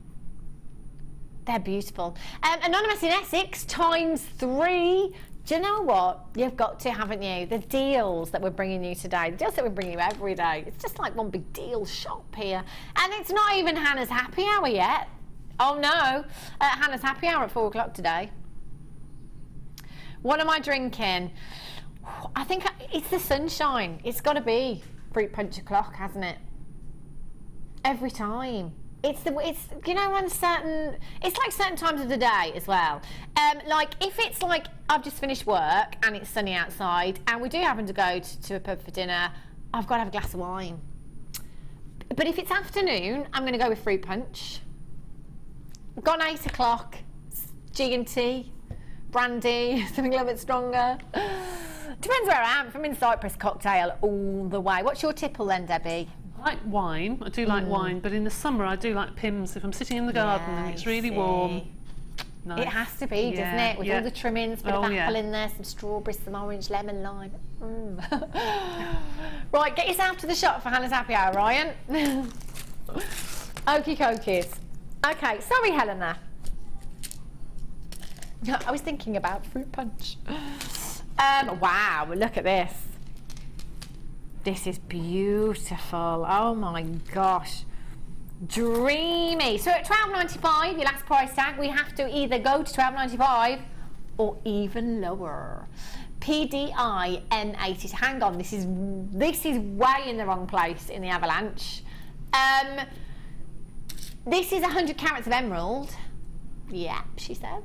They're beautiful. Anonymous in Essex, ×3. Do you know what? You've got to, haven't you? The deals that we're bringing you today, the deals that we're bringing you every day. It's just like one big deal shop here. And it's not even Hannah's happy hour yet. Oh no, Hannah's happy hour at 4 o'clock today. What am I drinking? I think it's the sunshine. It's got to be fruit punch o'clock, hasn't it? Every time. It's you know, on certain, it's like certain times of the day as well. Like if it's like I've just finished work and it's sunny outside and we do happen to go to a pub for dinner, I've got to have a glass of wine. But if it's afternoon, I'm going to go with fruit punch. Gone 8 o'clock, G&T, brandy, something a little bit stronger. Depends where I am. If I'm in Cyprus, cocktail all the way. What's your tipple then, Debbie? I like wine. I do like wine, but in the summer I do like Pimm's. If I'm sitting in the garden and it's really warm. Nice. It has to be, doesn't it? With all the trimmings, bit of apple in there, some strawberries, some orange, lemon, lime. Right, get yourself to the shop for Hannah's happy hour, Ryan. Okie dokies. Okay, sorry, Helena. I was thinking about fruit punch. Wow, look at this. This is beautiful. Oh my gosh. Dreamy. So at $12.95, your last price tag, we have to either go to $12.95 or even lower. PDI M80. Hang on, this is way in the wrong place in the avalanche. This is 100 carats of emerald. Yeah, she says.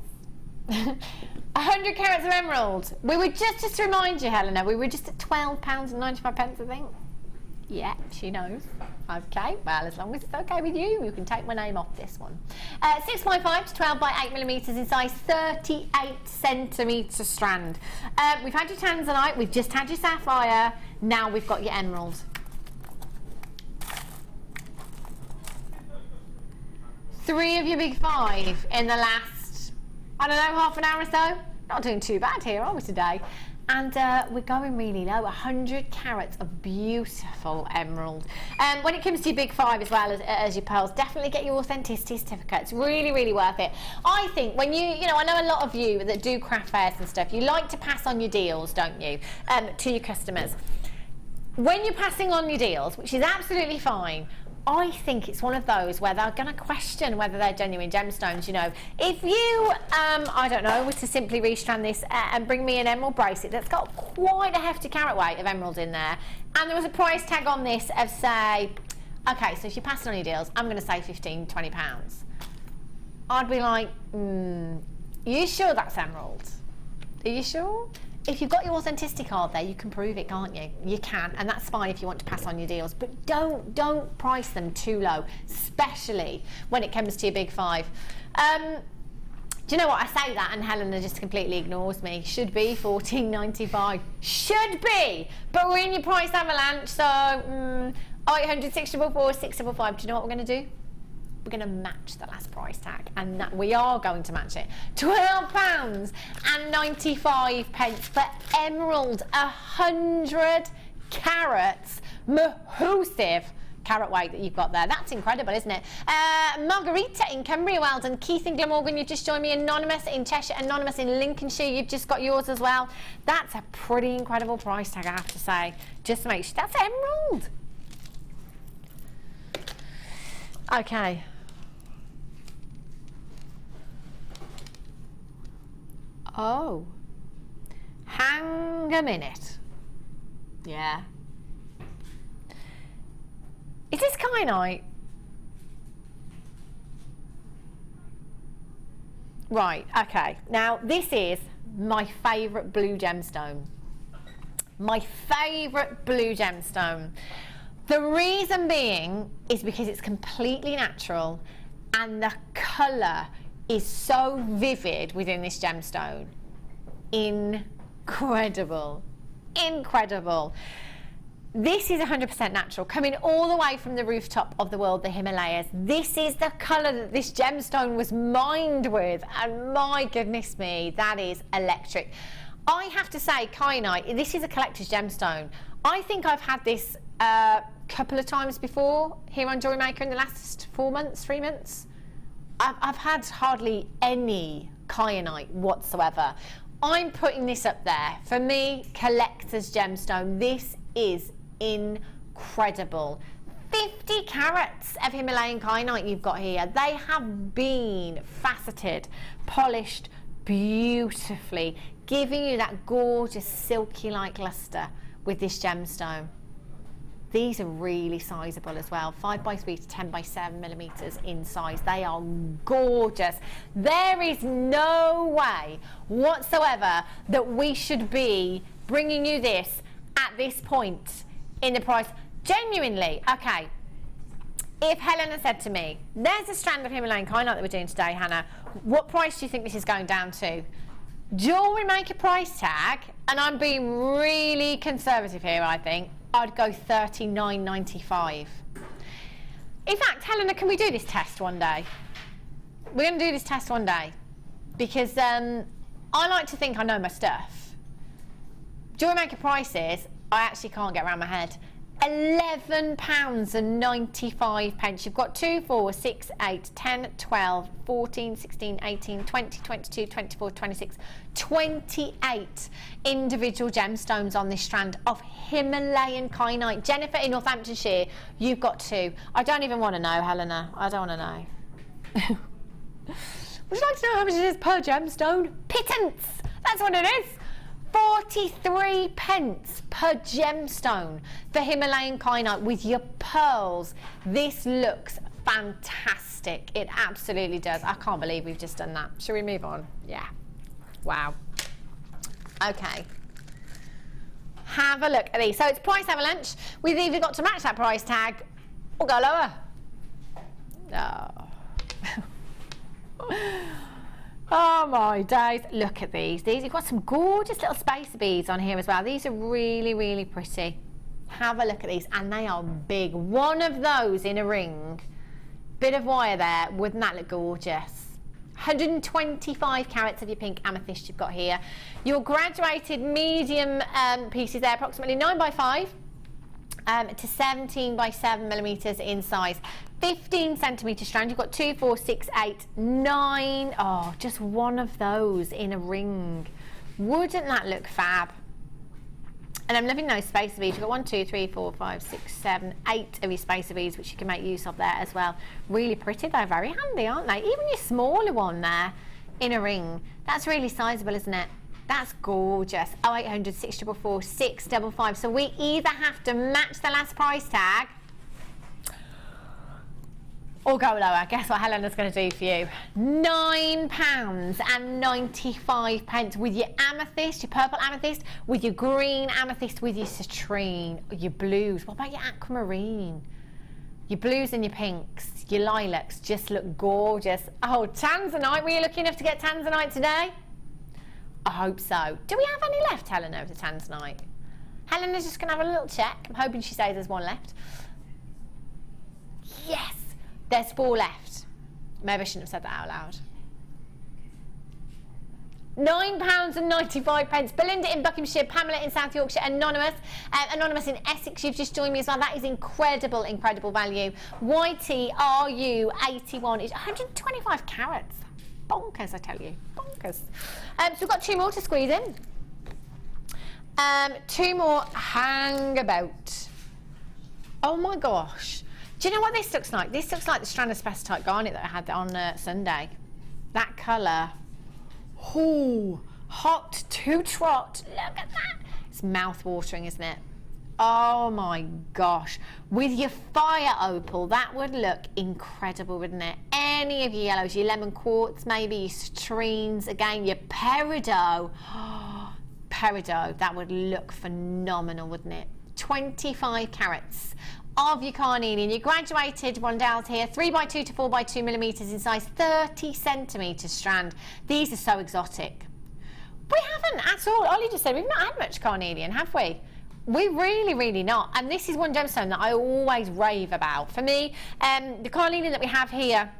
100 carats of emerald. We were just to remind you, Helena, we were just at £12.95, I think. Yeah, she knows. Okay, well, as long as it's okay with you, you can take my name off this one. 6x5 to 12x8mm in size, 38 centimetre strand. We've had your tanzanite, we've just had your sapphire, now we've got your emerald. 3 of your big 5 in the last, I don't know, half an hour or so. Not doing too bad here, are we, today? And we're going really low, 100 carats of beautiful emerald. When it comes to your big 5 as well as your pearls, definitely get your authenticity certificate. It's really, really worth it. I think when you know, I know a lot of you that do craft fairs and stuff, you like to pass on your deals, don't you, to your customers. When you're passing on your deals, which is absolutely fine, I think it's one of those where they're going to question whether they're genuine gemstones. You know, if you, I don't know, were to simply restrand this and bring me an emerald bracelet that's got quite a hefty carat weight of emerald in there, and there was a price tag on this of, say, okay, so if you're passing on your deals, I'm going to say £15, £20. I'd be like, are you sure that's emerald? Are you sure? If you've got your authenticity card there, you can prove it, can't you? You can, and that's fine if you want to pass on your deals, but don't price them too low, especially when it comes to your big 5. Do you know what? I say that and Helena just completely ignores me. Should be $14.95. Should be, but we're in your price avalanche, so 800, 644, 655. Do you know what we're going to do? We're going to match the last price tag, and that we are going to match it. £12.95 for emerald, 100 carats, mahoosive carat weight that you've got there. That's incredible, isn't it? Margarita in Cumbria, well done. Keith in Glamorgan, you've just joined me. Anonymous in Cheshire, Anonymous in Lincolnshire, you've just got yours as well. That's a pretty incredible price tag, I have to say. Just to make sure, that's emerald. Okay. Oh, hang a minute. Yeah. Is this kyanite? Right, okay. Now, this is my favourite blue gemstone. My favourite blue gemstone. The reason being is because it's completely natural and the colour is so vivid within this gemstone. Incredible. Incredible. This is 100% natural, coming all the way from the rooftop of the world, the Himalayas. This is the colour that this gemstone was mined with, and my goodness me, that is electric. I have to say, kyanite, this is a collector's gemstone. I think I've had this a couple of times before here on Jewellery Maker in the last 4 months, 3 months. I've had hardly any kyanite whatsoever. I'm putting this up there. For me, collector's gemstone. This is incredible. 50 carats of Himalayan kyanite you've got here. They have been faceted, polished beautifully, giving you that gorgeous silky-like luster with this gemstone. These are really sizable as well, 5x3 to 10x7 millimeters in size. They are gorgeous. There is no way whatsoever that we should be bringing you this at this point in the price. Genuinely, okay, if Helena said to me, there's a strand of Himalayan kyanite that we're doing today, Hannah, what price do you think this is going down to? Jewellery Maker price tag, and I'm being really conservative here, I think, I'd go $39.95. In fact, Helena, can we do this test one day? We're going to do this test one day because I like to think I know my stuff. Jewellery Maker prices, I actually can't get around my head. £11.95. You've got 2, 4, 6, 8, 10, 12, 14, 16, 18, 20, 22, 24, 26, 28 individual gemstones on this strand of Himalayan kyanite. Jennifer in Northamptonshire, you've got 2. I don't even want to know, Helena. I don't want to know. Would you like to know how much it is per gemstone? Pittance! That's what it is. 43 pence per gemstone for Himalayan kyanite with your pearls. This looks fantastic. It absolutely does. I can't believe we've just done that. Shall we move on? Yeah. Wow. Okay. Have a look at these. So it's price avalanche. We've either got to match that price tag or go lower. Oh. Oh my days, look at these. You've got some gorgeous little spacer beads on here as well. These are really, really pretty. Have a look at these, and they are big. One of those in a ring Bit of wire there. Wouldn't that look gorgeous? 125 carats of your pink amethyst you've got here. Your graduated medium pieces there, approximately 9 by 5 to 17 by 7 millimeters in size. 15 centimeter strand. You've got 2, 4, 6, 8, 9. Oh, just one of those in a ring. Wouldn't that look fab? And I'm loving those spacer beads. You've got 1, 2, 3, 4, 5, 6, 7, 8 of your spacer beads, which you can make use of there as well. Really pretty. They're very handy, aren't they? Even your smaller one there in a ring. That's really sizable, isn't it? That's gorgeous. 0800 644 655. So we either have to match the last price tag or go lower. Guess what Helena's going to do for you? £9.95 with your amethyst, your purple amethyst, with your green amethyst, with your citrine, your blues. What about your aquamarine? Your blues and your pinks, your lilacs just look gorgeous. Oh, tanzanite. Were you lucky enough to get tanzanite today? I hope so. Do we have any left, Helena, of the tanzanite? Helena's just going to have a little check. I'm hoping she says there's one left. Yes. There's 4 left. Maybe I shouldn't have said that out loud. £9.95. Belinda in Buckinghamshire, Pamela in South Yorkshire, Anonymous. Anonymous in Essex, you've just joined me as well. That is incredible, incredible value. YTRU81 is 125 carats. Bonkers, I tell you. Bonkers. So we've got 2 more to squeeze in. 2 more hang about. Oh my gosh. Do you know what this looks like? This looks like the strand of spacetite garnet that I had on Sunday. That colour. Ooh, hot to trot. Look at that. It's mouth-watering, isn't it? Oh my gosh. With your fire opal, that would look incredible, wouldn't it? Any of your yellows, your lemon quartz, maybe your citrines, again, your peridot. Oh, peridot, that would look phenomenal, wouldn't it? 25 carats of your carnelian. Your graduated rondelles here, 3 by 2 to 4 by 2 millimeters in size, 30 centimeters strand. These are so exotic. We haven't at all. Ollie just said we've not had much carnelian, have we? We really not. And this is one gemstone that I always rave about. For me, the carnelian that we have here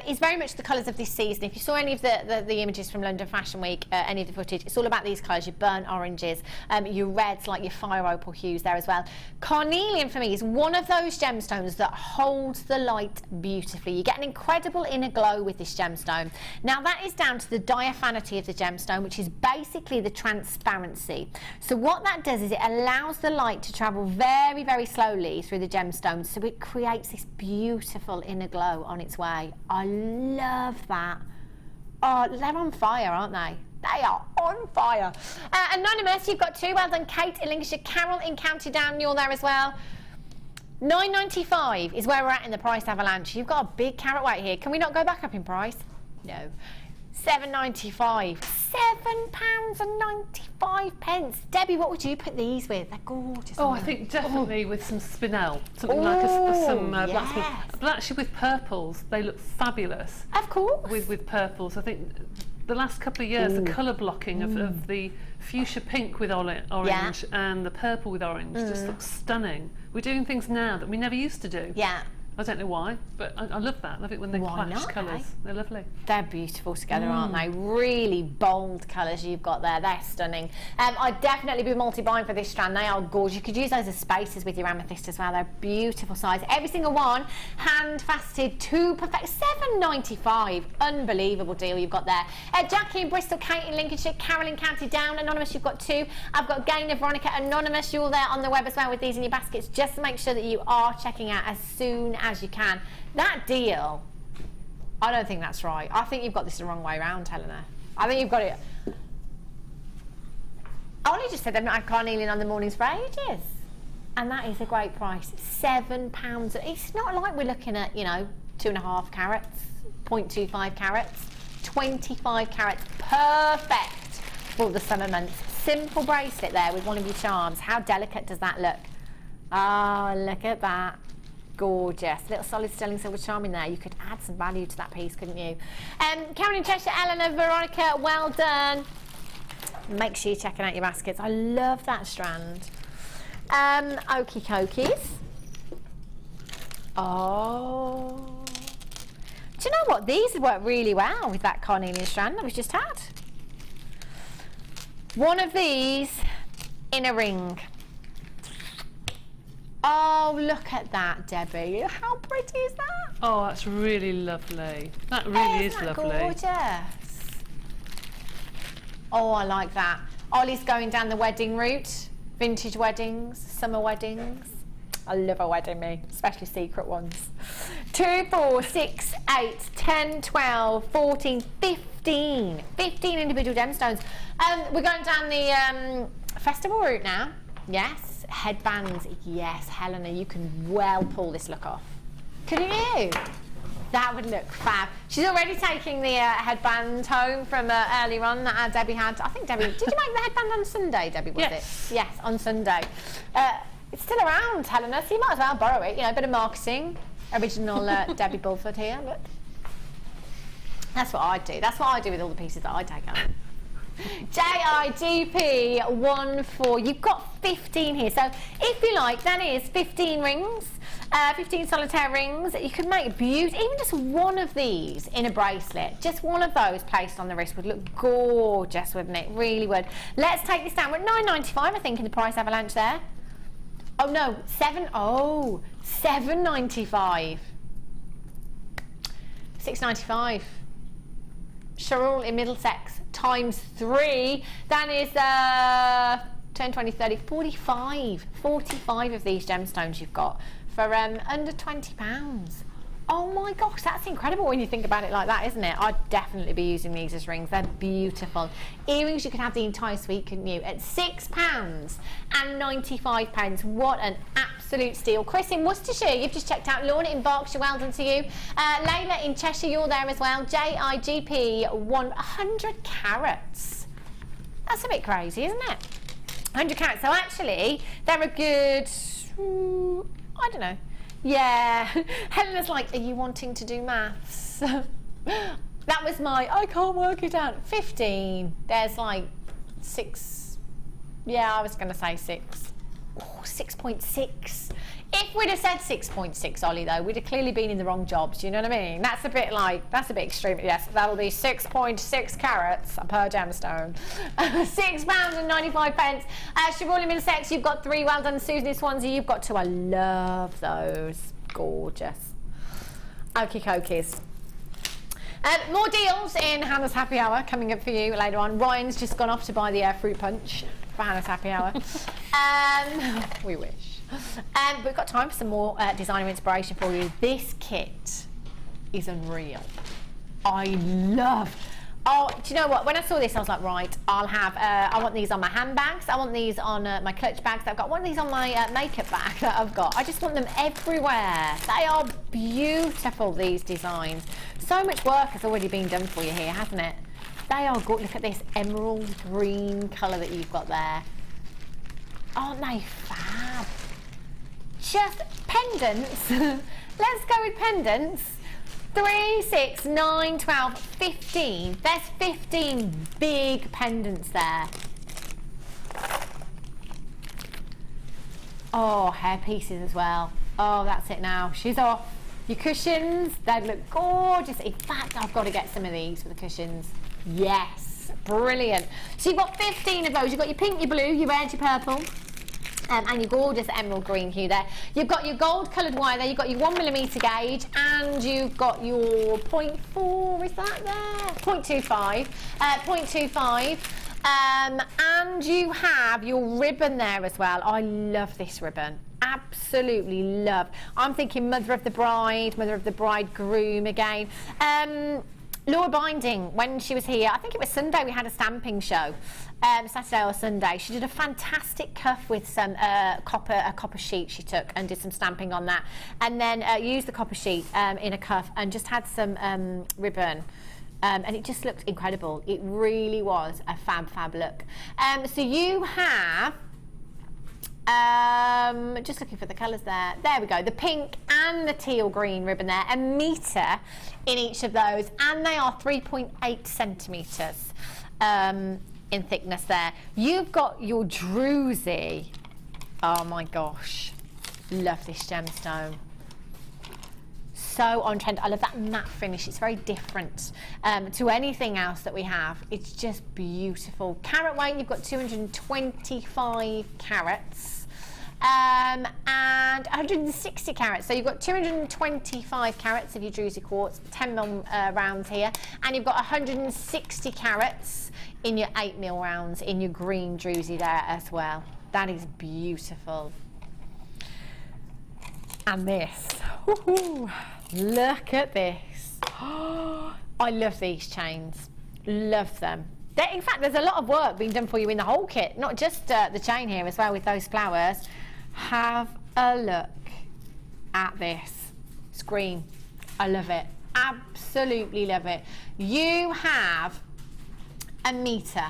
is very much the colours of this season. If you saw any of the images from London Fashion Week, any of the footage, it's all about these colours, your burnt oranges, your reds, like your fire opal hues there as well. Carnelian for me is one of those gemstones that holds the light beautifully. You get an incredible inner glow with this gemstone. Now that is down to the diaphanity of the gemstone, which is basically the transparency. So what that does is it allows the light to travel very slowly through the gemstone, so it creates this beautiful inner glow on its way. I love that. Oh, they're on fire, aren't they? They are on fire. Anonymous, you've got 2. Well done, Kate in Lincolnshire. Carol in County Down, you're there as well. £9.95 is where we're at in the price avalanche. You've got a big carat weight here. Can we not go back up in price? No. £7.95. £7.95. Debbie, what would you put these with? They're gorgeous. Oh, I think definitely with some spinel, something like some blacksmith. But actually with purples, they look fabulous. Of course. With purples, I think the last couple of years, the colour blocking of the fuchsia pink with orange and the purple with orange just looks stunning. We're doing things now that we never used to do. Yeah. I don't know why, but I love that. I love it when they clash colours. They're lovely. They're beautiful together, aren't they? Really bold colours you've got there. They're stunning. I'd definitely be multi-buying for this strand. They are gorgeous. You could use those as spacers with your amethyst as well. They're beautiful size. Every single one hand faceted to perfect. £7.95. Unbelievable deal you've got there. Jackie in Bristol, Kate in Lincolnshire, Carol in County Down. Anonymous, you've got 2. I've got Gaynor, Veronica, Anonymous. You're there on the web as well with these in your baskets. Just to make sure that you are checking out as soon as you can. That deal, I don't think that's right. I think you've got this the wrong way around, Helena. I think you've got it. I only just said they've not had carnelian on the mornings for ages. And that is a great price. £7. It's not like we're looking at, 2.5 carats, 0.25 carats, 25 carats. Perfect for the summer months. Simple bracelet there with one of your charms. How delicate does that look? Oh, look at that. Gorgeous. Little solid sterling silver charm in there. You could add some value to that piece, couldn't you? Karen in Cheshire, Eleanor, Veronica, well done. Make sure you're checking out your baskets. I love that strand. Okie dokies. Oh. Do you know what? These work really well with that carnelian strand that we've just had. One of these in a ring. Oh, look at that, Debbie. How pretty is that? Oh, that's really lovely. That really is lovely. Gorgeous. Oh, I like that. Ollie's going down the wedding route. Vintage weddings, summer weddings. I love a wedding, me, especially secret ones. 2, 4, 6, 8, 10, 12, 14, 15. 15 individual gemstones. We're going down the festival route now. Yes. Headbands. Yes, Helena, you can well pull this look off. Couldn't you? That would look fab. She's already taking the headband home from earlier on that Debbie had. I think Debbie, did you make the headband on Sunday, Debbie, was it? Yes, on Sunday. It's still around, Helena, so you might as well borrow it. You know, a bit of marketing. Original Debbie Bulford here, look. That's what I do. That's what I do with all the pieces that I take out. JIGP 14. You've got 15 here. So if you like, that is 15 rings. 15 solitaire rings. You could make beauty, even just one of these in a bracelet, just one of those placed on the wrist would look gorgeous, wouldn't it? Really would. Let's take this down. We're at £9.95, I think, in the price avalanche there. Oh no, £7.95. £6.95. Cheryl in Middlesex times 3. That is 10, 20, 30, 45 of these gemstones you've got for under £20. Oh my gosh, that's incredible when you think about it like that, isn't it? I'd definitely be using these as rings. They're beautiful. Earrings, you could have the entire suite, couldn't you? At £6.95. What an absolute steal. Chris in Worcestershire, you've just checked out. Lorna in Berkshire, well done to you. Layla in Cheshire, you're there as well. JIGP 100 carats. That's a bit crazy, isn't it? 100 carats. So actually, they're a good, I don't know. Yeah, Helena's like, are you wanting to do maths? That was my, I can't work it out. 15. There's like 6. Yeah, I was going to say 6. Oh, 6.6. If we'd have said 6.6, Ollie, though, we'd have clearly been in the wrong jobs. Do you know what I mean? That's a bit like, that's a bit extreme. Yes, that'll be 6.6 carats per gemstone. £6.95. Cheryl Middlesex, you've got 3. Well done, Susan in Swansea. You've got 2. I love those. Gorgeous. Okie dokies. More deals in Hannah's Happy Hour coming up for you later on. Ryan's just gone off to buy the fruit punch for Hannah's Happy Hour. We wish. We've got time for some more designer inspiration for you. This kit is unreal. I love. Oh, do you know what? When I saw this, I was like, right, I'll have. I want these on my handbags. I want these on my clutch bags that I've got. I want these on my makeup bag that I've got. I just want them everywhere. They are beautiful, these designs. So much work has already been done for you here, hasn't it? They are good. Look at this emerald green colour that you've got there. Aren't they fab? Just pendants. Let's go with pendants. 3, 6, 9, 12, 15. There's 15 big pendants there. Oh, hair pieces as well. Oh, that's it now. She's off. Your cushions, they look gorgeous. In fact, I've got to get some of these for the cushions. Yes, brilliant. So you've got 15 of those. You've got your pink, your blue, your red, your purple. And your gorgeous emerald green hue there. You've got your gold coloured wire there, you've got your 1mm gauge, and you've got your 0.4, is that there? 0.25, 0.25. And you have your ribbon there as well. I love this ribbon. Absolutely love. I'm thinking mother of the bride, mother of the bridegroom again. Laura Binding, when she was here, I think it was Sunday, we had a stamping show. Saturday or Sunday, she did a fantastic cuff with some copper sheet she took and did some stamping on that, and then used the copper sheet in a cuff and just had some ribbon, and it just looked incredible. It really was a fab look. So you have just looking for the colours there. There we go. The pink and the teal green ribbon there. 1 metre in each of those, and they are 3.8 centimetres in thickness there. You've got your druzy. Oh my gosh. Love this gemstone. so on trend. I love that matte finish. It's very different to anything else that we have. It's just beautiful. Carat weight, you've got 225 carats. And 160 carats. So you've got 225 carats of your druzy quartz, 10mm rounds here, and you've got 160 carats in your 8mm rounds in your green druzy there as well. That is beautiful. And this, look at this. I love these chains, love them. In fact, there's a lot of work being done for you in the whole kit, not just the chain here as well with those flowers. Have a look at this. It's green. I love it. Absolutely love it. You have a metre,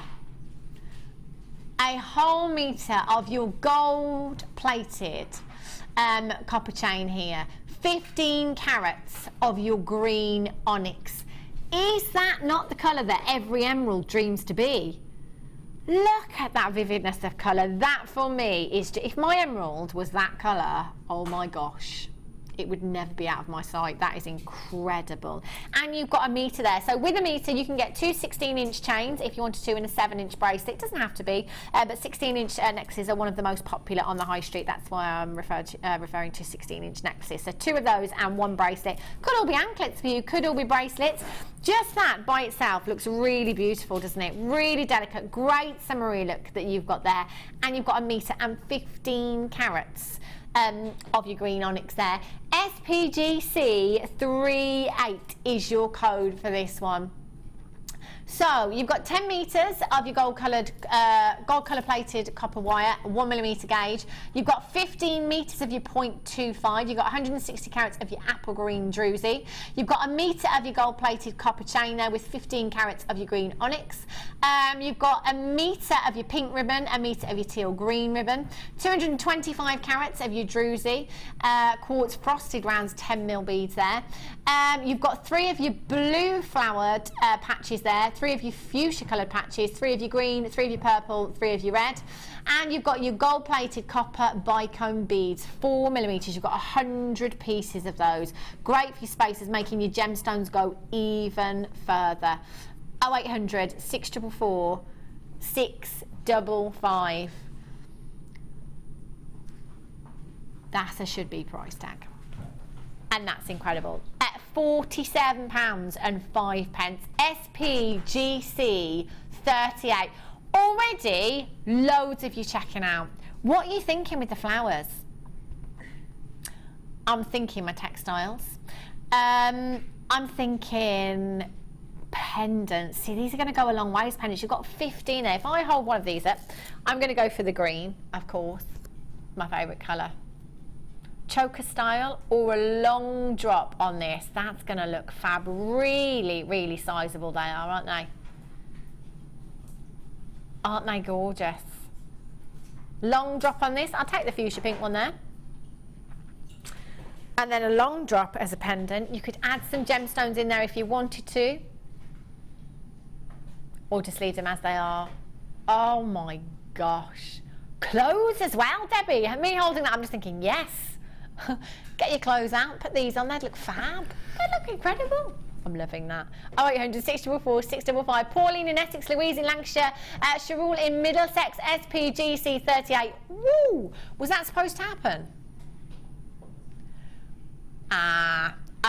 a whole metre of your gold plated copper chain here. 15 carats of your green onyx. Is that not the colour that every emerald dreams to be? Look at that vividness of colour. That for me is, if my emerald was that colour, oh my gosh, it would never be out of my sight. That is incredible. And you've got a metre there. So with a metre, you can get two 16-inch chains if you wanted to, in a 7-inch bracelet. It doesn't have to be, but 16-inch necklaces are one of the most popular on the high street. That's why I'm referring to 16-inch necklaces. So 2 of those and 1 bracelet. Could all be anklets for you, could all be bracelets. Just that by itself looks really beautiful, doesn't it? Really delicate, great summery look that you've got there. And you've got a metre and 15 carats. Of your green onyx there. SPGC 38 is your code for this one. So you've got 10 metres of your gold colour plated copper wire, 1mm gauge. You've got 15 metres of your 0.25. You've got 160 carats of your apple green druzy. You've got a metre of your gold plated copper chain there with 15 carats of your green onyx. You've got a metre of your pink ribbon, a metre of your teal green ribbon, 225 carats of your druzy, quartz frosted rounds, 10mm beads there. You've got 3 of your blue flowered patches there, 3 of your fuchsia coloured patches, 3 of your green, 3 of your purple, 3 of your red. And you've got your gold plated copper bicone beads, 4mm. You've got 100 pieces of those. Great for your spaces, making your gemstones go even further. 0800 644 655. That's a should be price tag. And that's incredible. At £47 and 5 pence. SPGC 38. Already loads of you checking out. What are you thinking with the flowers? I'm thinking my textiles. I'm thinking pendants. See, these are going to go a long way as pendants. You've got 15 there. If I hold one of these up, I'm going to go for the green, of course. My favourite colour. Choker style or a long drop on this. That's going to look fab. Really, really sizable they are, aren't they? Aren't they gorgeous? Long drop on this. I'll take the fuchsia pink one there. And then a long drop as a pendant. You could add some gemstones in there if you wanted to. Or just leave them as they are. Oh my gosh. Clothes as well, Debbie. Me holding that, I'm just thinking, yes. Get your clothes out, put these on, they'd look fab. They look incredible. I'm loving that. 0800 644 655. Pauline in Essex, Louise in Lancashire, Sharul in Middlesex, SPGC 38. Woo! Was that supposed to happen?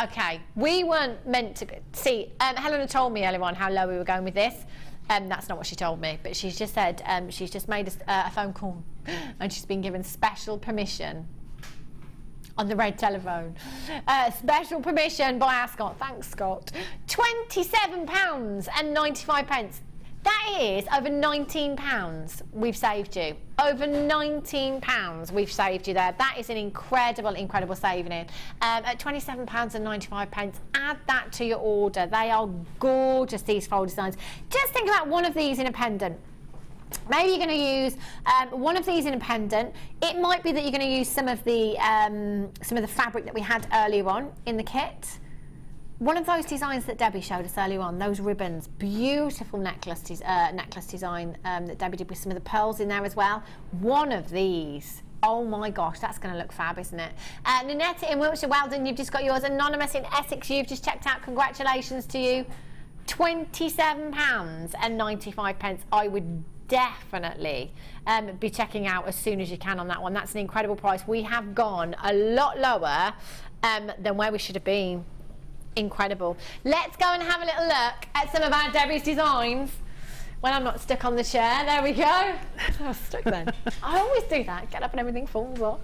Okay. We weren't meant to see. Helena told me earlier on how low we were going with this. That's not what she told me, but she's just said she's just made a phone call and she's been given special permission on the red telephone. Special permission by our Scott. Thanks, Scott. £27 and 95 pence. That is over £19 we've saved you. Over £19 we've saved you there. That is an incredible, incredible saving. At £27 and 95 pence, add that to your order. They are gorgeous, these fold designs. Just think about one of these in a pendant. Maybe you're going to use one of these in a pendant. It might be that you're going to use some of the fabric that we had earlier on in the kit. One of those designs that Debbie showed us earlier on, those ribbons, beautiful necklace design that Debbie did with some of the pearls in there as well. One of these Oh my gosh, that's going to look fab, isn't it? Nanette in Wiltshire, well done, you've just got yours. Anonymous in Essex, you've just checked out. Congratulations to you. £27.95. I would definitely be checking out as soon as you can on that one. That's an incredible price. We have gone a lot lower than where we should have been. Incredible. Let's go and have a little look at some of our Debbie's designs. When I'm not stuck on the chair, there we go. I was stuck then. I always do that, get up and everything falls off.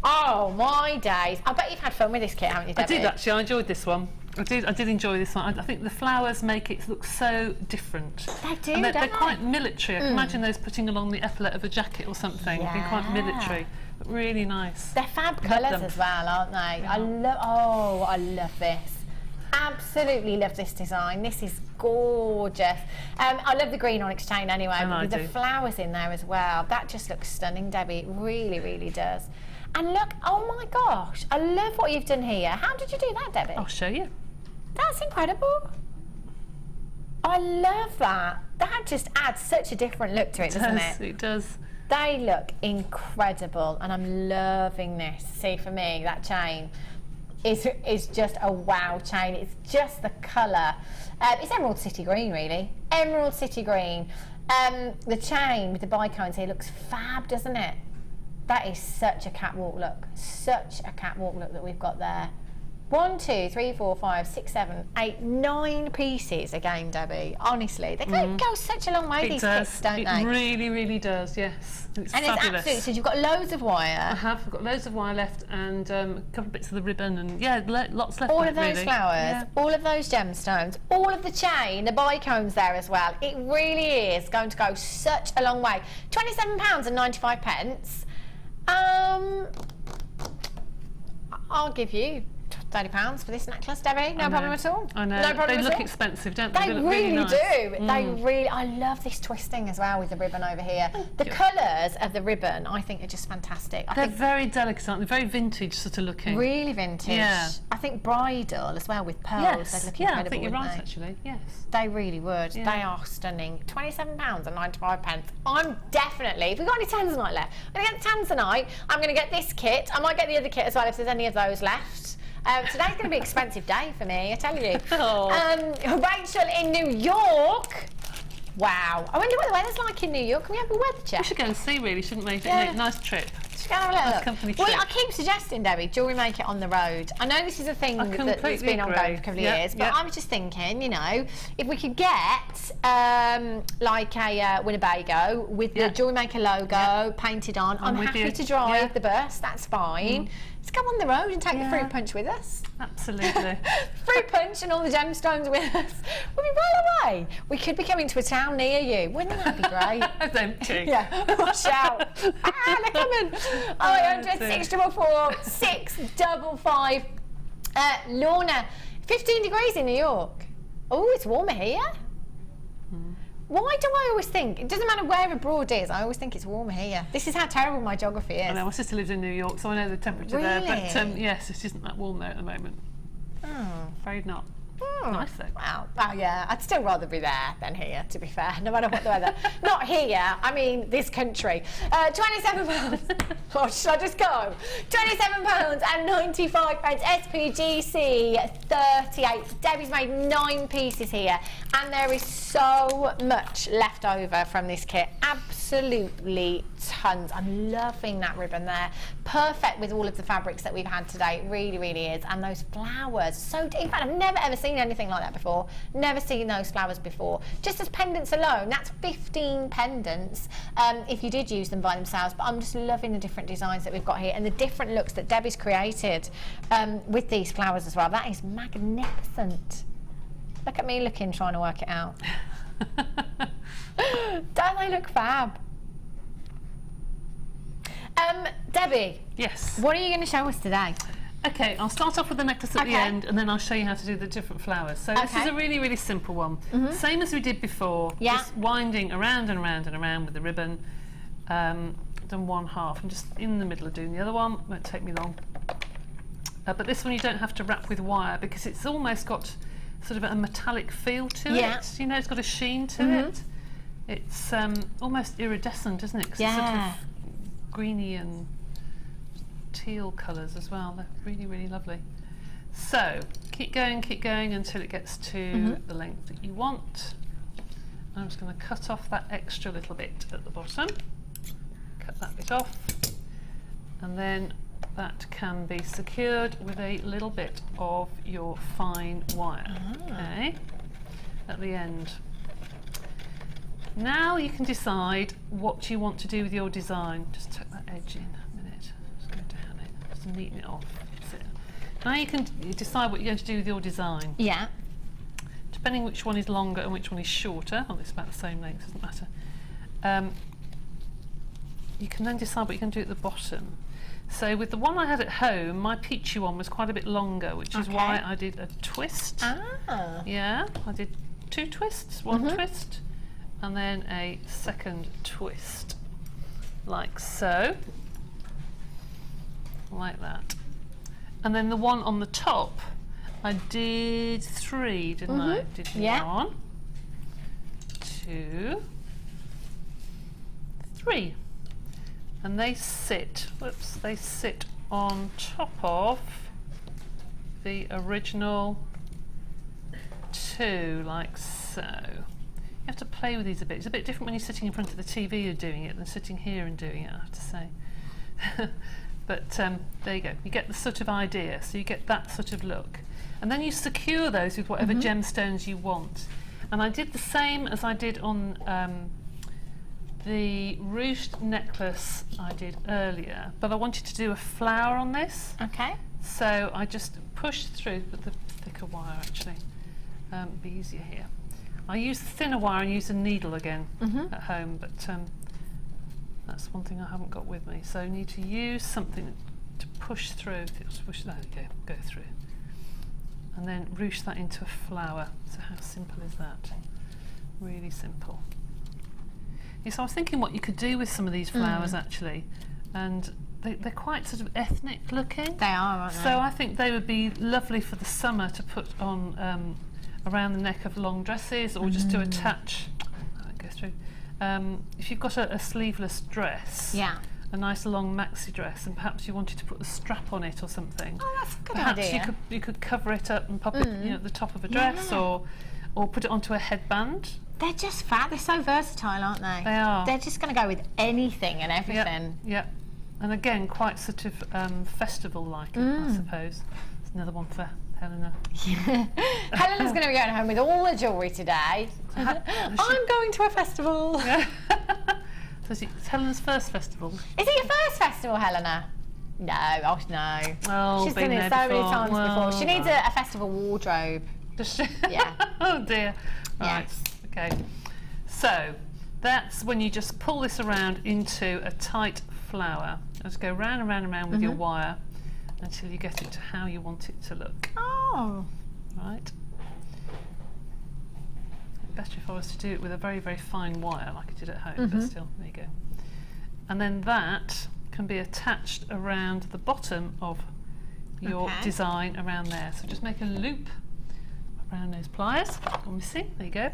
Oh my days. I bet you've had fun with this kit, haven't you, Debbie? I did actually, I enjoyed this one. I did enjoy this one. I think the flowers make it look so different. They do, and don't they're they? quite military. I can imagine those putting along the epaulette of a jacket or something. Being quite military, but really nice. They're fab colours as well, aren't they? Yeah. I love this. Absolutely love this design. This is gorgeous. I love the green onyx chain anyway, but with the flowers in there as well. That just looks stunning, Debbie. It really, really does. And look, oh my gosh, I love what you've done here. How did you do that, Debbie? I'll show you. That's incredible. I love that. That just adds such a different look to it, doesn't it? It does. They look incredible, and I'm loving this. See, for me, that chain is just a wow chain. It's just the colour. It's Emerald City Green, really. Emerald City Green. The chain with the bicones here looks fab, doesn't it? That is such a catwalk look. Such a catwalk look that we've got there. 1, 2, 3, 4, 5, 6, 7, 8, 9 pieces again, Debbie. Honestly, they go such a long way, these kits, don't they? It really, really does, yes. It's fabulous. It's absolutely, so you've got loads of wire. I've got loads of wire left and a couple of bits of the ribbon and lots left. All of those really. flowers, all of those gemstones, all of the chain, the bicones there as well. It really is going to go such a long way. £27.95. I'll give you £30 for this necklace, Debbie. No problem at all. I know. No problem they at look all. expensive, don't they? They look really nice. do. They really. I love this twisting as well with the ribbon over here. The colours of the ribbon, I think, are just fantastic. They're very delicate, aren't they? Very vintage sort of looking. Really vintage. Yeah. I think bridal as well with pearls. Yes. They'd look Yeah, incredible, I think you're right, they? actually. Yes. They really would. Yeah. They are stunning. £27.95. I'm definitely. If we've got any tanzanite left, I'm going to get the tanzanite. I'm going to get this kit. I might get the other kit as well if there's any of those left. Today's going to be an expensive day for me, I tell you. Rachel in New York. Wow. I wonder what the weather's like in New York. Can we have a weather check? We should go and see, really, shouldn't we? Make a nice trip. Should we have a little look? Company Well, trip. I keep suggesting, Debbie, Jewellery Maker on the road. I know this is a thing that's been ongoing for a couple of years, but I was just thinking, you know, if we could get like a Winnebago with the Jewellery Maker logo painted on, I'm happy to drive the bus, that's fine. Let's go on the road and take the fruit punch with us. Absolutely. Fruit punch and all the gemstones with us. We'll be well away. We could be coming to a town near you. Wouldn't that be great? It's empty. Yeah, watch out. They're coming. 0800 644 655. Lorna, 15 degrees in New York. Oh, it's warmer here. Why do I always think, it doesn't matter where abroad is, I always think it's warmer here. This is how terrible my geography is. I know, my sister lives in New York, so I know the temperature there, but yes, it isn't that warm there at the moment. Afraid not. Nice though. Well, yeah, I'd still rather be there than here, to be fair, no matter what the weather. Not here, I mean this country. £27. Or should I just go? £27.95. SPGC 38. Debbie's made 9 pieces here, and there is so much left over from this kit. Absolutely tons. I'm loving that ribbon there. Perfect with all of the fabrics that we've had today. It really, really is. And those flowers. So, in fact, I've never ever seen anything like that before. Never seen those flowers before. Just as pendants alone, that's 15 pendants if you did use them by themselves. But I'm just loving the different designs that we've got here and the different looks that Debbie's created with these flowers as well. That is magnificent. Look at me looking, trying to work it out. Don't they look fab? Debbie. Yes. What are you going to show us today? Okay, I'll start off with the necklace at the end, and then I'll show you how to do the different flowers. So this is a really, really simple one. Same as we did before, just winding around and around and around with the ribbon. Done one half. I'm just in the middle of doing the other one. Won't take me long. But this one you don't have to wrap with wire because it's almost got sort of a metallic feel to it. You know, it's got a sheen to it. It's almost iridescent, isn't it? 'Cause it's sort of greeny and teal colours as well. They're really, really lovely. So keep going until it gets to the length that you want. I'm just going to cut off that extra little bit at the bottom. Cut that bit off, and then that can be secured with a little bit of your fine wire, okay, at the end. Now you can decide what you want to do with your design. Just tuck that edge in a minute. Just go down it, just neaten it off. That's it. Now you can decide what you're going to do with your design. Yeah. Depending which one is longer and which one is shorter, well, it's about the same length, doesn't matter. You can then decide what you're going to do at the bottom. So with the one I had at home, my peachy one was quite a bit longer, which is why I did a twist. Ah. Yeah, I did 2 twists, one twist, and then a second twist, like so, like that. And then the one on the top, I did 3, didn't I? Did 1, 2, 3. And they sit, they sit on top of the original 2, like so. You have to play with these a bit. It's a bit different when you're sitting in front of the TV and doing it than sitting here and doing it, I have to say. But there you go, you get the sort of idea, so you get that sort of look. And then you secure those with whatever gemstones you want. And I did the same as I did on the ruched necklace I did earlier, but I wanted to do a flower on this. Okay. So I just pushed through with the thicker wire actually. Be easier here. I used the thinner wire and used a needle again at home, but that's one thing I haven't got with me. So you need to use something to push through. Push that, go through. And then ruche that into a flower. So how simple is that? Really simple. Yes, I was thinking what you could do with some of these flowers actually, and they're quite sort of ethnic looking. They are, aren't they? So I think they would be lovely for the summer to put on around the neck of long dresses, or just to attach. Go through. If you've got a sleeveless dress, a nice long maxi dress, and perhaps you wanted to put the strap on it or something. Oh, that's a good perhaps idea. you could cover it up and pop it, at the top of a dress, or put it onto a headband. They're just fab. They're so versatile, aren't they? They are. They're just going to go with anything and everything. Yeah. And again, quite sort of festival-like, I suppose. There's another one for Helena. Helena's going to be going home with all the jewellery today. I'm going to a festival. So it's Helena's first festival. Is it your first festival, Helena? No, oh no. Oh, she's done it so many times before. She needs a festival wardrobe. Does she? Yeah. Oh dear. Right. Yes. Okay. So that's when you just pull this around into a tight flower. Just go round and round and round with your wire until you get it to how you want it to look. Oh. Right. Better if I was to do it with a very, very fine wire like I did at home, but still, there you go. And then that can be attached around the bottom of your design around there. So just make a loop around those pliers. Let me see, there you go.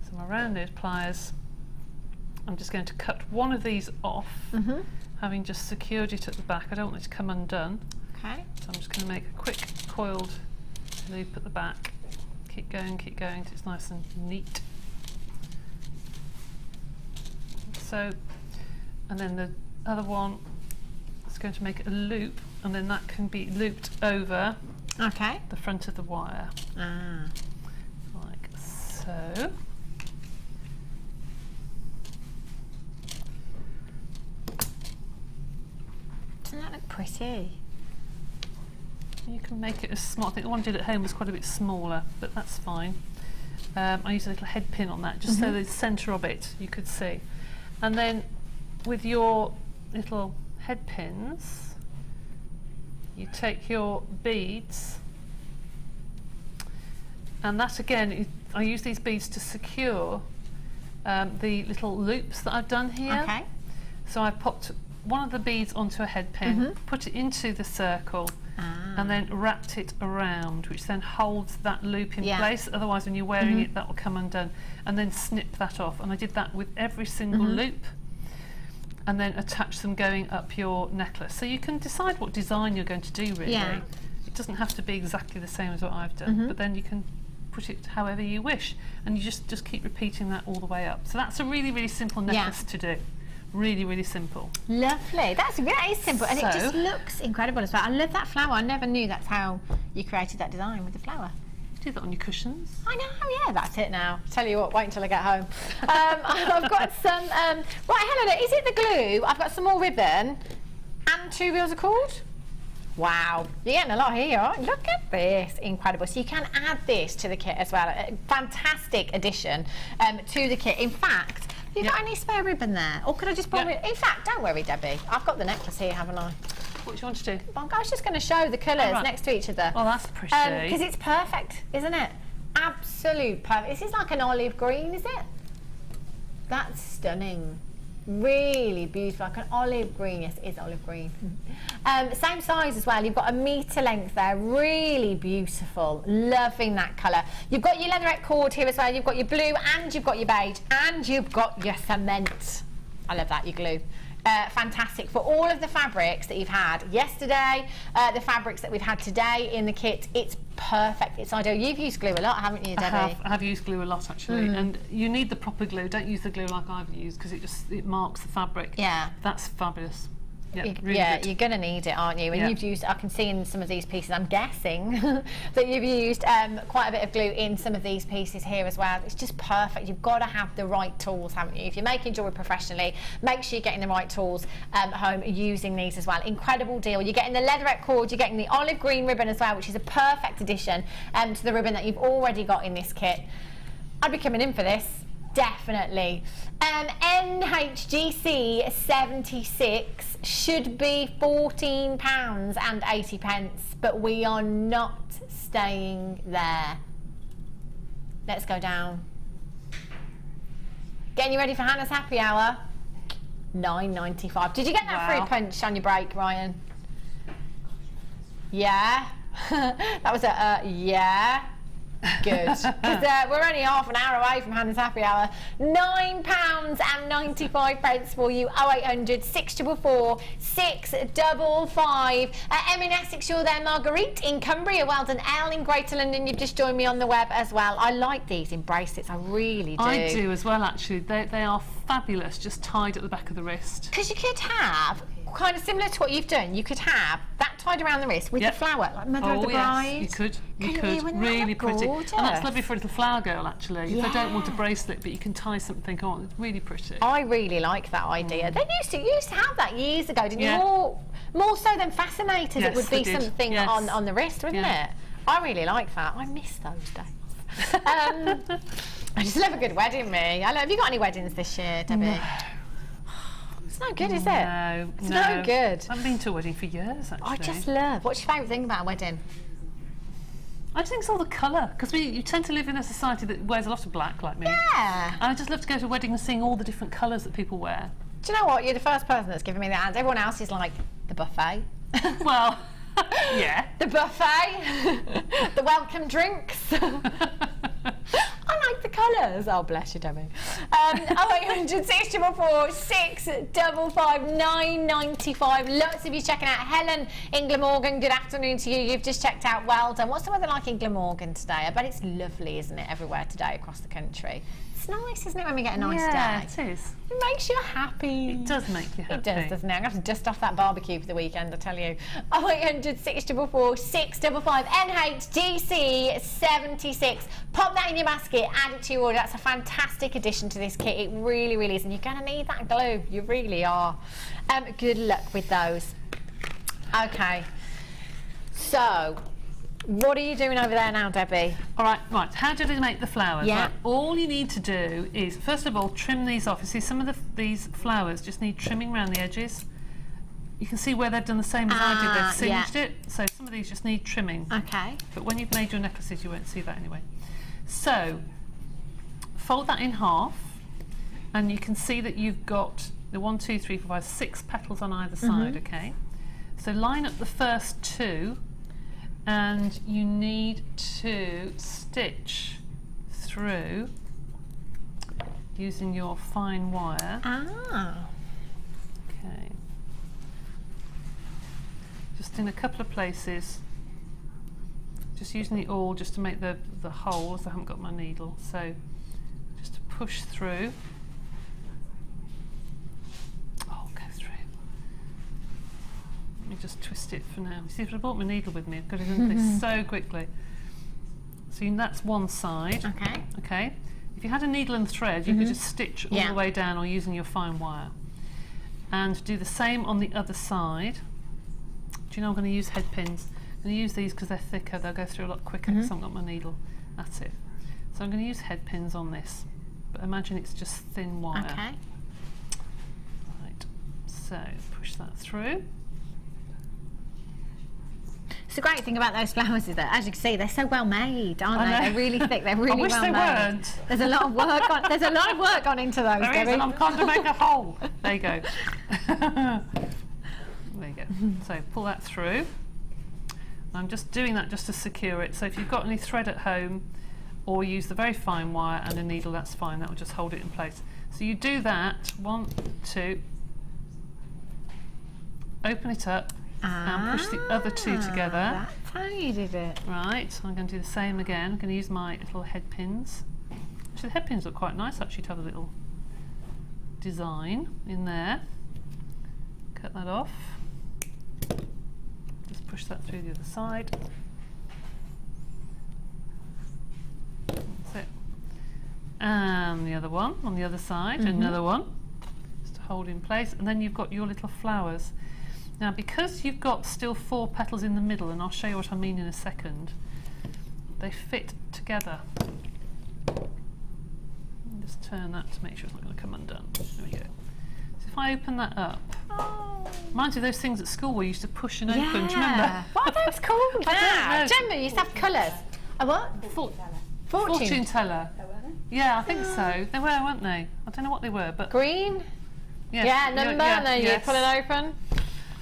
So around those pliers, I'm just going to cut one of these off, having just secured it at the back. I don't want it to come undone. Okay. So I'm just going to make a quick coiled loop at the back. Keep going so it's nice and neat. So, and then the other one is going to make a loop, and then that can be looped over the front of the wire. Like so. Doesn't that look pretty? You can make it as small. I think the one I did at home was quite a bit smaller, but that's fine. I used a little head pin on that, just so the centre of it you could see. And then with your little head pins, you take your beads, and that again, I use these beads to secure the little loops that I've done here. Okay. So I popped one of the beads onto a head pin, put it into the circle, and then wrapped it around, which then holds that loop in place. Otherwise, when you're wearing it, that will come undone. And then snip that off. And I did that with every single loop. and then attach them going up your necklace. So you can decide what design you're going to do, really. Yeah. It doesn't have to be exactly the same as what I've done, but then you can put it however you wish, and you just keep repeating that all the way up. So that's a really, really simple necklace to do. Really, really simple. Lovely. That is simple, and it just looks incredible as well. I love that flower. I never knew that's how you created that design with the flower. Do that on your cushions. I know, yeah, that's it now. Tell you what, wait until I get home. I've got some, right, Helena, is it the glue? I've got some more ribbon and 2 reels of cord. Wow, you're getting a lot here. Look at this, incredible. So you can add this to the kit as well. A fantastic addition to the kit. In fact, have you got any spare ribbon there? Or could I just borrow it? In fact, don't worry, Debbie. I've got the necklace here, haven't I? What do you want to do? I was just going to show the colours next to each other. Oh, that's pretty. Because it's perfect, isn't it? Absolute perfect. This is like an olive green, is it? That's stunning. Really beautiful, like an olive green. Yes, it is olive green. Same size as well. You've got a metre length there. Really beautiful. Loving that colour. You've got your leatherette cord here as well. You've got your blue and you've got your beige and you've got your cement. I love that, your glue. Fantastic for all of the fabrics that you've had yesterday, the fabrics that we've had today in the kit. It's perfect. It's ideal. You've used glue a lot, haven't you, Debbie? I have used glue a lot, actually, and you need the proper glue. Don't use the glue like I've used, because it marks the fabric. Yeah. That's fabulous. Yeah, really good. You're going to need it, aren't you? And you've used, I can see in some of these pieces, I'm guessing, that you've used quite a bit of glue in some of these pieces here as well. It's just perfect. You've got to have the right tools, haven't you? If you're making jewellery professionally, make sure you're getting the right tools home using these as well. Incredible deal. You're getting the leatherette cord, you're getting the olive green ribbon as well, which is a perfect addition to the ribbon that you've already got in this kit. I'd be coming in for this. Definitely. NHGC 76 should be £14.80, but we are not staying there. Let's go down. Getting you ready for Hannah's happy hour. £9.95. Did you get that fruit punch on your break, Ryan? Yeah. That was a yeah. Good, because we're only half an hour away from Hannah's happy hour. £9.95 for you. 0800 644 655. Em in Essex, you're there. Marguerite in Cumbria, well done. Elle in Greater London, you've just joined me on the web as well. I like these in bracelets, I really do. I do as well, actually. They are fabulous, just tied at the back of the wrist. Because you could have, kind of similar to what you've done, you could have that tied around the wrist with the flower, like Mother of the Bride. Yes, you could. Really pretty. Gorgeous? And that's lovely for a little flower girl, actually. If they don't want a bracelet, but you can tie something on, it's really pretty. I really like that idea. They used to have that years ago, didn't you? More so than fascinators, it would be something on the wrist, wouldn't it? I really like that. I miss those days. I just love a good wedding, me. Have you got any weddings this year, Debbie? No. It's no good, is it? No. It's no good. I haven't been to a wedding for years, actually. I just love. What's your favourite thing about a wedding? I just think it's all the colour, because you tend to live in a society that wears a lot of black, like me. Yeah. And I just love to go to a wedding and seeing all the different colours that people wear. Do you know what? You're the first person that's given me that answer. Everyone else is like, the buffet. Well, yeah. The buffet. The welcome drinks. I like the colours. Oh, bless you, Debbie. 0800 644 655 995. Lots of you checking out. Helen in Glamorgan, good afternoon to you. You've just checked out. Well done. What's the weather like in Glamorgan today? I bet it's lovely, isn't it, everywhere today across the country? It's nice, isn't it, when we get a nice day? Yeah, it is. It makes you happy. It does make you happy. It does, doesn't it? I'm going to have to dust off that barbecue for the weekend, I tell you. 0800 644 655 NHGC 76. Pop that in your basket, add it to your order. That's a fantastic addition to this kit. It really, really is. And you're going to need that glue. You really are. Good luck with those. Okay. So, what are you doing over there now, Debbie? All right, how do they make the flowers? Yeah. Right, all you need to do is, first of all, trim these off. You see, some of these flowers just need trimming around the edges. You can see where they've done the same as I did. They've singed it, so some of these just need trimming. Okay. But when you've made your necklaces, you won't see that anyway. So, fold that in half, and you can see that you've got the 1, 2, 3, 4, 5, 6 petals on either side, okay? So line up the first 2, and you need to stitch through using your fine wire. Okay. Just in a couple of places. Just using the awl just to make the holes. I haven't got my needle, so just to push through. Oh, go through. Let me just twist it for now. See, if I brought my needle with me, I've got to do this so quickly. So that's one side. Okay. Okay. If you had a needle and thread, you could just stitch all the way down, or using your fine wire. And do the same on the other side. Do you know I'm going to use head pins? I'm going to use these because they're thicker, they'll go through a lot quicker because I haven't got my needle. That's it. So I'm going to use head pins on this, but imagine it's just thin wire. Okay. Right, so push that through. It's the great thing about those flowers is that, as you can see, they're so well made, aren't they? They're really thick, they're really I wish well they made. weren't. There's a lot of work on, there's a lot of work gone into those, There is, Debbie. and I'm trying to make a hole. There you go. There you go. So pull that through. I'm just doing that just to secure it. So if you've got any thread at home, or use the very fine wire and a needle, that's fine. That will just hold it in place. So you do that. 1, 2. Open it up and push the other 2 together. That's how you did it. Right. I'm going to do the same again. I'm going to use my little head pins. Actually, the head pins look quite nice. Actually, to have a little design in there. Cut that off. Just push that through the other side. That's it. And the other one on the other side, another one, just to hold in place. And then you've got your little flowers. Now, because you've got still 4 petals in the middle, and I'll show you what I mean in a second, they fit together. Just turn that to make sure it's not going to come undone. There we go. So if I open that up, reminds me of those things at school where you used to push and open. Do you remember? What are those called? I don't know. Gemma, you used to have colours. A what? Fortune teller. Yeah, I think so. They were, weren't they? I don't know what they were, but Green? yes, Yeah, number, and then you yes. pull it open.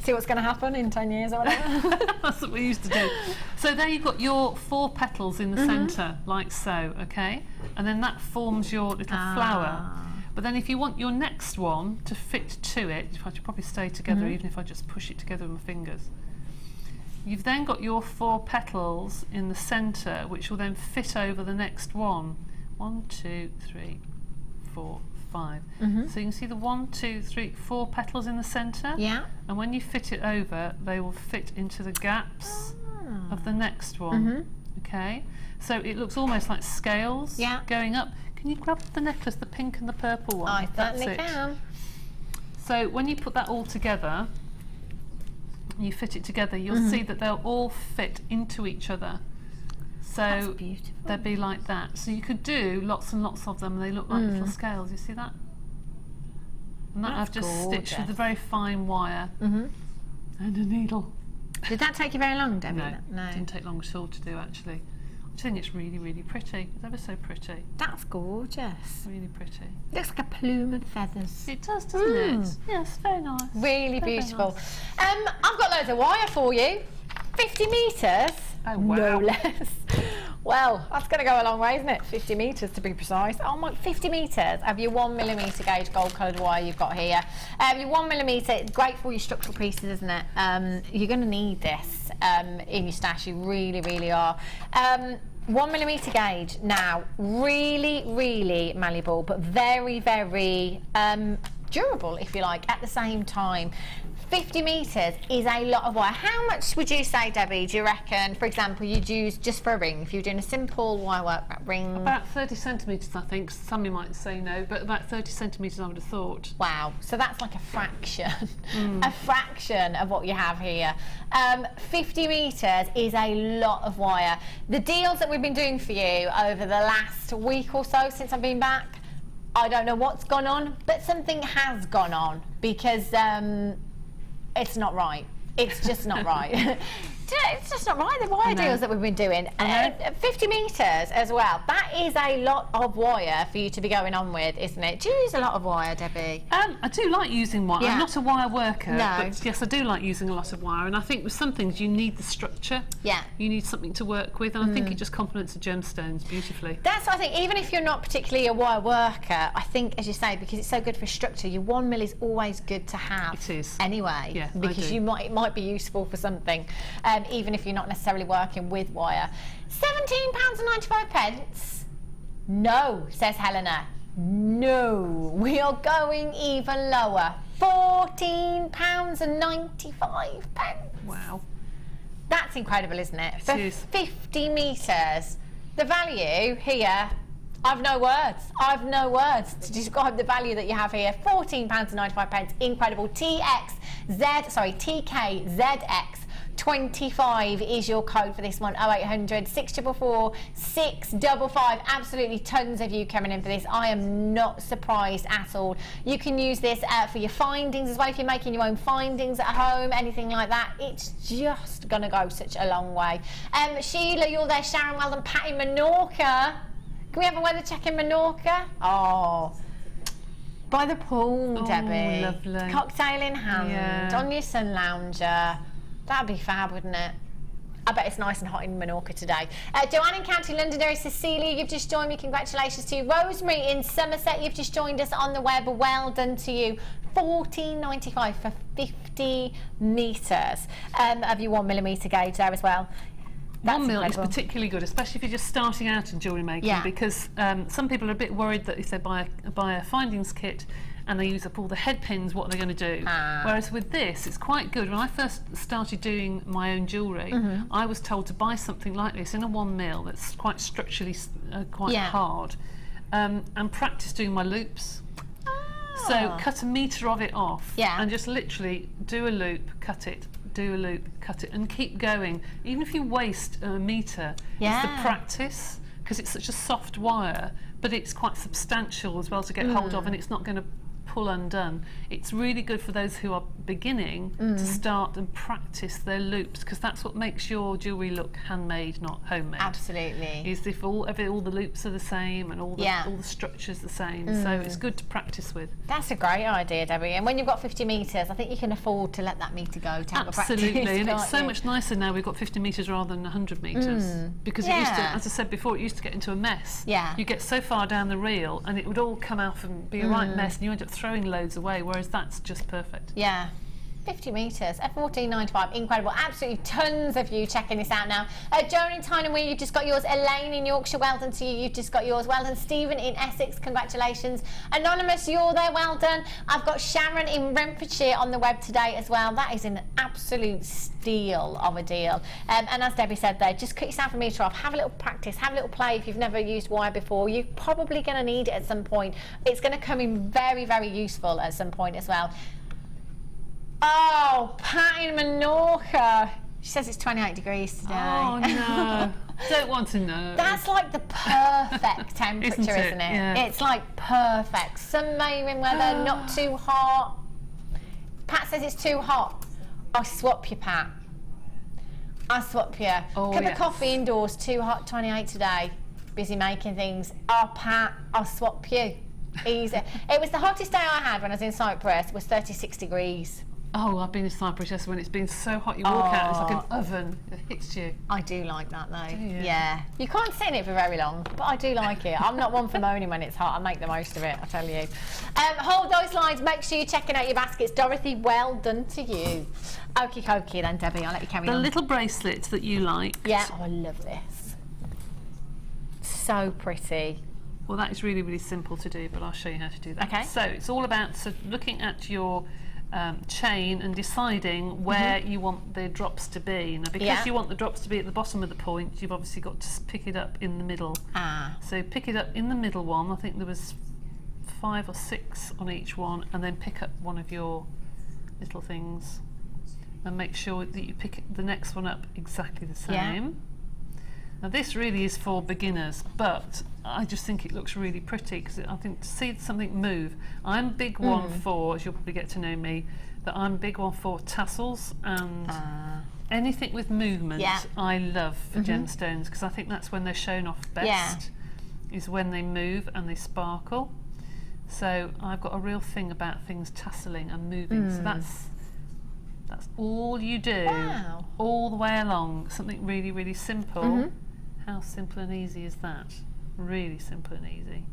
See what's going to happen in 10 years or whatever. That's what we used to do. So there you've got your 4 petals in the centre, like so, okay? And then that forms your little flower. But then if you want your next one to fit to it, if I should probably stay together, even if I just push it together with my fingers. You've then got your 4 petals in the centre, which will then fit over the next one. 1, 2, 3, 4, 5. So you can see the 1, 2, 3, 4 petals in the centre. Yeah. And when you fit it over, they will fit into the gaps of the next one. Okay? So it looks almost like scales going up. Can you grab the necklace, the pink and the purple one? I That's certainly it. can. So when you put that all together, you fit it together, you'll see that they'll all fit into each other. So That's beautiful. they'll be like that. So you could do lots and lots of them, and they look like little scales. You see that? And that I've just stitched with a very fine wire and a needle. Did that take you very long, Debbie? No, it didn't take long at all to do, actually. I think it's really, really pretty. It's ever so pretty. That's gorgeous. Really pretty. Looks like a plume of feathers. It does, doesn't it? Yes, very nice. Really Very beautiful. nice. I've got loads of wire for you. 50 metres. Oh, wow. No less. Well, that's going to go a long way, isn't it? 50 metres to be precise. Oh my, 50 metres of your 1mm gauge gold coloured wire you've got here. Your 1mm, it's great for your structural pieces, isn't it? You're going to need this in your stash. You really, really are. 1mm gauge now, really, really malleable, but very, very durable, if you like, at the same time. 50 metres is a lot of wire. How much would you say, Debbie, do you reckon, for example, you'd use just for a ring, if you were doing a simple wire work ring? About 30 centimetres, I think. Some you might say no, but about 30 centimetres I would have thought. Wow, so that's like a fraction, a fraction of what you have here. 50 metres is a lot of wire. The deals that we've been doing for you over the last week or so since I've been back, I don't know what's gone on, but something has gone on because it's not right. It's just not right. It's just not right, the wire deals that we've been doing. 50 metres as well. That is a lot of wire for you to be going on with, isn't it? Do you use a lot of wire, Debbie? I do like using wire. Yeah. I'm not a wire worker, No. but yes, I do like using a lot of wire. And I think with some things you need the structure. Yeah. You need something to work with, and I think it just complements the gemstones beautifully. That's what I think. Even if you're not particularly a wire worker, I think, as you say, because it's so good for structure, your 1 mil is always good to have. It is. Anyway. Yeah, I because do. it might be useful for something, even if you're not necessarily working with wire. £17.95. No, says Helena. No, we are going even lower. £14.95. Wow. That's incredible, isn't it? It For is. 50 metres. The value here, I've no words. I've no words to describe the value that you have here. £14.95. Incredible. TKZX 25 is your code for this one. 0800 644 655. Absolutely tons of you coming in for this. I am not surprised at all. You can use this for your findings as well. If you're making your own findings at home, anything like that, it's just gonna go such a long way. Sheila, you're there. Sharon, well done. Pat in Menorca. Can we have a weather check in Menorca? Oh, by the pool, Debbie. Lovely. Cocktail in hand, on your sun lounger. That'd be fab, wouldn't it? I bet it's nice and hot in Menorca today. Joanne in County Londonderry, Cecilia, you've just joined me. Congratulations to you. Rosemary in Somerset, you've just joined us on the web. Well done to you. £14.95 for 50 metres of your 1 millimetre gauge there as well. That's 1 mil is incredible. particularly good, especially if you're just starting out in jewellery making, Yeah. because some people are a bit worried that if they buy a findings kit and they use up all the head pins, what they're going to do. Whereas with this, it's quite good. When I first started doing my own jewellery, I was told to buy something like this in a 1 mil that's quite structurally quite hard, and practice doing my loops. So cut a metre of it off, and just literally do a loop, cut it, do a loop, cut it, and keep going. Even if you waste a metre, it's the practice, because it's such a soft wire, but it's quite substantial as well to get hold of, and it's not going to pull undone. It's really good for those who are beginning to start and practice their loops, because that's what makes your jewellery look handmade, not homemade. Absolutely. Is if all the loops are the same and all the structures the same, so it's good to practice with. That's a great idea, Debbie. And when you've got 50 metres, I think you can afford to let that metre go to have a practice. Absolutely, and it's can't so you? much nicer now we've got 50 metres rather than 100 metres, because it used to, as I said before, it used to get into a mess. You get so far down the reel and it would all come out and be a right mess, and you end up throwing loads away, whereas that's just perfect. 50 metres at £14.95. Incredible. Absolutely tons of you checking this out now. Joan in Tyne-and-Wear, you've just got yours. Elaine in Yorkshire, well done to you. You've just got yours. Well done. Stephen in Essex, congratulations. Anonymous, you're there. Well done. I've got Sharon in Renfrewshire on the web today as well. That is an absolute steal of a deal. And as Debbie said there, just cut yourself a metre off. Have a little practice. Have a little play if you've never used wire before. You're probably going to need it at some point. It's going to come in very, very useful at some point as well. Oh, Pat in Menorca. She says it's 28 degrees today. Oh no, don't want to know. That's like the perfect temperature, isn't it? Yeah. It's like perfect. Sunbathing weather, not too hot. Pat says it's too hot. I'll swap you, Pat. I'll swap you. Cup of coffee indoors, too hot, 28 today. Busy making things. Oh, Pat, I'll swap you. Easy. It was the hottest day I had when I was in Cyprus, was 36 degrees. Oh, I've been in Cyprus just when it's been so hot you walk out, it's like an oven. It hits you. I do like that though. Do you? Yeah. You can't sit in it for very long, but I do like it. I'm not one for moaning when it's hot. I make the most of it, I tell you. Hold those lines. Make sure you're checking out your baskets. Dorothy, well done to you. Okie dokie then, Debbie. I'll let you carry on. The little bracelet that you like. Yeah. Oh, I love this. So pretty. Well, that is really, really simple to do, but I'll show you how to do that. Okay. So it's all about looking at your chain and deciding where you want the drops to be. Now, because you want the drops to be at the bottom of the point, you've obviously got to pick it up in the middle. So pick it up in the middle one. I think there was 5 or 6 on each one, and then pick up one of your little things and make sure that you pick the next one up exactly the same. Now this really is for beginners, but I just think it looks really pretty, because I think to see something move, I'm a big one for, as you'll probably get to know me, that I'm a big one for tassels and anything with movement, Yeah. I love for gemstones, because I think that's when they're shown off best, is when they move and they sparkle. So I've got a real thing about things tasseling and moving. So that's all you do, Wow. all the way along. Something really, really simple. How simple and easy is that? Really simple and easy.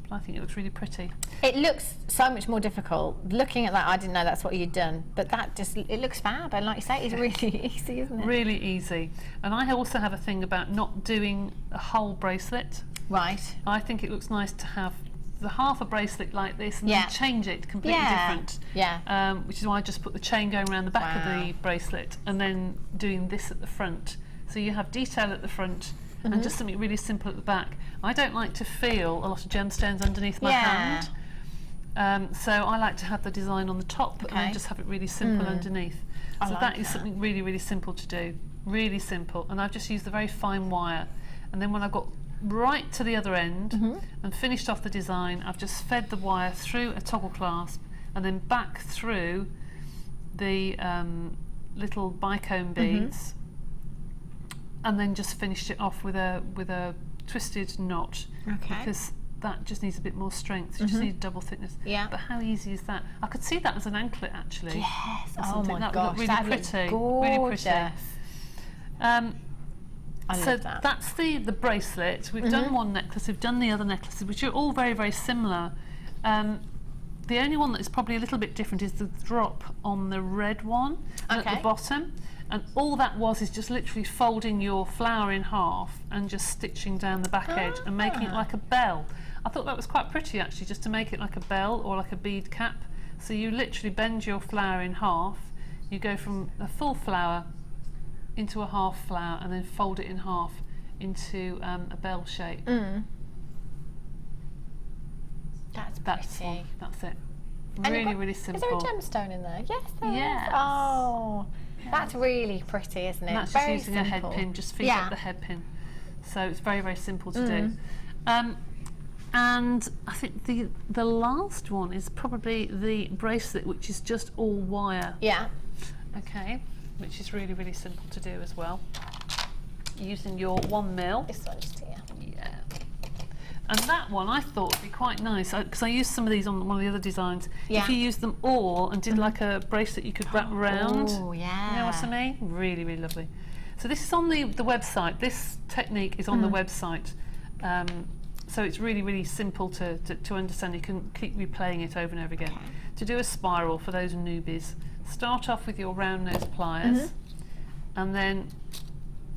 But I think it looks really pretty. It looks so much more difficult. Looking at that, I didn't know that's what you'd done, but that just, it looks fab. And like you say, it's really easy, isn't it? Really easy. And I also have a thing about not doing a whole bracelet. Right. I think it looks nice to have the half a bracelet like this and Yeah. then change it completely different. Yeah. Which is why I just put the chain going around the back of the bracelet and then doing this at the front. So you have detail at the front and just something really simple at the back. I don't like to feel a lot of gemstones underneath my hand. So I like to have the design on the top and then just have it really simple underneath. So that is something really, really simple to do. Really simple. And I've just used the very fine wire. And then when I got right to the other end and finished off the design, I've just fed the wire through a toggle clasp and then back through the little bicone beads and then just finished it off with a twisted knot, because that just needs a bit more strength. You just need double thickness. Yeah. But how easy is that? I could see that as an anklet actually. Yes. Or Oh something. my That gosh, would look that really looks pretty. gorgeous. Really pretty. So love that. that's the bracelet. We've done one necklace, we've done the other necklaces, which are all very, very similar. The only one that is probably a little bit different is the drop on the red one at the bottom. And all that was is just literally folding your flower in half and just stitching down the back edge and making it like a bell. I thought that was quite pretty actually, just to make it like a bell or like a bead cap. So you literally bend your flower in half, you go from a full flower into a half flower and then fold it in half into a bell shape. That's That's pretty. That's it. And Really, really Is there a simple. gemstone in there? Yes, there is. Yes. Oh, that's really pretty, isn't it? And that's Very just using simple. a head pin, just feed up the head pin. So it's very, very simple to do. And I think the last one is probably the bracelet, which is just all wire. Yeah. Okay, which is really, really simple to do as well. Using your 1 mil. This one just here. Yeah. And that one I thought would be quite nice, because I used some of these on one of the other designs. Yeah. If you used them all and did like a bracelet you could wrap around. Oh, yeah. You know what I mean? Really, really lovely. So this is on the website. This technique is on the website. So it's really, really simple to understand. You can keep replaying it over and over again. To do a spiral for those newbies, start off with your round nose pliers, and then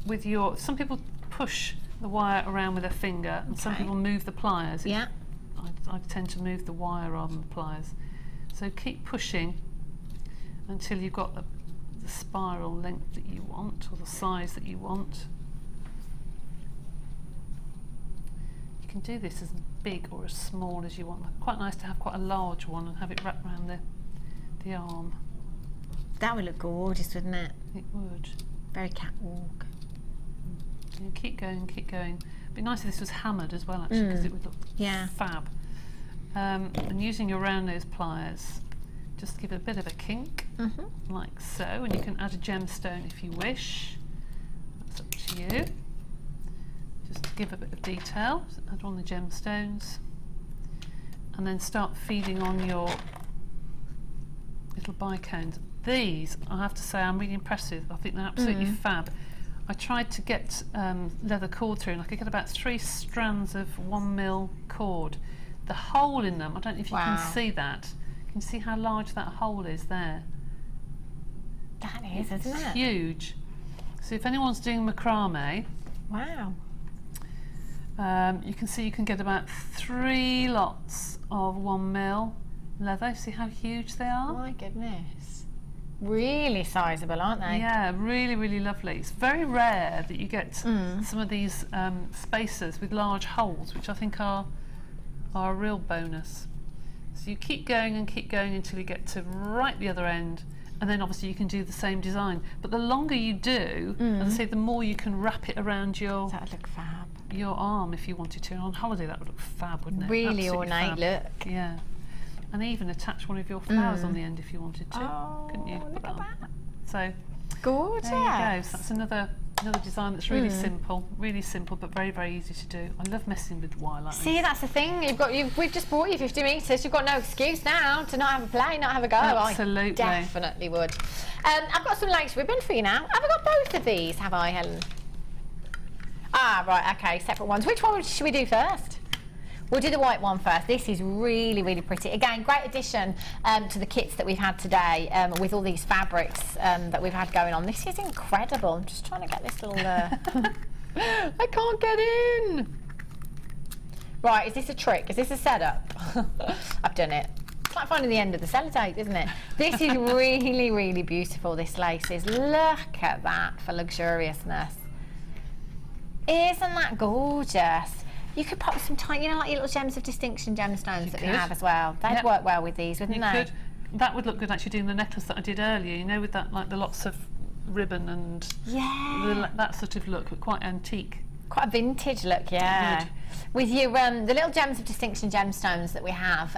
with your, some people push the wire around with their finger, and some people move the pliers. Yeah. I tend to move the wire rather than the pliers. So keep pushing until you've got the spiral length that you want, or the size that you want. You can do this as big or as small as you want. Quite nice to have quite a large one and have it wrapped around the arm. That would look gorgeous, wouldn't it? It would. Very catwalk. You keep going, keep going. It'd be nice if this was hammered as well, actually, because it would look fab. And using your round nose pliers, just give it a bit of a kink, like so, and you can add a gemstone if you wish. That's up to you. Just give a bit of detail, so add on the gemstones, and then start feeding on your little bicones. These, I have to say, I'm really impressed with. I think they're absolutely fab. I tried to get leather cord through, and I could get about 3 strands of 1 mil cord. The hole in them, I don't know if you can see that. You can see how large that hole is there. That is, isn't it? Huge. So if anyone's doing macrame, Wow. you can see you can get about 3 lots of 1 mil leather. See how huge they are? My goodness. Really sizable, aren't they? Yeah, really, really lovely. It's very rare that you get some of these spacers with large holes, which I think are a real bonus. So you keep going and keep going until you get to right the other end, and then obviously you can do the same design. But the longer you do, as I say, the more you can wrap it around your That would look fab. your arm if you wanted to. On holiday that would look fab, wouldn't it? Really Absolutely ornate fab. look. Yeah. And even attach one of your flowers on the end if you wanted to, couldn't you? look Put at on. that. So gorgeous. There you go. So that's another design that's really simple but very, very easy to do. I love messing with wire like See, that's the thing. We've just bought you 50 metres. You've got no excuse now to not have a play, not have a go. Absolutely. I definitely would. I've got some lace ribbon for you now. Have I got both of these? Have I, Helen? Ah, right. Okay, separate ones. Which one should we do first? We'll do the white one first. This is really, really pretty. Again, great addition to the kits that we've had today with all these fabrics that we've had going on. This is incredible. I'm just trying to get this little... I can't get in. Right, is this a trick? Is this a setup? I've done it. It's like finding the end of the sellotape, isn't it? This is really, really beautiful, this lace is. Look at that for luxuriousness. Isn't that gorgeous? You could pop some tiny, you know, like your little gems of distinction gemstones that we have as well. They'd work well with these, wouldn't they? Could. That would look good actually doing the necklace that I did earlier, you know, with that, like the lots of ribbon and that sort of look, quite antique. Quite a vintage look, yeah. Good. With your the little gems of distinction gemstones that we have,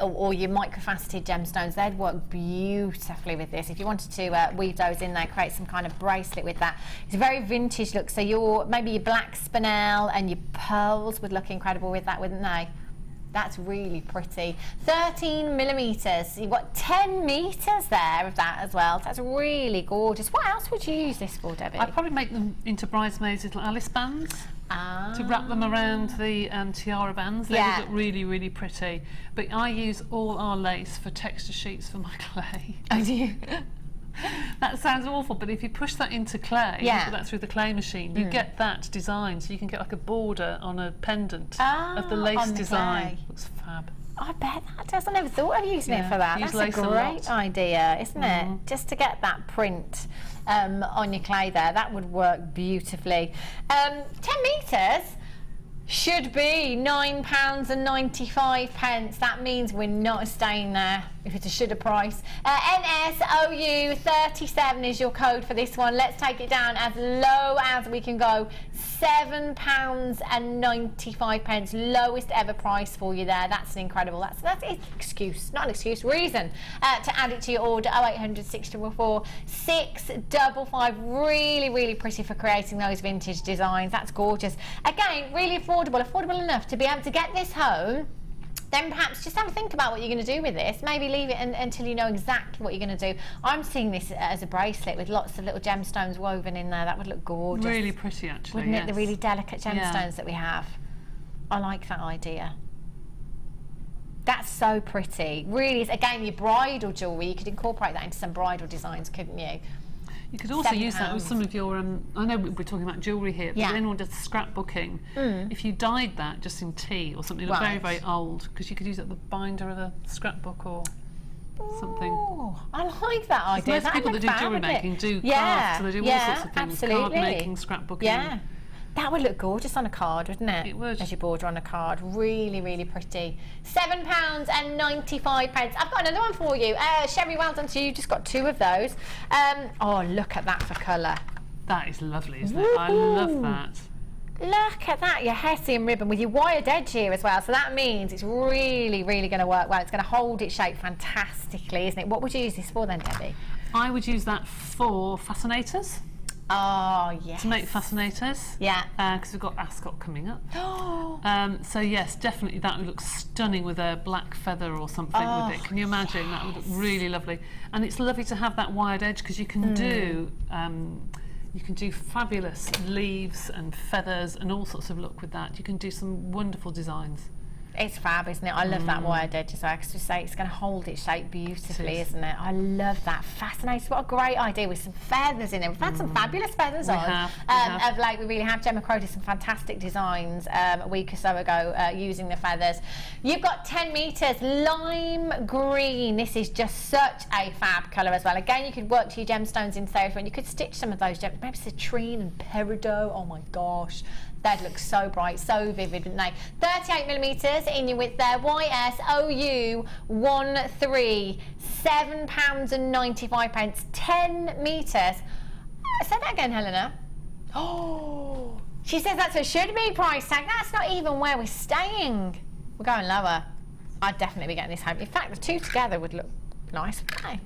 or your microfaceted gemstones, they'd work beautifully with this. If you wanted to weave those in there, create some kind of bracelet with that. It's a very vintage look. So maybe your black spinel and your pearls would look incredible with that, wouldn't they? That's really pretty. 13 millimetres. You've got 10 metres there of that as well. That's really gorgeous. What else would you use this for, Debbie? I'd probably make them into bridesmaids' little Alice bands. To wrap them around the tiara bands. They would look really, really pretty. But I use all our lace for texture sheets for my clay. Oh, do you? That sounds awful, but if you push that into clay, you put that through the clay machine, you get that design, so you can get like a border on a pendant of the lace design. Looks fab. I bet that does. I never thought of using it for that. That's a great idea, isn't it? Just to get that print on your clay there, that would work beautifully. 10 metres should be £9.95. That means we're not staying there if it's a shoulda price. NSOU37 is your code for this one. Let's take it down as low as we can go. £7.95, lowest ever price for you there. That's incredible. That's an excuse, not an excuse, reason to add it to your order. 0800 644 655. Really, really pretty for creating those vintage designs. That's gorgeous. Again, really affordable enough to be able to get this home. Then perhaps just have a think about what you're going to do with this. Maybe leave it until you know exactly what you're going to do. I'm seeing this as a bracelet with lots of little gemstones woven in there. That would look gorgeous. Really pretty, actually. Wouldn't it? The really delicate gemstones that we have. I like that idea. That's so pretty. Really, again, your bridal jewellery, you could incorporate that into some bridal designs, couldn't you? You could also use that with some of your, I know we're talking about jewellery here, but anyone does scrapbooking, if you dyed that just in tea or something very, very old, because you could use it at the binder of a scrapbook or something. I like that idea. Most people that do jewellery making do crafts, so they do all sorts of things, card making, scrapbooking. Yeah. That would look gorgeous on a card, wouldn't it? It would. As your border on a card. Really, really pretty. £7.95. I've got another one for you. Sherry, well done to you. Just got 2 of those. Oh, look at that for colour. That is lovely, isn't it? I love that. Look at that, your hessian ribbon with your wired edge here as well. So that means it's really, really going to work well. It's going to hold its shape fantastically, isn't it? What would you use this for then, Debbie? I would use that for fascinators. Oh, yes. To make fascinators. Yeah. Because we've got Ascot coming up. So yes, definitely that would look stunning with a black feather or something with it. Can you imagine? That would look really lovely. And it's lovely to have that wired edge because you can do fabulous leaves and feathers and all sorts of look with that. You can do some wonderful designs. It's fab, isn't it? I love that wired edge as well. I could just say it's going to hold its shape beautifully, isn't it? I love that. Fascinating. What a great idea with some feathers in it. We've had some fabulous feathers of late. We really have. Gemma Crow did some fantastic designs a week or so ago using the feathers. You've got 10 metres, lime green. This is just such a fab colour as well. Again, you could work to your gemstones in there and you could stitch some of those gems. Maybe citrine and peridot. Oh my gosh. They'd look so bright, so vivid, wouldn't they? 38 millimetres in your width there. YSOU 13, £7.95. 10 metres. Say that again, Helena. Oh, she says that's a should-be price tag. That's not even where we're staying. We're going lower. I'd definitely be getting this home. In fact, the 2 together would look nice, wouldn't they?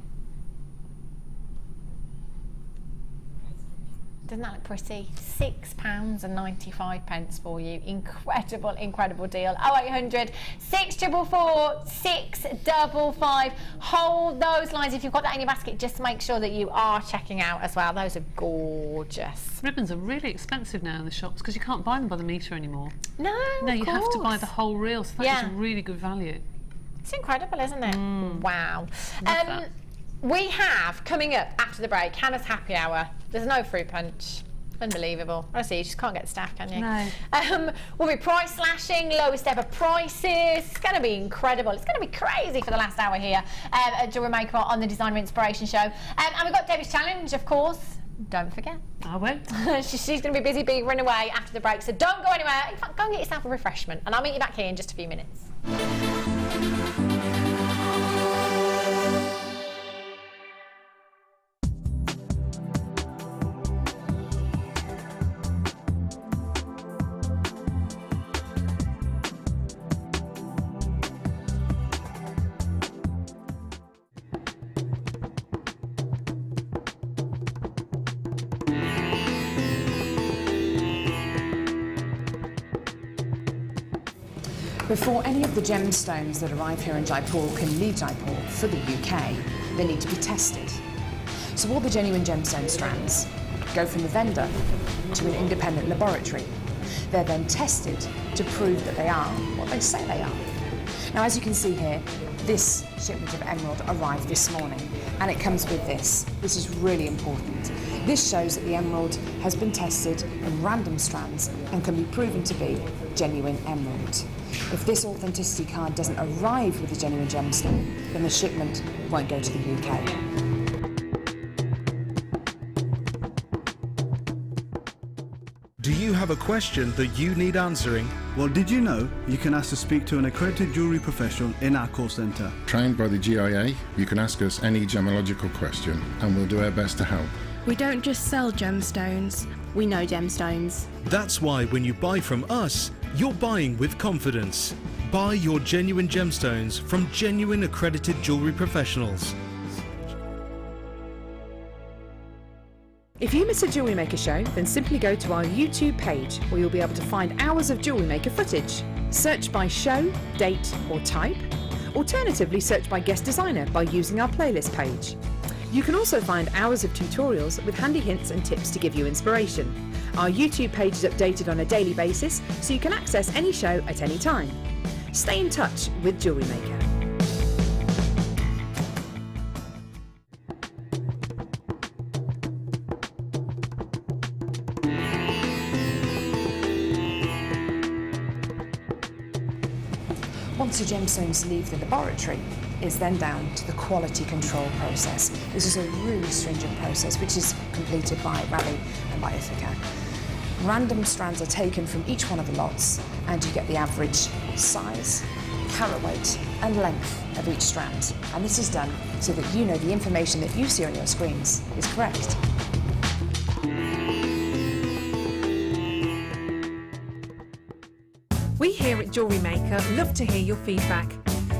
Doesn't that look pretty? £6.95 for you. Incredible, incredible deal. 0800 644 655. Hold those lines if you've got that in your basket. Just make sure that you are checking out as well. Those are gorgeous. Ribbons are really expensive now in the shops because you can't buy them by the metre anymore. No, you have to buy the whole reel, so that is really good value. It's incredible, isn't it? Wow. Love that. We have, coming up after the break, Hannah's happy hour. There's no fruit punch. Unbelievable. Honestly, you just can't get staff, can you? No. We'll be price slashing, lowest ever prices. It's going to be incredible. It's going to be crazy for the last hour here at Jewellery Maker on the Designer Inspiration Show. And we've got Debbie's Challenge, of course. Don't forget. I won't. She's going to be busy being run away after the break, so don't go anywhere. In fact, go and get yourself a refreshment. And I'll meet you back here in just a few minutes. Before any of the gemstones that arrive here in Jaipur can leave Jaipur for the UK, they need to be tested. So all the genuine gemstone strands go from the vendor to an independent laboratory. They're then tested to prove that they are what they say they are. Now, as you can see here, this shipment of emerald arrived this morning, and it comes with this. This is really important. This shows that the emerald has been tested in random strands and can be proven to be genuine emerald. If this authenticity card doesn't arrive with a genuine gemstone, then the shipment won't go to the UK. Do you have a question that you need answering? Well, did you know you can ask to speak to an accredited jewellery professional in our call centre? Trained by the GIA, you can ask us any gemological question and we'll do our best to help. We don't just sell gemstones, we know gemstones. That's why when you buy from us, you're buying with confidence. Buy your genuine gemstones from genuine accredited jewellery professionals. If you miss a Jewellery Maker show, then simply go to our YouTube page where you'll be able to find hours of Jewellery Maker footage. Search by show, date or type. Alternatively, search by guest designer by using our playlist page. You can also find hours of tutorials with handy hints and tips to give you inspiration. Our YouTube page is updated on a daily basis, so you can access any show at any time. Stay in touch with Jewellery Maker. Once your gemstones leave the laboratory, it's then down to the quality control process. This is a really stringent process which is completed by Raleigh and by Ithaca. Random strands are taken from each one of the lots and you get the average size, carat weight and length of each strand. And this is done so that you know the information that you see on your screens is correct. We here at Jewellery Maker love to hear your feedback.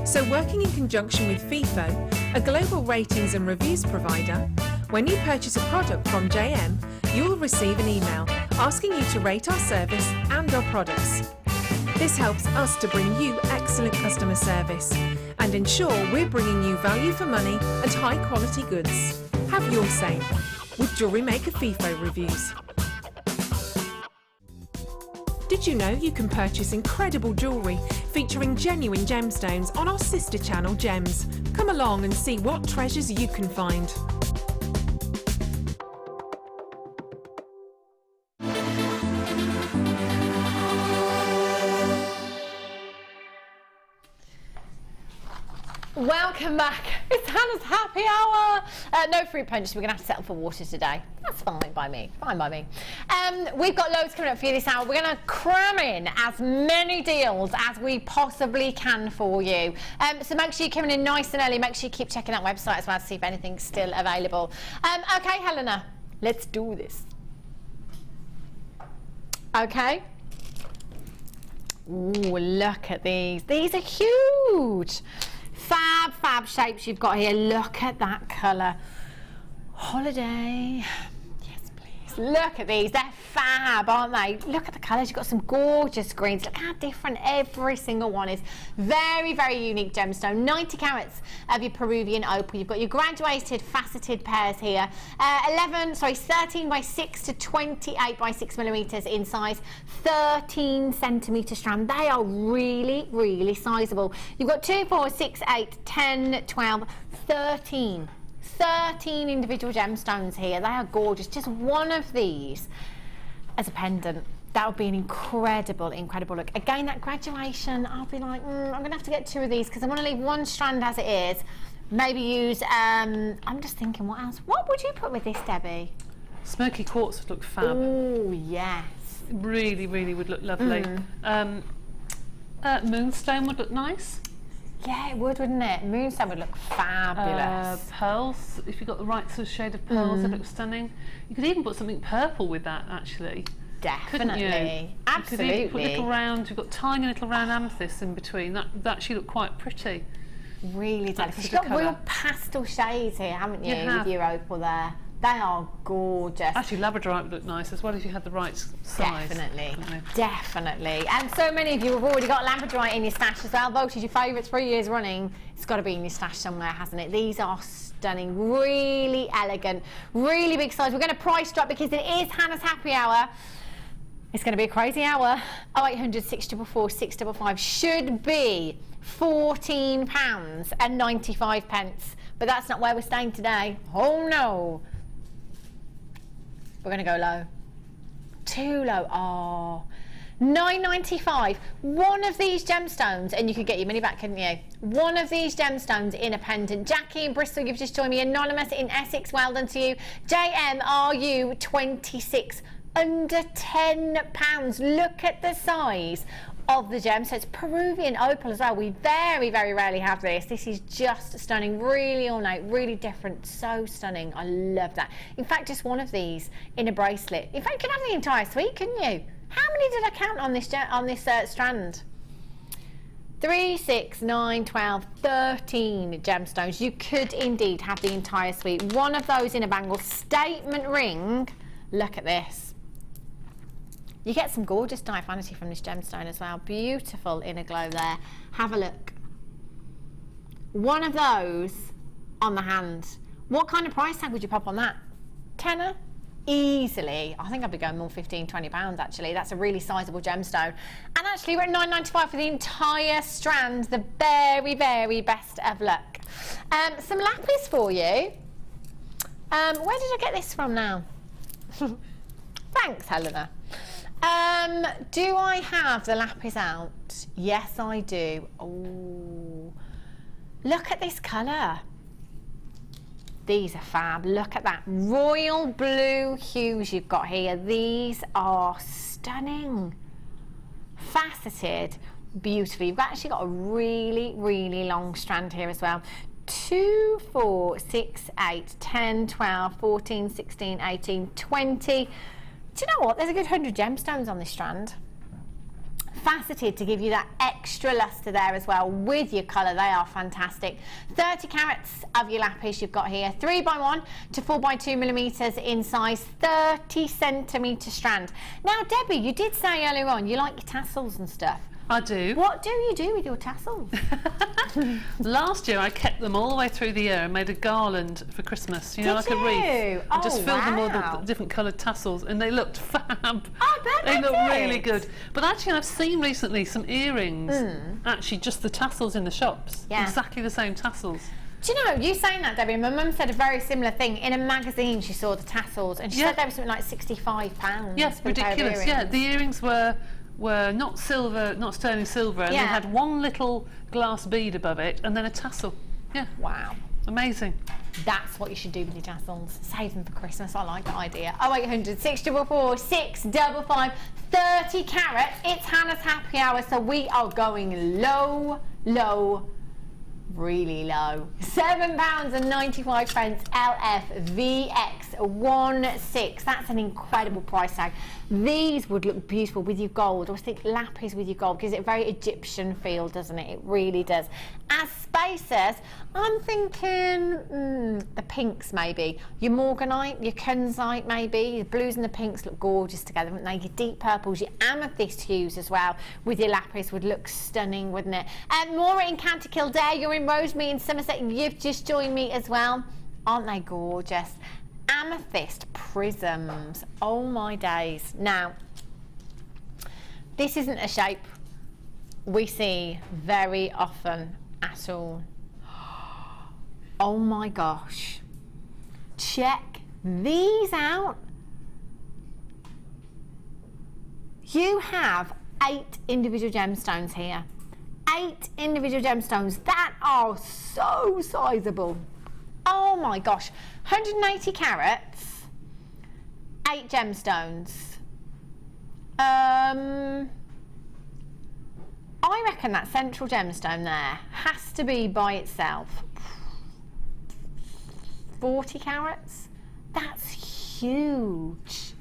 So working in conjunction with FIFO, a global ratings and reviews provider, when you purchase a product from JM, you will receive an email asking you to rate our service and our products. This helps us to bring you excellent customer service and ensure we're bringing you value for money and high quality goods. Have your say with Jewellery Maker FIFO reviews. Did you know you can purchase incredible jewellery featuring genuine gemstones on our sister channel Gems? Come along and see what treasures you can find. Welcome back. It's Hannah's happy hour. No fruit punch, so we're going to have to settle for water today. That's fine by me. Fine by me. We've got loads coming up for you this hour. We're going to cram in as many deals as we possibly can for you. So make sure you're coming in nice and early. Make sure you keep checking that website as well to see if anything's still available. Okay, Helena, let's do this. Okay. Ooh, look at these. These are huge. Fab shapes you've got here. Look at that colour. Holiday. Yes, please. Look at these, they're fab, aren't they? Look at the colours, you've got some gorgeous greens. Look how different every single one is. Very, very unique gemstone. 90 carats of your Peruvian opal. You've got your graduated faceted pairs here. 13 by 6 to 28 by 6 millimetres in size. 13 centimetre strand. They are really, really sizable. You've got 2, 4, 6, 8, 10, 12, 13 individual gemstones here. They are gorgeous. Just one of these as a pendant, that would be an incredible look. Again, that graduation, I'll be like, I'm gonna have to get 2 of these because I want to leave 1 strand as it is. Maybe use, I'm just thinking, what else? What would you put with this, Debbie? Smoky quartz would look fab. Oh, yes. Really, really would look lovely. Moonstone would look nice. Yeah, it would, wouldn't it? Moonstone would look fabulous. Pearls, if you got the right sort of shade of pearls, it looks stunning. You could even put something purple with that, actually. Definitely. You? Absolutely. You could even put little round, you've got tiny little round amethysts in between. That actually look quite pretty. Really delicate. You've got real pastel shades here, haven't you, with your opal there? They are gorgeous. Actually, labradorite would look nice as well if you had the right size. Definitely. And so many of you have already got labradorite in your stash as well. Voted your favourite 3 years running. It's got to be in your stash somewhere, hasn't it? These are stunning, really elegant, really big size. We're going to price drop because it is Hannah's happy hour. It's going to be a crazy hour. 0800 644 655 should be £14.95. But that's not where we're staying today. Oh no. We're going to go low. Too low. Oh. £9.95. One of these gemstones, and you could get your money back, couldn't you? One of these gemstones in a pendant. Jackie in Bristol, you've just joined me. Anonymous in Essex, well done to you. JMRU 26, under £10. Look at the size of the gem. So it's Peruvian opal as well. We very, very rarely have this. This is just stunning, really ornate, really different, so stunning. I love that. In fact, just one of these in a bracelet. In fact, you could have the entire suite, couldn't you? How many did I count on this strand? 3, 6, 9, 12, 13 gemstones. You could indeed have the entire suite. One of those in a bangle. Statement ring. Look at this. You get some gorgeous diaphanity from this gemstone as well. Beautiful inner glow there. Have a look. One of those on the hand. What kind of price tag would you pop on that? Tenner? Easily. I think I'd be going more £15–20 actually. That's a really sizable gemstone. And actually we're at £9.95 for the entire strand. The very, very best of luck. Some lapis for you. Where did I get this from now? Thanks, Helena. Do I have the lapis out? Yes, I do. Oh, look at this colour. These are fab. Look at that royal blue hues you've got here. These are stunning. Faceted, beautiful. You've actually got a really, really long strand here as well. 2, 4, 6, 8, 10, 12, 14, 16, 18, 20. Do you know what? There's a good 100 gemstones on this strand. Faceted to give you that extra luster there as well with your colour. They are fantastic. 30 carats of your lapis you've got here. 3 by 1 to 4 by 2 millimetres in size. 30 centimetre strand. Now, Debbie, you did say earlier on you like your tassels and stuff. I do. What do you do with your tassels? Last year I kept them all the way through the year and made a garland for Christmas, you know, like a wreath. Oh, and just filled them with all the different coloured tassels and they looked fab. I bet they looked did. really good. But actually I've seen recently some earrings, actually just the tassels in the shops. Yeah. Exactly the same tassels. Do you know, you saying that, Debbie, my mum said a very similar thing. In a magazine she saw the tassels and she said they were something like £65. Yes, ridiculous. Yeah, the earrings were not silver, not sterling silver, and they had one little glass bead above it and then a tassel. Yeah. Wow. Amazing. That's what you should do with your tassels. Save them for Christmas. I like that idea. 0800 644 655 30 carats. It's Hannah's happy hour, so we are going low, low, really low. £7.95 LFVX16. That's an incredible price tag. These would look beautiful with your gold. I always think lapis with your gold gives it a very Egyptian feel, doesn't it? It really does. As spaces, I'm thinking the pinks maybe. Your morganite, your kunzite maybe. The blues and the pinks look gorgeous together, wouldn't they? Your deep purples, your amethyst hues as well with your lapis would look stunning, wouldn't it? Maura in County Kildare, you're in Rosemary in Somerset. You've just joined me as well. Aren't they gorgeous? Amethyst prisms. Oh my days. Now, this isn't a shape we see very often at all. Oh my gosh. Check these out. You have 8 individual gemstones here. 8 individual gemstones that are so sizable. Oh my gosh. 180 carats, 8 gemstones. I reckon that central gemstone there has to be by itself 40 carats. That's huge.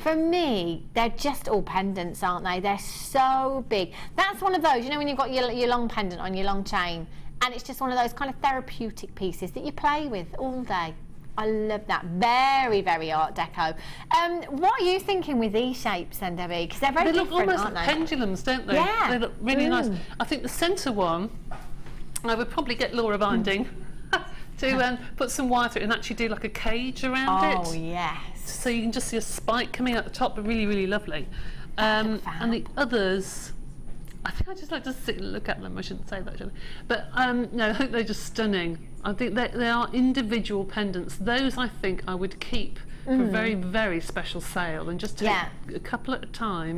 For me, they're just all pendants, aren't they? They're so big. That's one of those, you know, when you've got your long pendant on your long chain, and it's just one of those kind of therapeutic pieces that you play with all day. I love that. Very, very Art Deco. What are you thinking with these shapes then, Debbie? Because they're very different, look almost aren't like they? pendulums, don't they? Yeah. They look really nice. I think the centre one, I would probably get Laura Binding to put some wire through it and actually do like a cage around it. Oh, yes. So you can just see a spike coming out the top, but really, really lovely. And the others, I think I just like to look at them. I shouldn't say that, should I? But no, I think they're just stunning. I think they are individual pendants. Those I think I would keep for a very, very special sale and just take a couple at a time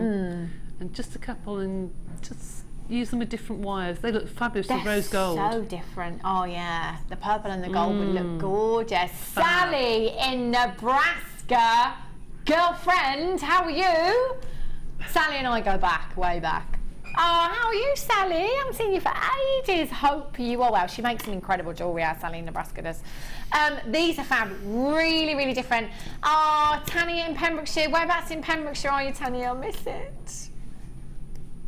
and just a couple and just use them with different wires. They look fabulous with rose gold. So different. Oh yeah, the purple and the gold would look gorgeous. Sally in Nebraska, girlfriend, how are you? Sally and I go back, way back. Oh, how are you, Sally? I haven't seen you for ages. Hope you are well. She makes some incredible jewellery, Sally in Nebraska does. These are fab, really, really different. Oh, Tanya in Pembrokeshire. Whereabouts in Pembrokeshire are you, Tanya? I'll miss it.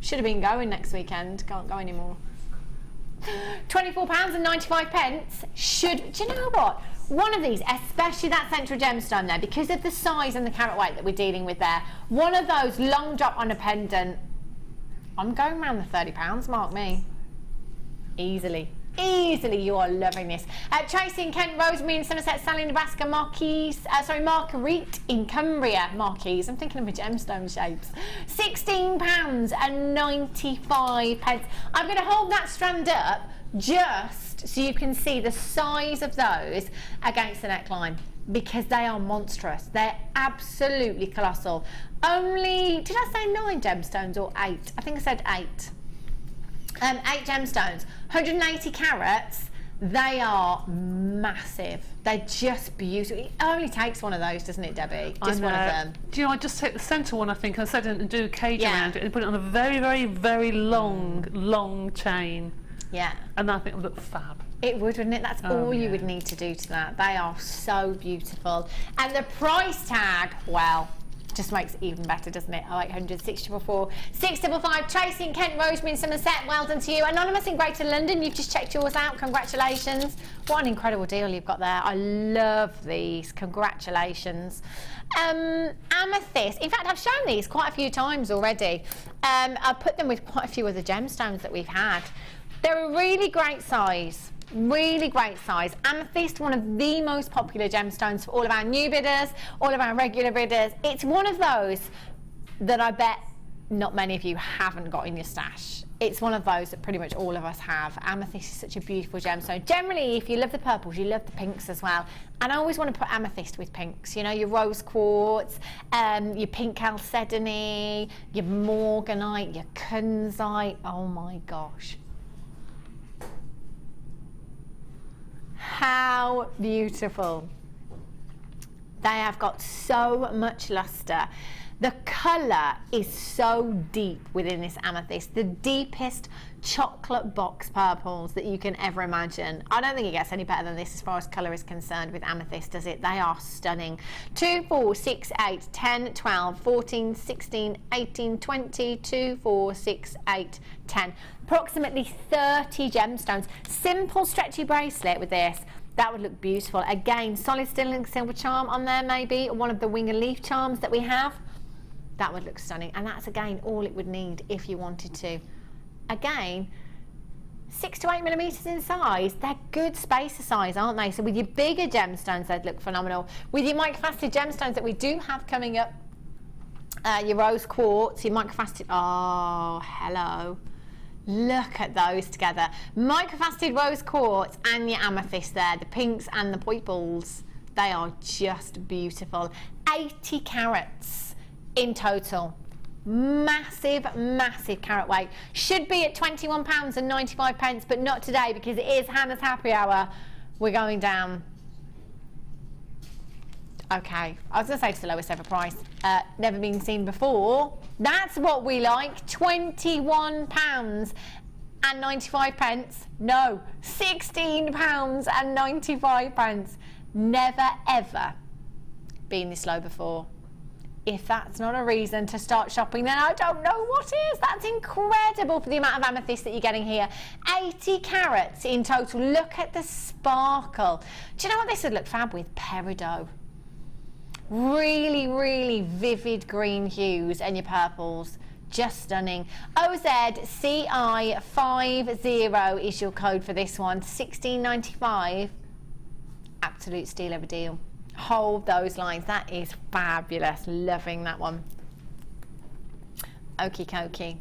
Should have been going next weekend. Can't go anymore. £24.95. Do you know what? One of these, especially that central gemstone there, because of the size and the carat weight that we're dealing with there, one of those long drop on a pendant, I'm going around the £30 mark, me. Easily. Easily, you are loving this. Tracy in Kent, Rosemary in Somerset, Sally in Nebraska, Marguerite in Cumbria. Marquise, I'm thinking of my gemstone shapes. £16.95. I'm going to hold that strand up just so you can see the size of those against the neckline, because they are monstrous. They're absolutely colossal. Only, did I say 9 gemstones or 8? I think I said 8. 8 gemstones, 180 carats. They are massive. They're just beautiful. It only takes one of those, doesn't it, Debbie? Just one of them. Do you know, I just take the centre one, I think, and set it and do a cage around it and put it on a very, very, very long chain. Yeah. And I think it would look fab. It would, wouldn't it? That's all you would need to do to that. They are so beautiful. And the price tag, well, just makes it even better, doesn't it? 0800 644 655. Tracy in Kent, Rosemary in Somerset, well done to you. Anonymous in Greater London, you've just checked yours out. Congratulations. What an incredible deal you've got there. I love these. Congratulations. Amethyst. In fact, I've shown these quite a few times already. I've put them with quite a few of the gemstones that we've had. They're a really great size. Really great size. Amethyst, one of the most popular gemstones for all of our new bidders, all of our regular bidders. It's one of those that I bet not many of you haven't got in your stash. It's one of those that pretty much all of us have. Amethyst is such a beautiful gemstone. Generally, if you love the purples, you love the pinks as well. And I always want to put amethyst with pinks. You know, your rose quartz, your pink chalcedony, your morganite, your kunzite. Oh my gosh. How beautiful. They have got so much luster. The colour is so deep within this amethyst, the deepest chocolate box purples that you can ever imagine. I don't think it gets any better than this as far as colour is concerned with amethyst, does it? They are stunning. 2, 4, 6, 8, 10, 12, 14, 16, 18, 20, 2, 4, 6, 8, 10. Approximately 30 gemstones. Simple stretchy bracelet with this. That would look beautiful. Again, solid sterling silver charm on there maybe, one of the wing and leaf charms that we have. That would look stunning, and that's again all it would need if you wanted to. Again, 6 to 8 millimeters in size. They're good spacer size, aren't they? So with your bigger gemstones, they'd look phenomenal. With your microfaceted gemstones that we do have coming up, your rose quartz, your microfaceted, oh, hello. Look at those together. Microfaceted rose quartz and your amethyst there, the pinks and the purples. They are just beautiful. 80 carats in total. Massive, massive carat weight. Should be at £21.95, but not today because it is Hannah's happy hour. We're going down. Okay, I was going to say to the lowest ever price. Never been seen before. That's what we like. £21.95. No, £16.95. Never ever been this low before. If that's not a reason to start shopping, then I don't know what is. That's incredible for the amount of amethyst that you're getting here. 80 carats in total. Look at the sparkle. Do you know what this would look fab with? Peridot. Really, really vivid green hues and your purples. Just stunning. OZCI50 is your code for this one. $16.95. Absolute steal of a deal. Hold those lines. That is fabulous. Loving that one. Okie dokie.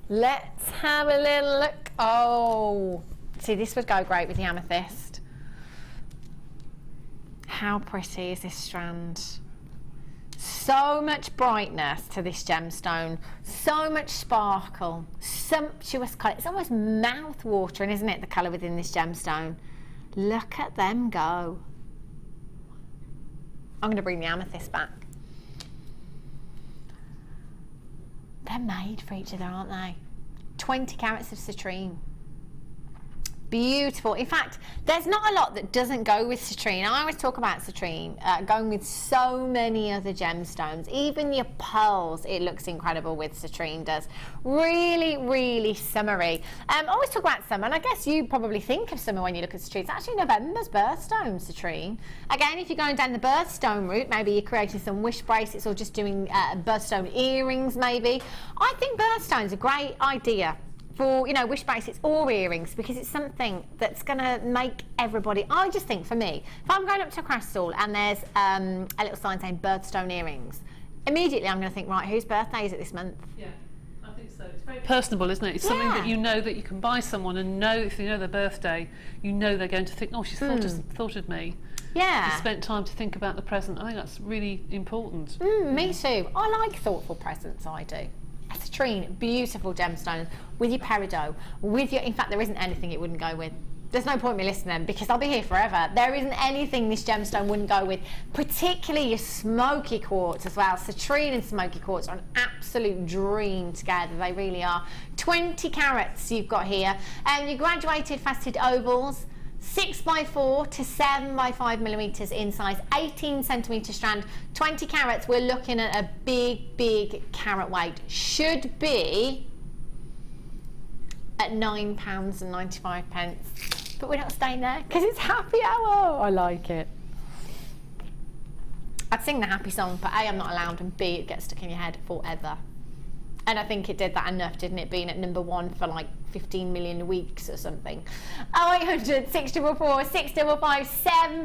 Let's have a little look. Oh, see, this would go great with the amethyst. How pretty is this strand? So much brightness to this gemstone, so much sparkle, sumptuous colour. It's almost mouth-watering, isn't it, the colour within this gemstone? Look at them go. I'm going to bring the amethyst back. They're made for each other, aren't they? 20 carats of citrine. Beautiful. In fact, there's not a lot that doesn't go with citrine. I always talk about citrine going with so many other gemstones. Even your pearls, it looks incredible with citrine does. Really, really summery. I always talk about summer, and I guess you probably think of summer when you look at citrine. It's actually November's birthstone, citrine. Again, if you're going down the birthstone route, maybe you're creating some wish bracelets or just doing birthstone earrings maybe. I think birthstone's a great idea for, you know, wish bracelets or earrings, because it's something that's going to make everybody, I just think for me, if I'm going up to a craft stall and there's a little sign saying birthstone earrings, immediately I'm going to think, right, whose birthday is it this month? Yeah, I think so. It's very personable, isn't it? It's something that you know that you can buy someone and know, if you know their birthday, you know they're going to think, oh, she's thought of me. Yeah. She spent time to think about the present. I think that's really important. Me too. I like thoughtful presents, I do. Citrine, beautiful gemstones with your peridot, with your, in fact there isn't anything it wouldn't go with. There's no point me listing them because I'll be here forever. There isn't anything this gemstone wouldn't go with, particularly your smoky quartz as well. Citrine and smoky quartz are an absolute dream together, they really are. 20 carats you've got here, and your graduated faceted ovals, 6x4 to 7x5 millimeters in size, 18 centimeter strand, 20 carats. We're looking at a big, big carat weight. Should be at £9.95. But we're not staying there because it's happy hour. I like it. I'd sing the happy song, but A, I'm not allowed, and B, it gets stuck in your head forever. And I think it did that enough, didn't it, being at #1 for like 15 million weeks or something. 0800 644 655,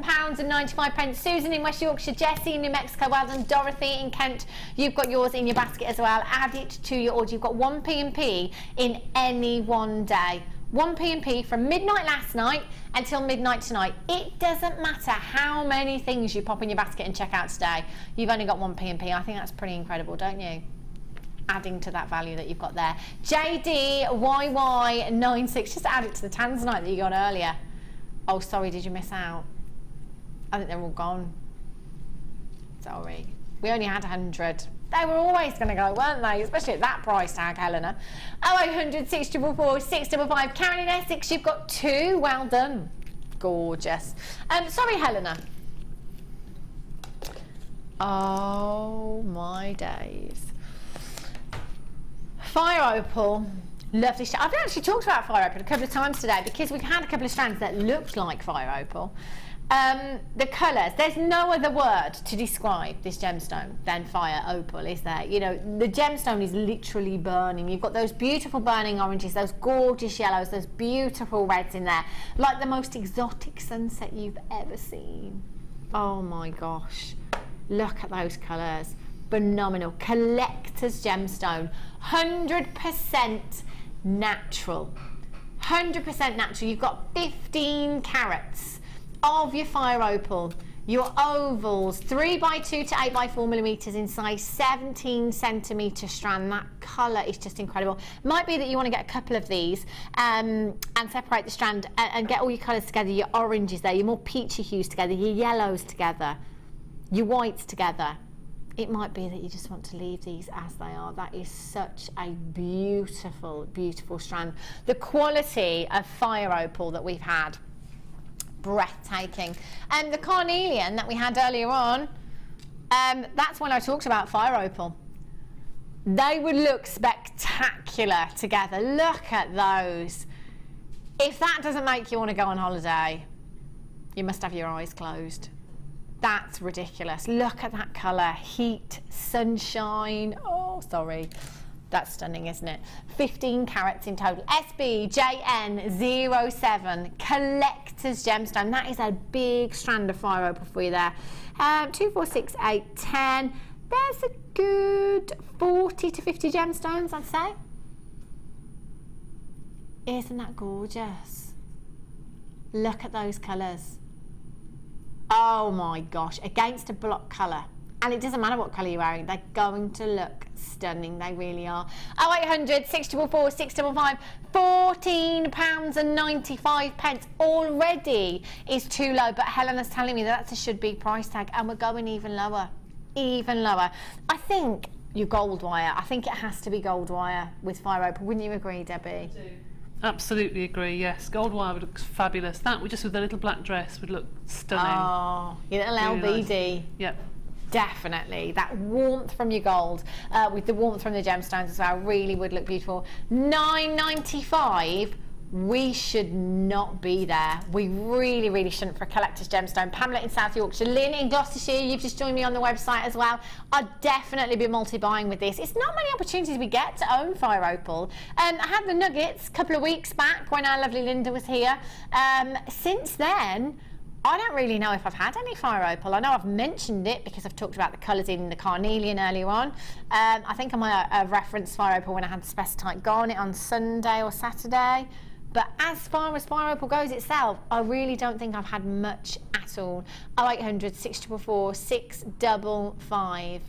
£7.95. Susan in West Yorkshire, Jessie in New Mexico, well done. Dorothy in Kent, you've got yours in your basket as well. Add it to your order. You've got 1 P&P in any one day. 1 P&P from midnight last night until midnight tonight. It doesn't matter how many things you pop in your basket and check out today. You've only got 1 P&P. I think that's pretty incredible, don't you? Adding to that value that you've got there. JDYY96, just add it to the tanzanite that you got earlier. Oh, sorry, did you miss out? I think they're all gone. Sorry. We only had 100. They were always going to go, weren't they? Especially at that price tag, Helena. 0800 644 655. Karen in Essex, you've got 2. Well done. Gorgeous. Sorry, Helena. Oh, my days. Fire opal. Lovely. I've actually talked about fire opal a couple of times today because we've had a couple of strands that looked like fire opal. The colours, there's no other word to describe this gemstone than fire opal, is there? You know, the gemstone is literally burning. You've got those beautiful burning oranges, those gorgeous yellows, those beautiful reds in there, like the most exotic sunset you've ever seen. Oh my gosh, look at those colours. Phenomenal. Collector's gemstone, 100% natural. 100% natural. You've got 15 carats of your fire opal, your ovals, 3x2 to 8x4 millimeters in size, 17 centimeter strand. That colour is just incredible. Might be that you want to get a couple of these and separate the strand and get all your colours together, your oranges there, your more peachy hues together, your yellows together, your whites together. It might be that you just want to leave these as they are. That is such a beautiful, beautiful strand. The quality of fire opal that we've had, breathtaking. And the carnelian that we had earlier on, that's when I talked about fire opal. They would look spectacular together. Look at those. If that doesn't make you want to go on holiday, you must have your eyes closed. That's ridiculous. Look at that colour. Heat, sunshine. Oh, sorry. That's stunning, isn't it? 15 carats in total. SBJN07, collector's gemstone. That is a big strand of fire opal for you there. 2, 4, 6, 8, 10. There's a good 40 to 50 gemstones, I'd say. Isn't that gorgeous? Look at those colours. Oh my gosh, against a block colour. And it doesn't matter what colour you're wearing, they're going to look stunning, they really are. 0800 644 655, £14.95 already is too low, but Helena's telling me that that's a should be price tag, and we're going even lower, even lower. I think your gold wire, I think it has to be gold wire with fire opal, wouldn't you agree, Debbie? I do. Absolutely agree, yes. Gold wire would look fabulous. That would just with the little black dress would look stunning. Oh, your little really LBD. Nice. Yep. Definitely. That warmth from your gold with the warmth from the gemstones as well really would look beautiful. $9.95. We should not be there. We really, really shouldn't for a collector's gemstone. Pamela in South Yorkshire, Lynn in Gloucestershire, you've just joined me on the website as well. I'd definitely be multi-buying with this. It's not many opportunities we get to own fire opal. I had the nuggets a couple of weeks back when our lovely Linda was here. Since then, I don't really know if I've had any fire opal. I know I've mentioned it because I've talked about the colours in the carnelian earlier on. I think I might have referenced fire opal when I had the specitite garnet on Sunday or Saturday. But as far as fire opal goes itself, I really don't think I've had much at all. 0800 644 655.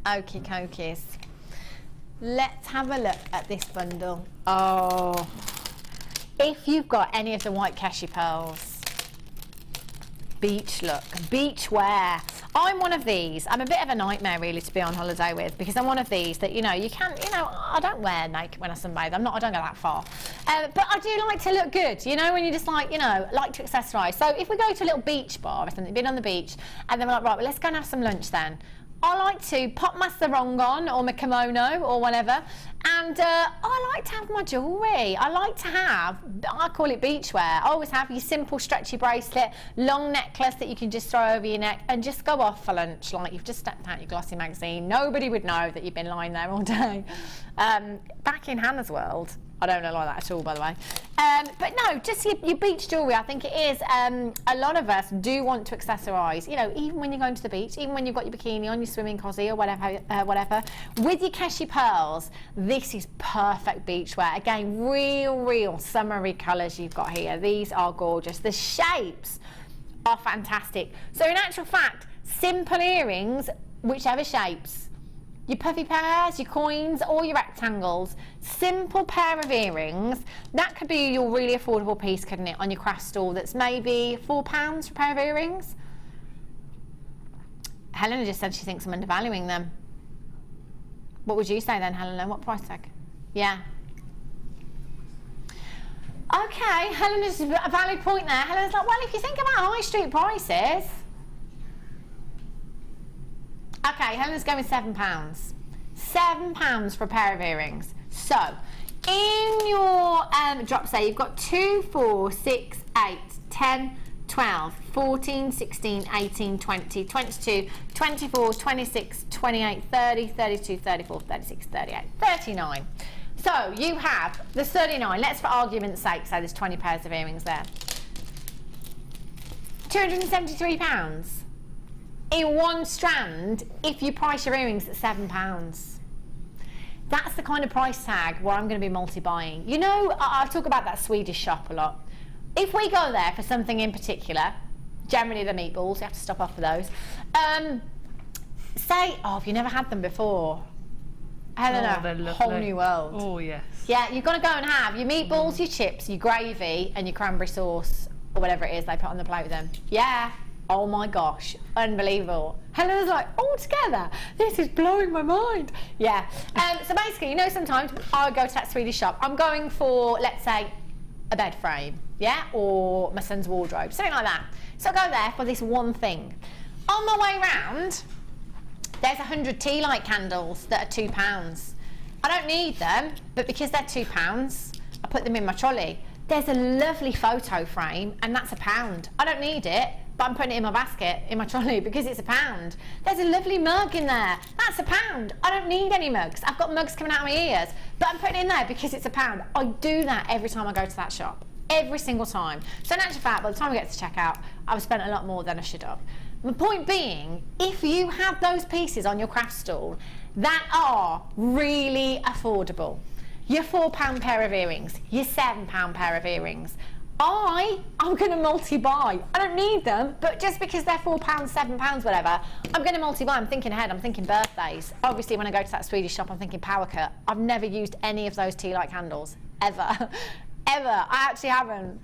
Okie dokies. Let's have a look at this bundle. Oh, if you've got any of the white cashew pearls, beach look, beach wear. I'm one of these. I'm a bit of a nightmare really to be on holiday with because I'm one of these that, you know, you can, you know, I don't wear naked when I sunbathe. I don't go that far. But I do like to look good, you know, when you're just like, you know, like to accessorise. So if we go to a little beach bar or something, been on the beach, and then we're like, right, well, let's go and have some lunch then. I like to pop my sarong on or my kimono or whatever, and I like to have my jewellery. I like to have, I call it beach wear. I always have your simple stretchy bracelet, long necklace that you can just throw over your neck and just go off for lunch like you've just stepped out your glossy magazine. Nobody would know that you've been lying there all day. Back in Hannah's world, I don't know like that at all, by the way. But no, just your beach jewellery, I think it is. A lot of us do want to accessorise, you know, even when you're going to the beach, even when you've got your bikini on, your swimming cosy or whatever, with your cashew pearls, this is perfect beach wear. Again, real summery colours you've got here. These are gorgeous. The shapes are fantastic. So in actual fact, simple earrings, whichever shapes. Your puffy pairs, your coins, or your rectangles. Simple pair of earrings. That could be your really affordable piece, couldn't it, on your craft stall that's maybe £4 for a pair of earrings? Helena just said she thinks I'm undervaluing them. What would you say then, Helena? What price tag? Yeah. Okay, Helena's a valid point there. Helena's like, well, if you think about high street prices. Okay, Helena's going £7. £7 for a pair of earrings. So, in your drop say, you've got 2, 4, 6, 8, 10, 12, 14, 16, 18, 20, 22, 24, 26, 28, 30, 32, 34, 36, 38, 39. So you have the 39. Let's, for argument's sake, say there's 20 pairs of earrings there. £273 in one strand if you price your earrings at £7. That's the kind of price tag where I'm going to be multi-buying. You know, I talk about that Swedish shop a lot. If we go there for something in particular, generally the meatballs, you have to stop off for those. Say, oh, have you never had them before? Helena, whole new world. Oh, yes. Yeah, you've got to go and have your meatballs, your chips, your gravy, and your cranberry sauce, or whatever it is they put on the plate with them. Yeah. Oh my gosh, unbelievable. Helena's like, all together, this is blowing my mind. Yeah. So basically, you know, sometimes I go to that Swedish shop. I'm going for, let's say, a bed frame, yeah, or my son's wardrobe, something like that. So I go there for this one thing. On my way round, there's 100 tea light candles that are £2. I don't need them, but because they're £2, I put them in my trolley. There's a lovely photo frame, and that's £1. I don't need it, but I'm putting it in my basket, in my trolley, because it's £1. There's a lovely mug in there. That's £1. I don't need any mugs. I've got mugs coming out of my ears, but I'm putting it in there because it's £1. I do that every time I go to that shop. Every single time. So in actual fact, by the time I get to checkout, I've spent a lot more than I should have. My point being, if you have those pieces on your craft stall that are really affordable, your £4 pair of earrings, your £7 pair of earrings, I'm going to multi-buy. I don't need them, but just because they're £4, £7, whatever, I'm going to multi-buy. I'm thinking ahead, I'm thinking birthdays. Obviously, when I go to that Swedish shop, I'm thinking power cut. I've never used any of those tea light candles, ever. Ever. I actually haven't.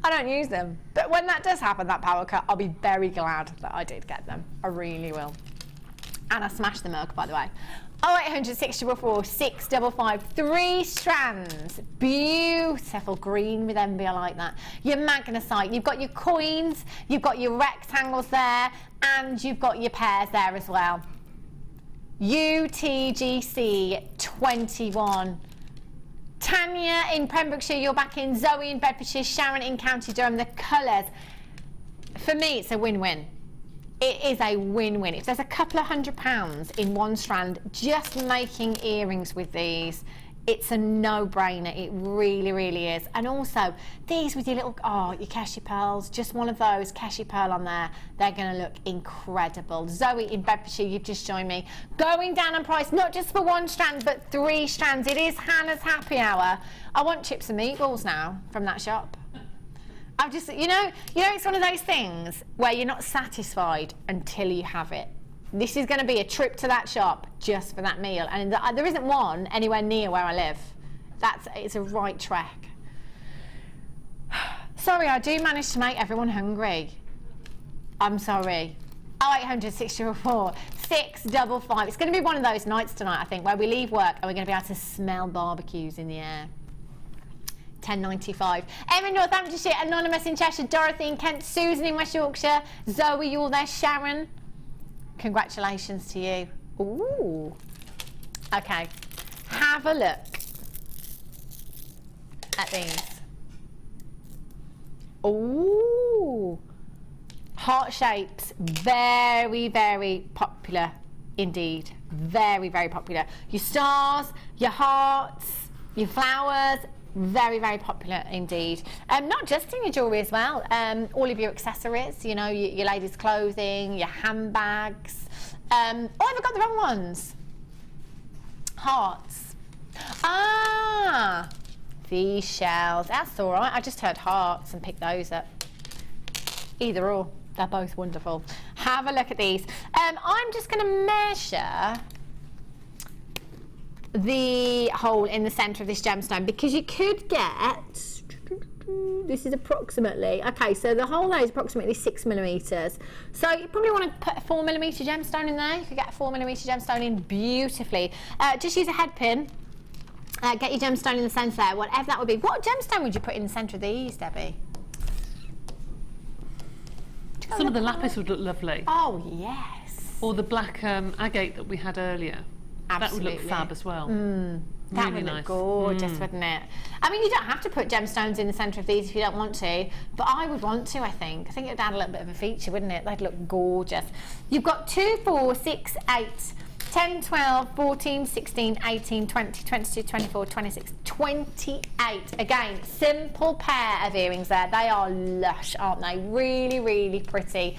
I don't use them. But when that does happen, that power cut, I'll be very glad that I did get them. I really will. And I smashed the mug, by the way. 0800 644 655, 3 strands, beautiful green with envy, I like that. Your magnesite, you've got your coins, you've got your rectangles there, and you've got your pairs there as well. UTGC 21. Tanya in Pembrokeshire, you're back in. Zoe in Bedfordshire, Sharon in County Durham. The colours, for me, it's a win-win. It is a win-win. If there's a couple of £100 in one strand, just making earrings with these, it's a no-brainer. It really, really is. And also, these with your little, your Keshi pearls, just one of those Keshi pearl on there, they're going to look incredible. Zoe in Bedfordshire, you've just joined me. Going down in price, not just for one strand, but 3 strands. It is Hannah's happy hour. I want chips and meatballs now from that shop. I've just, you know, it's one of those things where you're not satisfied until you have it. This is going to be a trip to that shop just for that meal, and there isn't one anywhere near where I live. It's a right trek. Sorry, I do manage to make everyone hungry. I'm sorry. 0800 644 655. It's going to be one of those nights tonight, I think, where we leave work and we're going to be able to smell barbecues in the air. 10.95. Emma in Northamptonshire, Anonymous in Cheshire, Dorothy in Kent, Susan in West Yorkshire, Zoe, you're there, Sharon. Congratulations to you. Ooh. Okay. Have a look at these. Ooh. Heart shapes. Very, very popular indeed. Very, very popular. Your stars, your hearts, your flowers. Very, very popular indeed. Not just in your jewellery as well. All of your accessories, you know, your ladies' clothing, your handbags. Oh, I've got the wrong ones. Hearts. These shells. That's all right. I just heard hearts and picked those up. Either or. They're both wonderful. Have a look at these. I'm just going to measure the hole in the centre of this gemstone, because you could get This is approximately, okay, so the whole there is approximately 6mm. So you probably want to put a 4mm gemstone in there. You could get a 4mm gemstone in beautifully. Just use a head pin. Get your gemstone in the centre there, whatever that would be. What gemstone would you put in the centre of these, Debbie? Some of the lapis would look lovely. Oh, yes. Or the black agate that we had earlier. Absolutely. That would look fab as well. That Really would nice. look gorgeous, wouldn't it? I mean, you don't have to put gemstones in the centre of these if you don't want to, but I would want to, I think. I think it would add a little bit of a feature, wouldn't it? They'd look gorgeous. You've got 2, 4, 6, 8, 10, 12, 14, 16, 18, 20, 22, 24, 26, 28. Again, simple pair of earrings there. They are lush, aren't they? Really, really pretty.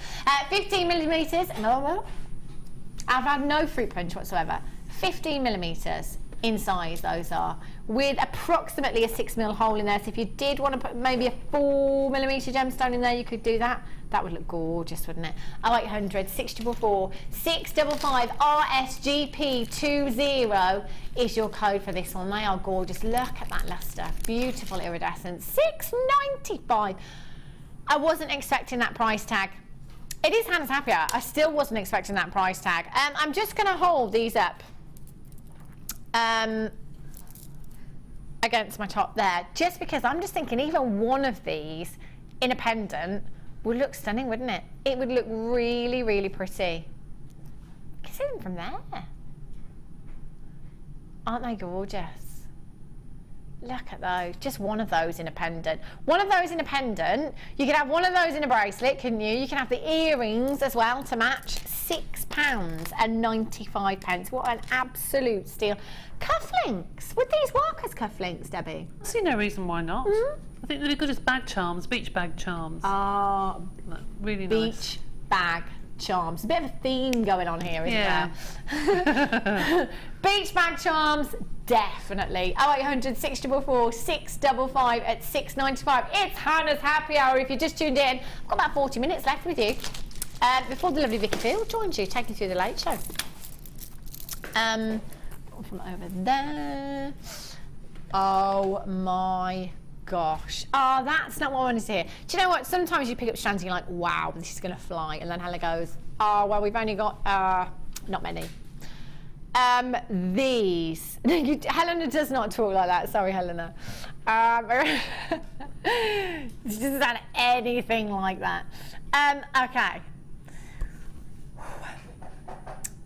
15mm. No, I've had no fruit punch whatsoever. 15mm in size, those are, with approximately a 6mm hole in there. So if you did want to put maybe a 4mm gemstone in there, you could do that. That would look gorgeous, wouldn't it? 0800 644 655 RSGP20 is your code for this one. They are gorgeous. Look at that luster, beautiful iridescence. $6.95. I wasn't expecting that price tag. It is Hannah's Happy Hour. I still wasn't expecting that price tag. I'm just going to hold these up against my top there, just because I'm just thinking even one of these in a pendant would look stunning, wouldn't it? It would look really, really pretty. You can see them from there. Aren't they gorgeous? Look at those. Just one of those in a pendant. One of those in a pendant. You could have one of those in a bracelet, couldn't you? You can have the earrings as well to match. £6.95. What an absolute steal. Cufflinks. Would these work as cufflinks, Debbie? I see no reason why not. I think they'd be good as bag charms, beach bag charms. Really nice. Beach bag charms. A bit of a theme going on here, isn't there? Beach bag charms, definitely. 0800 644 655 at £6.95. It's Hannah's Happy Hour. If you just tuned in, I've got about 40 minutes left with you before the lovely Vicky Field joins you, taking you through the late show. From over there. Oh my gosh. Oh, that's not what I wanted to hear. Do you know what? Sometimes you pick up strands and you're like, wow, this is going to fly. And then Helen goes, oh, well, we've only got not many. These. Helena does not talk like that. Sorry, Helena. She doesn't sound anything like that. Okay.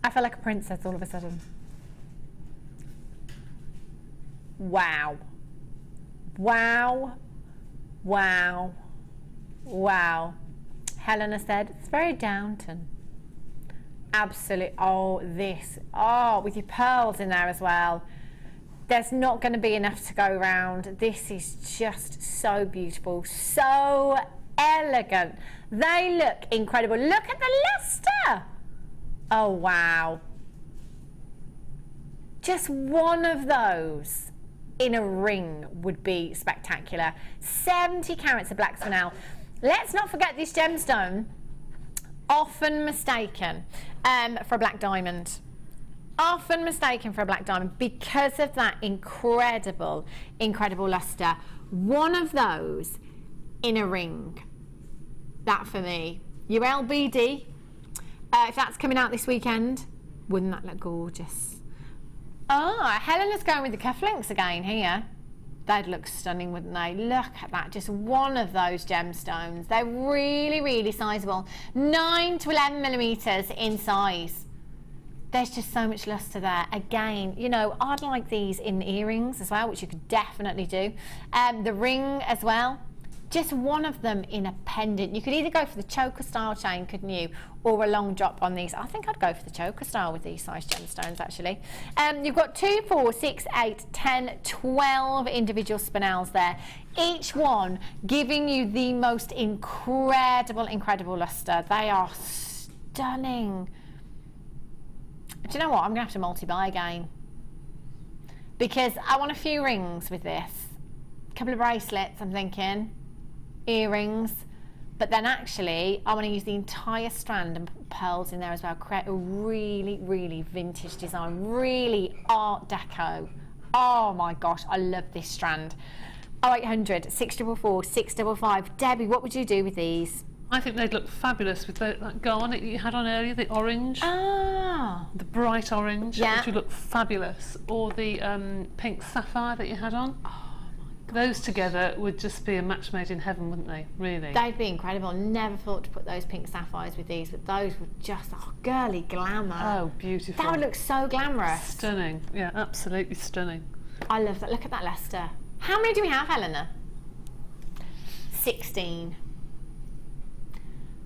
I feel like a princess all of a sudden. Wow. Wow. Wow. Wow. Helena said, it's very Downton. Absolutely. Oh, this. Oh, with your pearls in there as well. There's not going to be enough to go around. This is just so beautiful. So elegant. They look incredible. Look at the luster. Oh, wow. Just one of those in a ring would be spectacular. 70 carats of black spinel. Let's not forget this gemstone, often mistaken for a black diamond. Often mistaken for a black diamond because of that incredible, incredible luster. One of those in a ring. That for me. Your LBD, if that's coming out this weekend, wouldn't that look gorgeous? Ah, Helena's going with the cufflinks again here. They'd look stunning, wouldn't they? Look at that, just one of those gemstones. They're really, really sizable. 9 to 11 millimeters in size. There's just so much luster there. Again, you know, I'd like these in earrings as well, which you could definitely do. The ring as well. Just one of them in a pendant. You could either go for the choker style chain, couldn't you? Or a long drop on these. I think I'd go for the choker style with these size gemstones, actually. You've got 2, 4, 6, 8, 10, 12 individual spinels there. Each one giving you the most incredible, incredible luster. They are stunning. Do you know what? I'm going to have to multi-buy again. Because I want a few rings with this. A couple of bracelets, I'm thinking. Earrings, but then actually I want to use the entire strand and put pearls in there as well, create a really, really vintage design, really art deco. Oh my gosh, I love this strand. 0800 644 655. Debbie, what would you do with these? I think they'd look fabulous with that garnet you had on earlier, the orange. Ah. The bright orange, Yeah. which would look fabulous. Or the pink sapphire that you had on. Oh, my God. Those together would just be a match made in heaven, wouldn't they? Really. They'd be incredible. Never thought to put those pink sapphires with these, but those would just, girly glamour. Oh, beautiful. That would look so glamorous. Stunning. Yeah, absolutely stunning. I love that. Look at that Leicester. How many do we have, Helena? 16.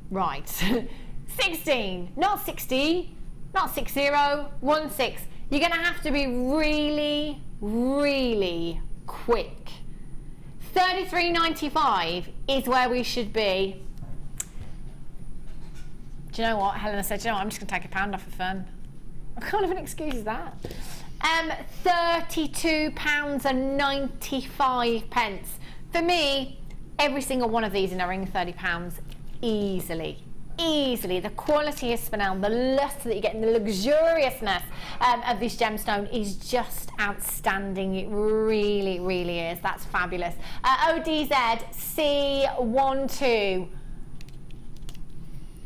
Right. 16. Not 60. Not 60. 16. You're going to have to be really, really quick. 33.95 is where we should be. Do you know what? Helena said, do you know what? I'm just going to take £1 off for fun. What kind of an excuse is that? £32.95. For me, every single one of these in a ring, £30 easily. Easily. The quality of spinel, the luster that you get, and the luxuriousness of this gemstone is just outstanding. It really, really is. That's fabulous. ODZC12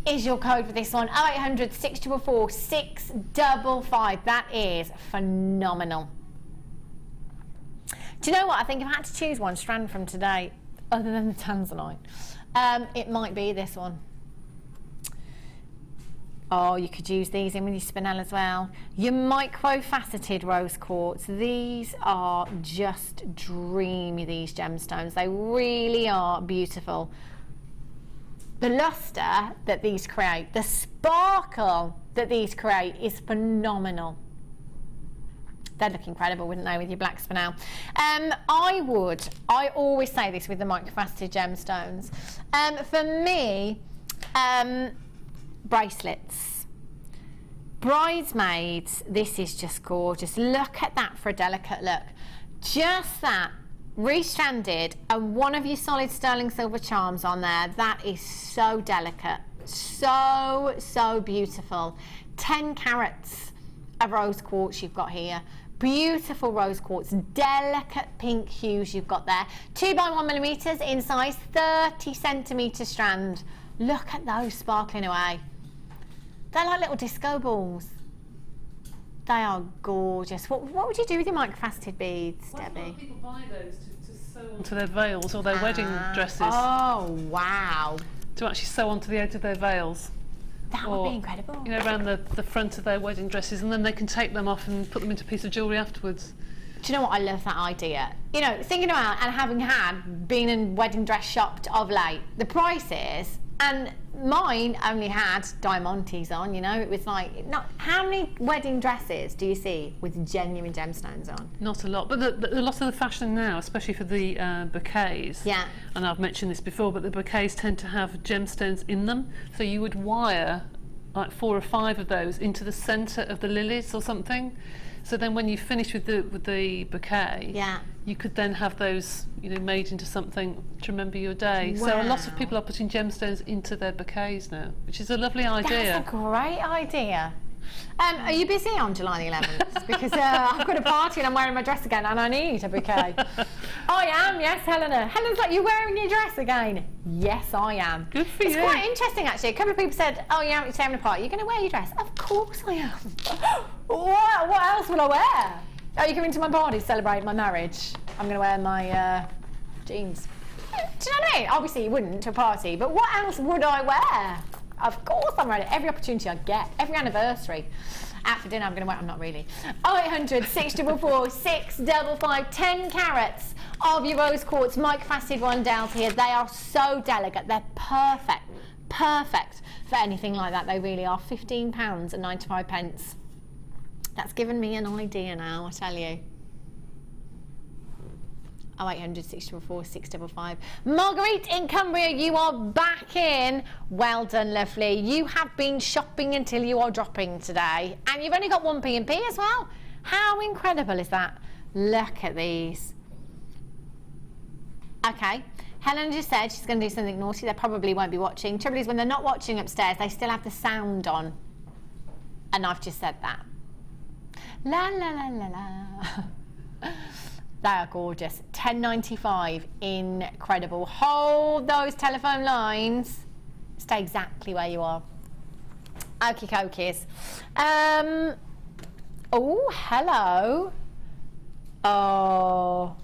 is your code for this one. 0800 644 655. That is phenomenal. Do you know what? I think if I had to choose one strand from today, other than the tanzanite, it might be this one. Oh, you could use these in with your spinel as well. Your micro-faceted rose quartz. These are just dreamy, these gemstones. They really are beautiful. The luster that these create, the sparkle that these create is phenomenal. They'd look incredible, wouldn't they, with your black spinel? I always say this with the microfaceted gemstones. For me, bracelets. Bridesmaids, this is just gorgeous. Look at that for a delicate look. Just that, restranded, and one of your solid sterling silver charms on there. That is so delicate. So, so beautiful. 10 carats of rose quartz you've got here. Beautiful rose quartz, delicate pink hues you've got there. 2 by 1 millimeters in size, 30 centimeter strand. Look at those sparkling away. They're like little disco balls. They are gorgeous. What would you do with your microfaceted beads, Debbie? A lot of people buy those to sew onto their veils or their wedding dresses. Oh, wow. To actually sew onto the edge of their veils. That would be incredible. You know, around the front of their wedding dresses, and then they can take them off and put them into a piece of jewellery afterwards. Do you know what? I love that idea. You know, thinking about and having been in wedding dress shopped of late, the prices, and mine only had diamantes on, you know, it was like, how many wedding dresses do you see with genuine gemstones on? Not a lot, but a lot of the fashion now, especially for the bouquets, yeah, and I've mentioned this before, but the bouquets tend to have gemstones in them, so you would wire like 4 or 5 of those into the centre of the lilies or something. So then when you finish with the bouquet, yeah, you could then have those, you know, made into something to remember your day. Wow. So a lot of people are putting gemstones into their bouquets now, which is a lovely idea. That's a great idea. Are you busy on July the 11th? Because I've got a party and I'm wearing my dress again and I need a bouquet. I am, yes, Helena. Helena's like, you're wearing your dress again? Yes, I am. Good for you. It's quite interesting, actually. A couple of people said, oh, you're having a party. You're going to wear your dress? Of course I am. What else will I wear? Are you coming to my party to celebrate my marriage? I'm going to wear my jeans. Do you know what I mean? Obviously, you wouldn't to a party, but what else would I wear? Of course I'm ready. Every opportunity I get, every anniversary. Out for dinner, I'm going to wear, I'm not really. 0800 644 655, 10 carats of your rose quartz microfaceted rondelles here. They are so delicate. They're perfect, perfect for anything like that. They really are. £15.95. That's given me an idea now, I tell you. 0800 644 655. Marguerite in Cumbria, you are back in. Well done, lovely. You have been shopping until you are dropping today, and you've only got one P&P as well. How incredible is that? Look at these. Okay, Helen just said she's going to do something naughty. They probably won't be watching. Trouble is, when they're not watching upstairs, they still have the sound on, and I've just said that. La la la la la. They are gorgeous. £10.95, incredible. Hold those telephone lines. Stay exactly where you are. Okie dokies. Oh, hello. Oh,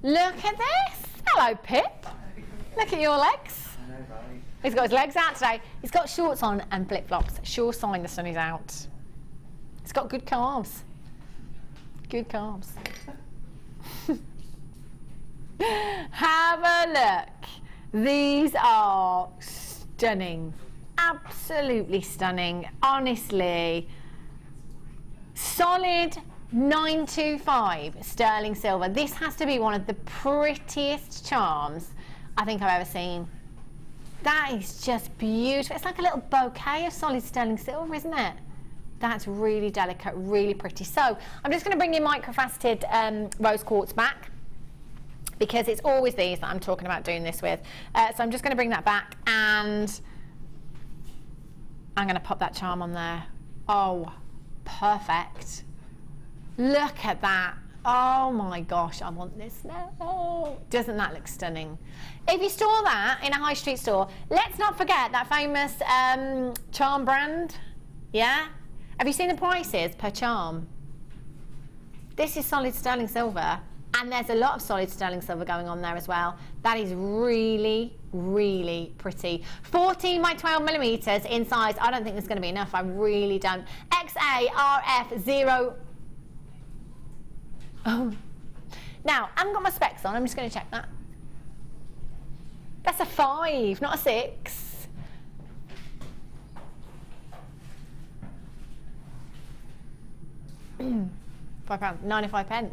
look at this. Hello, Pip. Look at your legs. He's got his legs out today. He's got shorts on and flip-flops. Sure sign the sun is out. He's got good calves. Good calves. Have a look. These are stunning. Absolutely stunning. Honestly. Solid 925 sterling silver. This has to be one of the prettiest charms I think I've ever seen. That is just beautiful. It's like a little bouquet of solid sterling silver, isn't it? That's really delicate, really pretty. So I'm just going to bring you microfaceted rose quartz back, because it's always these that I'm talking about doing this with. So I'm just going to bring that back, and I'm going to pop that charm on there. Oh, perfect. Look at that. Oh my gosh, I want this now. Oh, doesn't that look stunning? If you store that in a high street store, let's not forget that famous charm brand. Yeah? Have you seen the prices per charm? This is solid sterling silver, and there's a lot of solid sterling silver going on there as well. That is really, really pretty. 14 by 12 millimeters in size. I don't think there's going to be enough. I really don't. XARF0. Oh. Now, I haven't got my specs on. I'm just going to check that. That's a 5, not a 6. £5, 95p.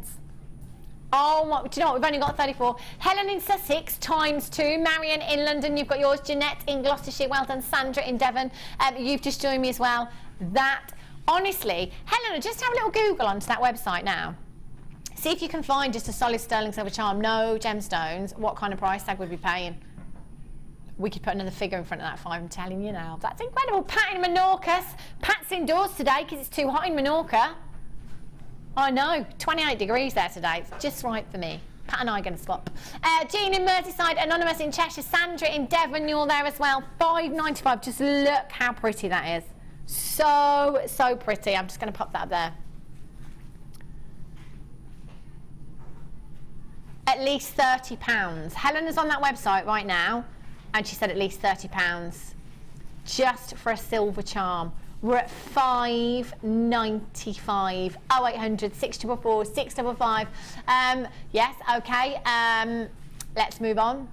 Oh my, do you know what, we've only got 34. Helen in Sussex, ×2. Marion in London, you've got yours. Jeanette in Gloucestershire, well done. Sandra in Devon, you've just joined me as well. That, honestly, Helena, just have a little Google onto that website now. See if you can find just a solid sterling silver charm, no gemstones, what kind of price tag we'd be paying. We could put another figure in front of that 5, I'm telling you now. That's incredible. Pat in Menorcas. Pat's indoors today because it's too hot in Menorca. I know, 28 degrees there today. It's just right for me. Pat and I are going to swap. Jean in Merseyside, Anonymous in Cheshire, Sandra in Devon, you're there as well. £5.95. Just look how pretty that is. So, so pretty. I'm just going to pop that up there. At least £30. Helena's on that website right now, and she said at least £30 just for a silver charm. We're at £5.95. 0800 644 655. Yes, okay. Let's move on.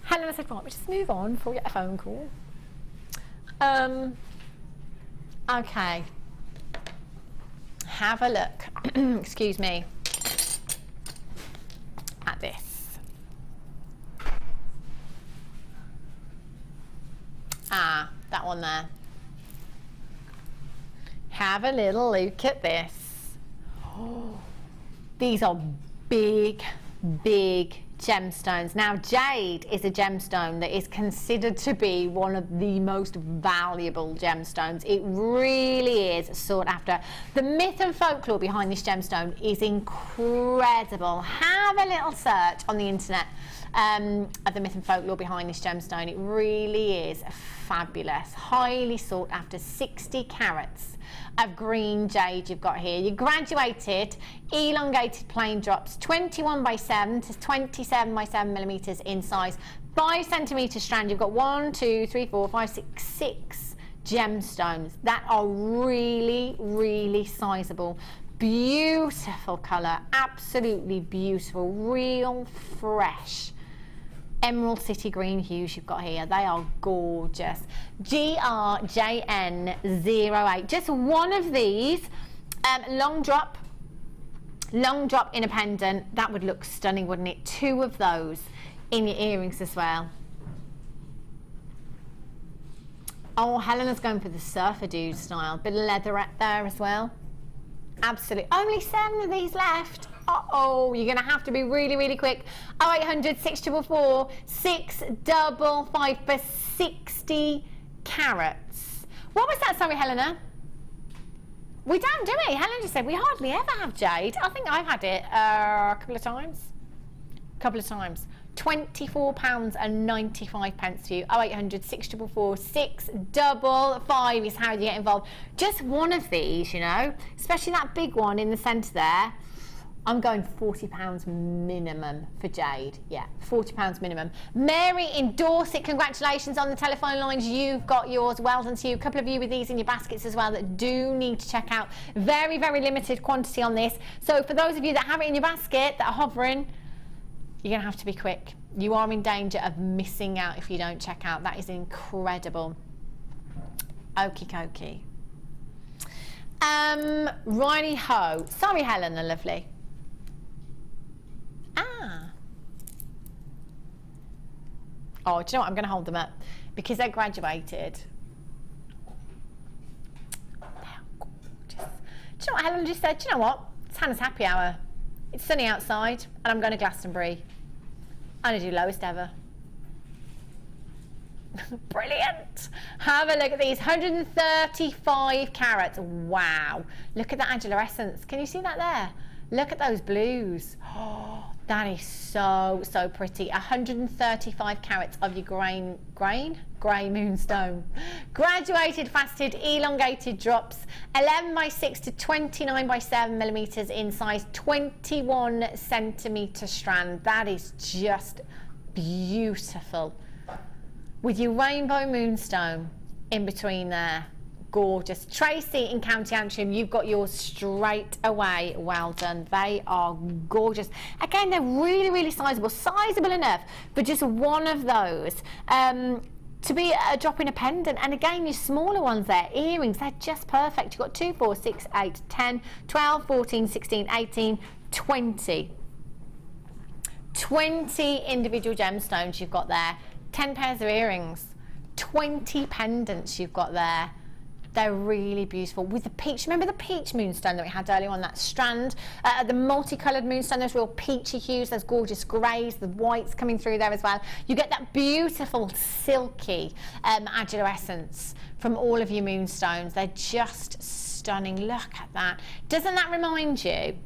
Helena said, right, we just move on before we get a phone call. Okay. Have a look. Excuse me. At this. Ah, that one there. Have a little look at this. Oh, these are big, big gemstones. Now, jade is a gemstone that is considered to be one of the most valuable gemstones. It really is sought after. The myth and folklore behind this gemstone is incredible. Have a little search on the internet of the myth and folklore behind this gemstone. It really is fabulous. Highly sought after. 60 carats of green jade you've got here. Your graduated, elongated plain drops, 21 by 7 to 27 by 7 millimeters in size. 5 centimeter strand. You've got 1, 2, 3, 4, 5, 6, 6 gemstones that are really, really sizable. Beautiful colour, absolutely beautiful, real fresh emerald city green hues you've got here. They are gorgeous. GRJN08, just one of these. Long drop in a pendant. That would look stunning, wouldn't it? 2 of those in your earrings as well. Oh, Helena's going for the surfer dude style. Bit of leatherette there as well. Absolutely. Only 7 of these left. Uh-oh, you're going to have to be really, really quick. 0800 644 655 for 60 carats. What was that, sorry, Helena? We don't do it. Helen just said we hardly ever have jade. I think I've had it a couple of times. £24.95 for you. 0800 644 655 is how you get involved. Just one of these, you know, especially that big one in the centre there. I'm going £40 minimum for jade. Yeah, £40 minimum. Mary in Dorset, congratulations on the telephone lines. You've got yours. Well done to you. A couple of you with these in your baskets as well that do need to check out. Very, very limited quantity on this. So for those of you that have it in your basket that are hovering, you're going to have to be quick. You are in danger of missing out if you don't check out. That is incredible. Okie dokie. Riley Ho. Sorry, Helena, lovely. Oh, do you know what? I'm going to hold them up because they're graduated. They are gorgeous. Do you know what Helen just said? Do you know what? It's Hannah's happy hour. It's sunny outside and I'm going to Glastonbury. I'm going to do lowest ever. Brilliant. Have a look at these. 135 carats. Wow. Look at that angular-essence. Can you see that there? Look at those blues. Oh, that is so, so pretty. 135 carats of your grey moonstone. Graduated, faceted, elongated drops. 11 by 6 to 29 by 7 millimeters in size. 21 centimeter strand. That is just beautiful. With your rainbow moonstone in between there. Gorgeous. Tracy in County Antrim, you've got yours straight away. Well done. They are gorgeous. Again, they're really, really sizable enough for just one of those to be a drop in a pendant. And again, your smaller ones there, earrings, they're just perfect. You've got 2, 4, 6, 8, 10, 12, 14, 16, 18, 20. 20 individual gemstones you've got there. 10 pairs of earrings. 20 pendants you've got there. They're really beautiful with the peach. Remember the peach moonstone that we had earlier on that strand? The multicoloured moonstone, those real peachy hues, those gorgeous greys, the whites coming through there as well. You get that beautiful silky angular-essence from all of your moonstones. They're just stunning. Look at that. Doesn't that remind you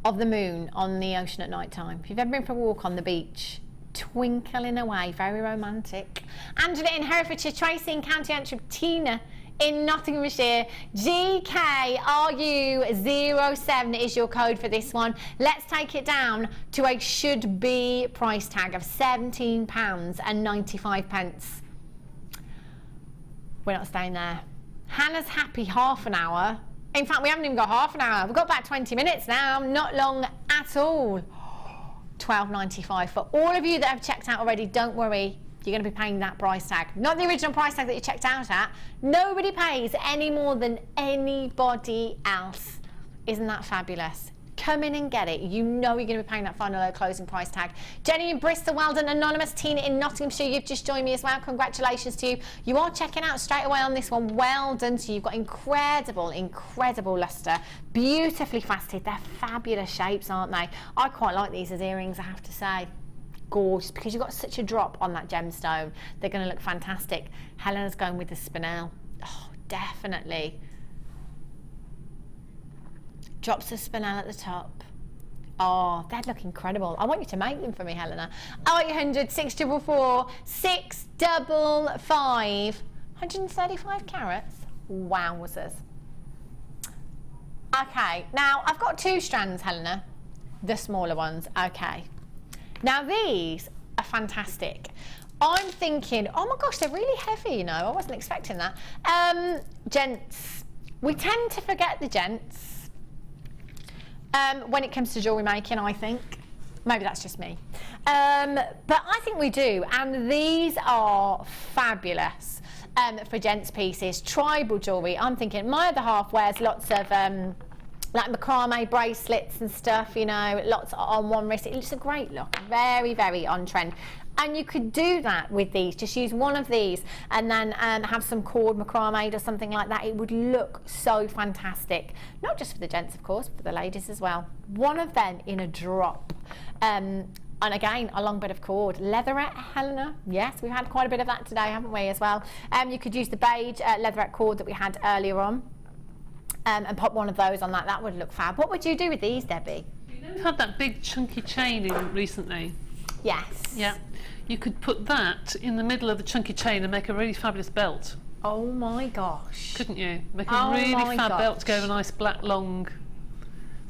of the moon on the ocean at night time? If you've ever been for a walk on the beach, twinkling away, very romantic. Angela in Herefordshire, Tracy in County Antrim, Tina in Nottinghamshire, GKRU07 is your code for this one. Let's take it down to a should be price tag of £17.95. We're not staying there. Hannah's happy half an hour. In fact, we haven't even got half an hour. We've got about 20 minutes now. Not long at all. £12.95 for all of you that have checked out already. Don't worry, you're going to be paying that price tag, not the original price tag that you checked out at. Nobody pays any more than anybody else. Isn't that fabulous? Come in and get it. You know you're going to be paying that final closing price tag. Jenny in Bristol, well done. Anonymous. Tina in Nottinghamshire, you've just joined me as well. Congratulations to you. You are checking out straight away on this one. Well done to you. You've got incredible lustre. Beautifully faceted. They're fabulous shapes, aren't they? I quite like these as earrings, I have to say. Gorgeous, because you've got such a drop on that gemstone. They're going to look fantastic. Helena's going with the spinel. Oh, definitely. Drops of spinel at the top. Oh, they'd look incredible. I want you to make them for me, Helena. 0800 644 655. 135 carats. Wowzers. Okay, now I've got 2 strands, Helena. The smaller ones. Okay. Now these are fantastic. I'm thinking, oh my gosh, they're really heavy, you know. I wasn't expecting that. Gents. We tend to forget the gents. When it comes to jewellery making, I think. Maybe that's just me. But I think we do. And these are fabulous for gents pieces. Tribal jewellery. I'm thinking my other half wears lots of like macrame bracelets and stuff, you know, lots on one wrist. It's a great look. Very, very on trend. And you could do that with these. Just use one of these and then have some cord macrame or something like that. It would look so fantastic. Not just for the gents, of course, but for the ladies as well. One of them in a drop. And again, a long bit of cord. Leatherette, Helena. Yes, we've had quite a bit of that today, haven't we, as well? You could use the beige leatherette cord that we had earlier on. and pop one of those on that. That would look fab. What would you do with these, Debbie? You know, we've had that big chunky chain in recently. Yes. Yeah. You could put that in the middle of the chunky chain and make a really fabulous belt. Oh my gosh. Couldn't you? Make a really fab belt to go with a nice black long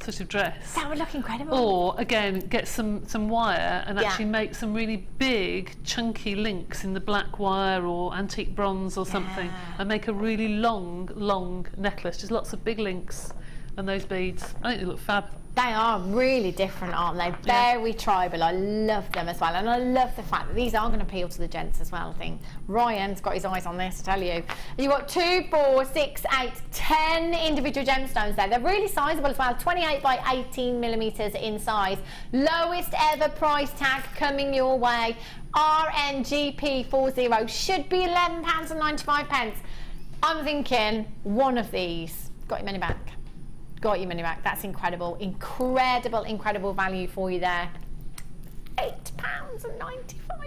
sort of dress. That would look incredible. Or again, get some wire and actually make some really big chunky links in the black wire or antique bronze or something, and make a really long necklace. Just lots of big links and those beads. I think they look fab. They are really different, aren't they? Very tribal. I love them as well, and I love the fact that these are going to appeal to the gents as well. I think Ryan's got his eyes on this, I tell you. You've got 2, 4, 6, 8, 10 individual gemstones there. They're really sizable as well, 28 by 18 millimeters in size. Lowest ever price tag coming your way. RNGP40 should be £11.95. I'm thinking one of these. Got your money back. Got your money back. That's incredible. Incredible value for you there. £8.95.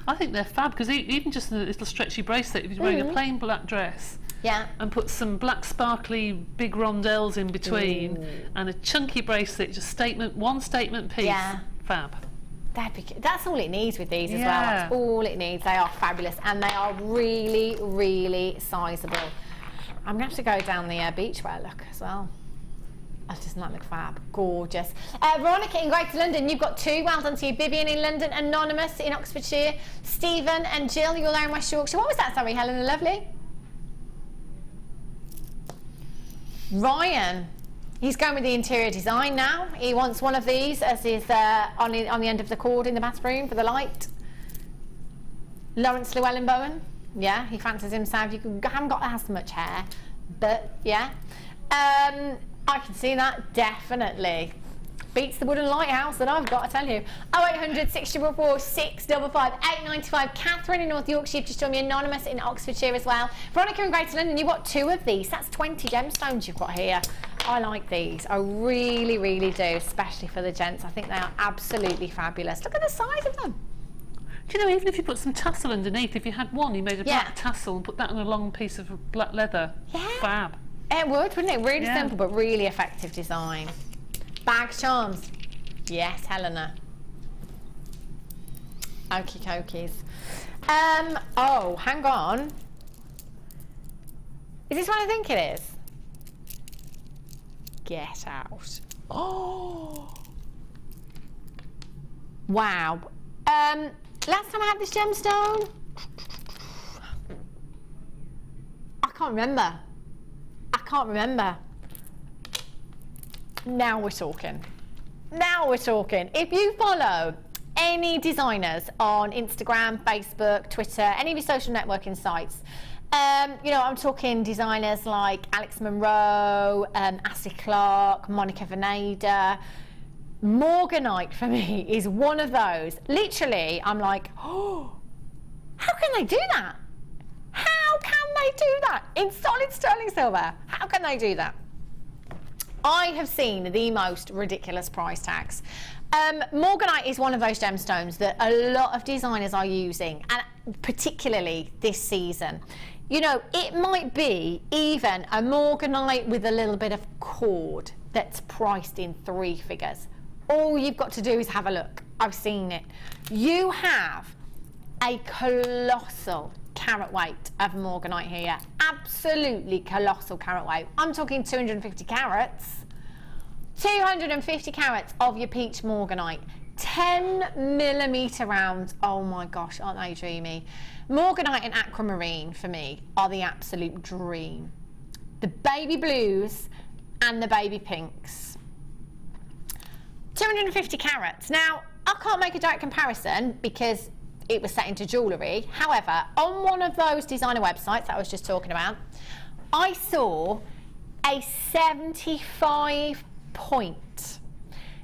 I think they're fab, because even just a little stretchy bracelet, if you're wearing a plain black dress, and put some black sparkly big rondelles in between, and a chunky bracelet, just one statement piece, fab. That's all it needs with these as well. That's all it needs. They are fabulous, and they are really sizable. I'm going to have to go down the beachwear look as well. Doesn't that look fab? Gorgeous. Veronica in Greater London, you've got 2. Well done to you. Vivian in London, Anonymous in Oxfordshire, Stephen and Jill, you're there in West Yorkshire. What was that, sorry, Helena Lovely? Ryan, he's going with the interior design now. He wants one of these as his on the end of the cord in the bathroom for the light. Lawrence Llewellyn Bowen. Yeah, he fancies himself. You haven't got to have so much hair, but yeah. I can see that, definitely. Beats the wooden lighthouse that I've got, I tell you. 0800 644 655 895. Catherine in North Yorkshire, you've just told me. Anonymous in Oxfordshire as well. Veronica in Greater London, you've got 2 of these. That's 20 gemstones you've got here. I like these. I really do, especially for the gents. I think they are absolutely fabulous. Look at the size of them. Do you know, even if you put some tassel underneath, if you had one, you made a black tassel and put that on a long piece of black leather, fab. It would, wouldn't it? Really simple, but really effective design. Bag charms. Yes, Helena. Okie dokies. Oh, hang on. Is this what I think it is? Get out. Oh. Wow. Last time I had this gemstone, I can't remember. Now we're talking. If you follow any designers on Instagram, Facebook, Twitter, any of your social networking sites, you know, I'm talking designers like Alex Monroe, Ashley Clark, Monica Veneda. Morganite for me is one of those. Literally, I'm like, oh, how can they do that? How can they do that in solid sterling silver? How can they do that? I have seen the most ridiculous price tags. Morganite is one of those gemstones that a lot of designers are using, and particularly this season. You know, it might be even a Morganite with a little bit of cord that's priced in 3 figures. All you've got to do is have a look. I've seen it. You have a colossal carat weight of Morganite here. Absolutely colossal carat weight. I'm talking 250 carats. 250 carats of your peach Morganite. 10mm rounds. Oh my gosh, aren't they dreamy? Morganite and aquamarine for me are the absolute dream. The baby blues and the baby pinks. 250 carats. Now, I can't make a direct comparison because it was set into jewellery. However, on one of those designer websites that I was just talking about, I saw a 75 point.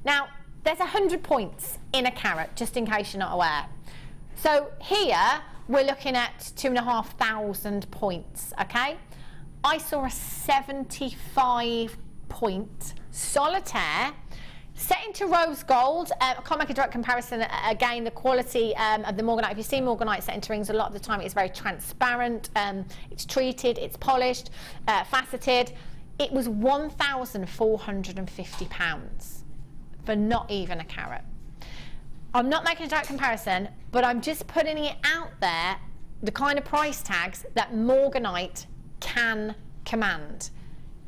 Now, there's 100 points in a carat, just in case you're not aware. So here, we're looking at 2,500 points, okay? I saw a 75 point solitaire Set into rose gold. I can't make a direct comparison. Again, the quality of the morganite. If you see morganite set into rings, a lot of the time it's very transparent. It's treated, it's polished, faceted. It was £1,450 for not even a carat. I'm not making a direct comparison, but I'm just putting it out there, the kind of price tags that morganite can command.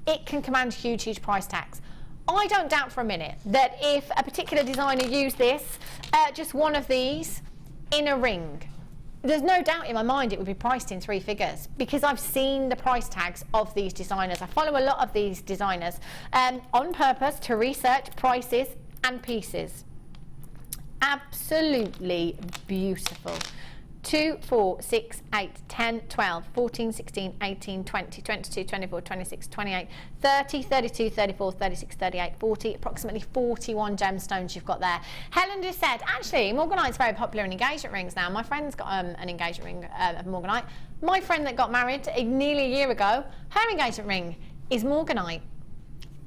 It can command huge, huge price tags. I don't doubt for a minute that if a particular designer used this, just one of these, in a ring, there's no doubt in my mind it would be priced in 3 figures, because I've seen the price tags of these designers. I follow a lot of these designers on purpose to research prices and pieces. Absolutely beautiful. 2, 4, 6, 8, 10, 12, 14, 16, 18, 20, 22, 24, 26, 28, 30, 32, 34, 36, 38, 40, approximately 41 gemstones you've got there. Helen just said, actually, morganite's very popular in engagement rings now. My friend's got an engagement ring of morganite. My friend that got married nearly a year ago, her engagement ring is morganite.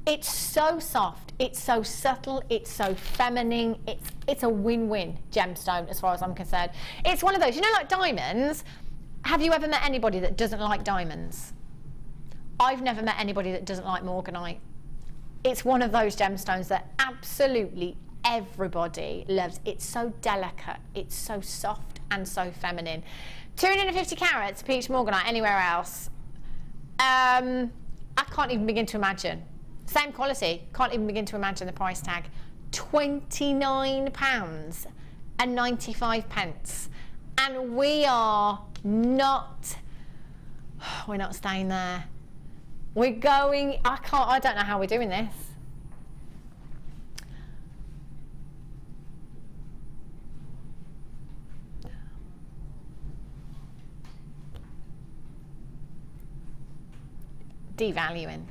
It's so soft, it's so subtle, it's so feminine, it's a win-win gemstone as far as I'm concerned. It's one of those, you know, like diamonds. Have you ever met anybody that doesn't like diamonds? I've never met anybody that doesn't like morganite. It's one of those gemstones that absolutely everybody loves. It's so delicate, it's so soft and so feminine. 250 carats peach morganite anywhere else. I can't even begin to imagine. Same quality, can't even begin to imagine the price tag. £29.95. And we're not staying there. We're going, I don't know how we're doing this. Devaluing.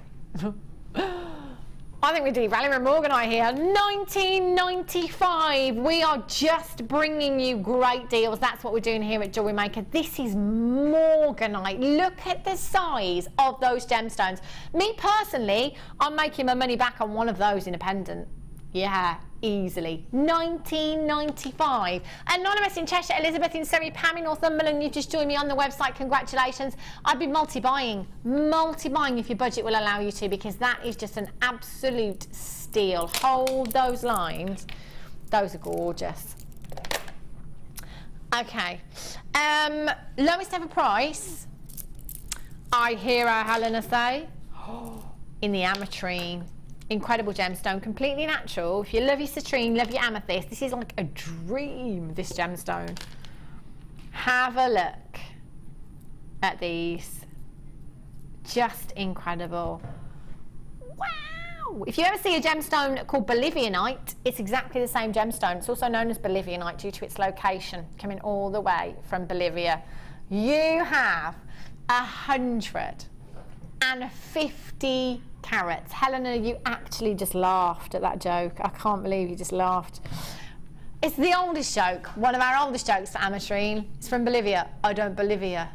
I think we're devaluing morganite here. $19.95. We are just bringing you great deals. That's what we're doing here at Jewellery Maker. This is morganite. Look at the size of those gemstones. Me personally, I'm making my money back on one of those in a pendant. Yeah, easily. $19.95. Anonymous in Cheshire, Elizabeth in Surrey, Pam in Northumberland, you've just joined me on the website. Congratulations. I'd be multi-buying if your budget will allow you to, because that is just an absolute steal. Hold those lines. Those are gorgeous. Okay. Lowest ever price, I hear our Helena say, in the ametrine. Incredible gemstone, completely natural. If you love your citrine, love your amethyst, this is like a dream, this gemstone. Have a look at these. Just incredible. Wow! If you ever see a gemstone called Bolivianite, it's exactly the same gemstone. It's also known as Bolivianite due to its location, coming all the way from Bolivia. You have 150 carats. Helena, you actually just laughed at that joke. I can't believe you just laughed. It's the oldest joke, one of our oldest jokes for ametrine. It's from Bolivia. I don't Bolivia.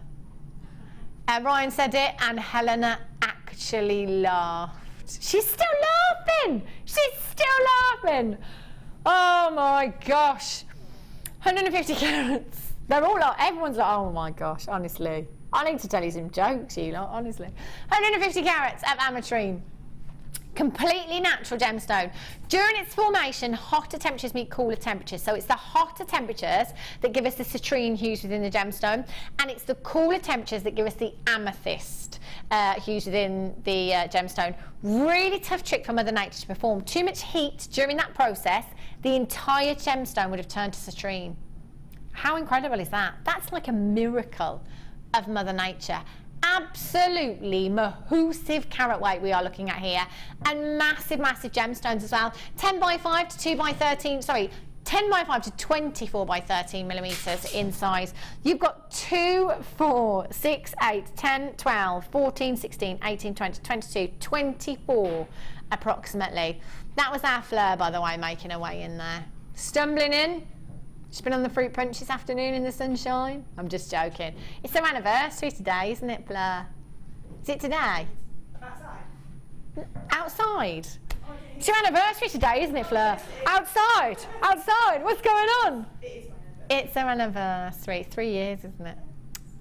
Ryan said it and Helena actually laughed. She's still laughing. She's still laughing. Oh my gosh. 150 carats. They're all like, everyone's like, oh my gosh, honestly. I need to tell you some jokes, you lot, honestly. 150 carats of ametrine. Completely natural gemstone. During its formation, hotter temperatures meet cooler temperatures. So it's the hotter temperatures that give us the citrine hues within the gemstone, and it's the cooler temperatures that give us the amethyst hues within the gemstone. Really tough trick for Mother Nature to perform. Too much heat during that process, the entire gemstone would have turned to citrine. How incredible is that? That's like a miracle of Mother Nature. Absolutely massive carat weight we are looking at here, and massive gemstones as well. 10 by 5 to 2 by 13, sorry, 10 by 5 to 24 by 13 millimeters in size. You've got 2, 4, 6, 8, 10, 12, 14, 16, 18, 20, 22, 24 approximately. That was our Fleur, by the way, making her way in there. Stumbling in. She's been on the fruit punch this afternoon in the sunshine. I'm just joking. It's her anniversary today, isn't it, Fleur? Is it today? Outside. Outside? It's your anniversary today, isn't it, Fleur? Outside, what's going on? It's our anniversary, 3 years, isn't it?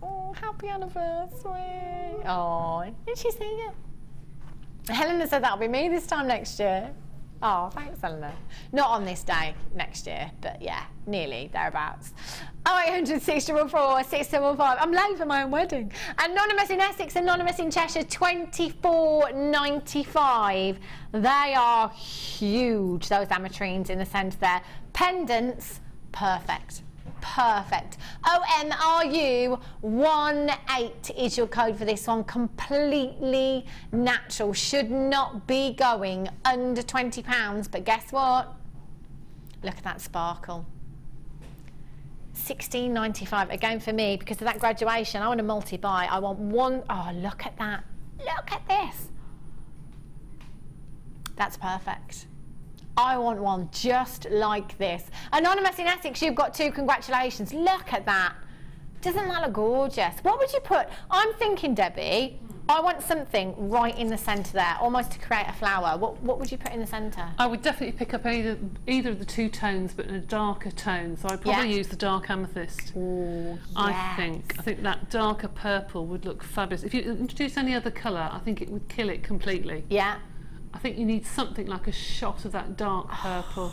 Oh, happy anniversary. Oh, did she see it? Helena said that'll be me this time next year. Oh, thanks, Helena. Not on this day next year, but yeah, nearly, thereabouts. 0800 644 655. I'm late for my own wedding. Anonymous in Essex, anonymous in Cheshire, £24.95. They are huge, those ametrines in the centre there. Pendants, perfect. Perfect. OMRU18 is your code for this one. Completely natural. Should not be going under £20, but guess what? Look at that sparkle. £16.95 again for me because of that graduation. I want a multi-buy. I want one. Oh, look at that. Look at this. That's perfect. I want one just like this. Anonymous in Essex, you've got 2. Congratulations. Look at that. Doesn't that look gorgeous? What would you put? I'm thinking, Debbie, I want something right in the centre there, almost to create a flower. What would you put in the centre? I would definitely pick up either of the 2 tones, but in a darker tone. So I'd probably use the dark amethyst. Ooh, yes. I think that darker purple would look fabulous. If you introduce any other colour, I think it would kill it completely. Yeah. I think you need something like a shot of that dark purple.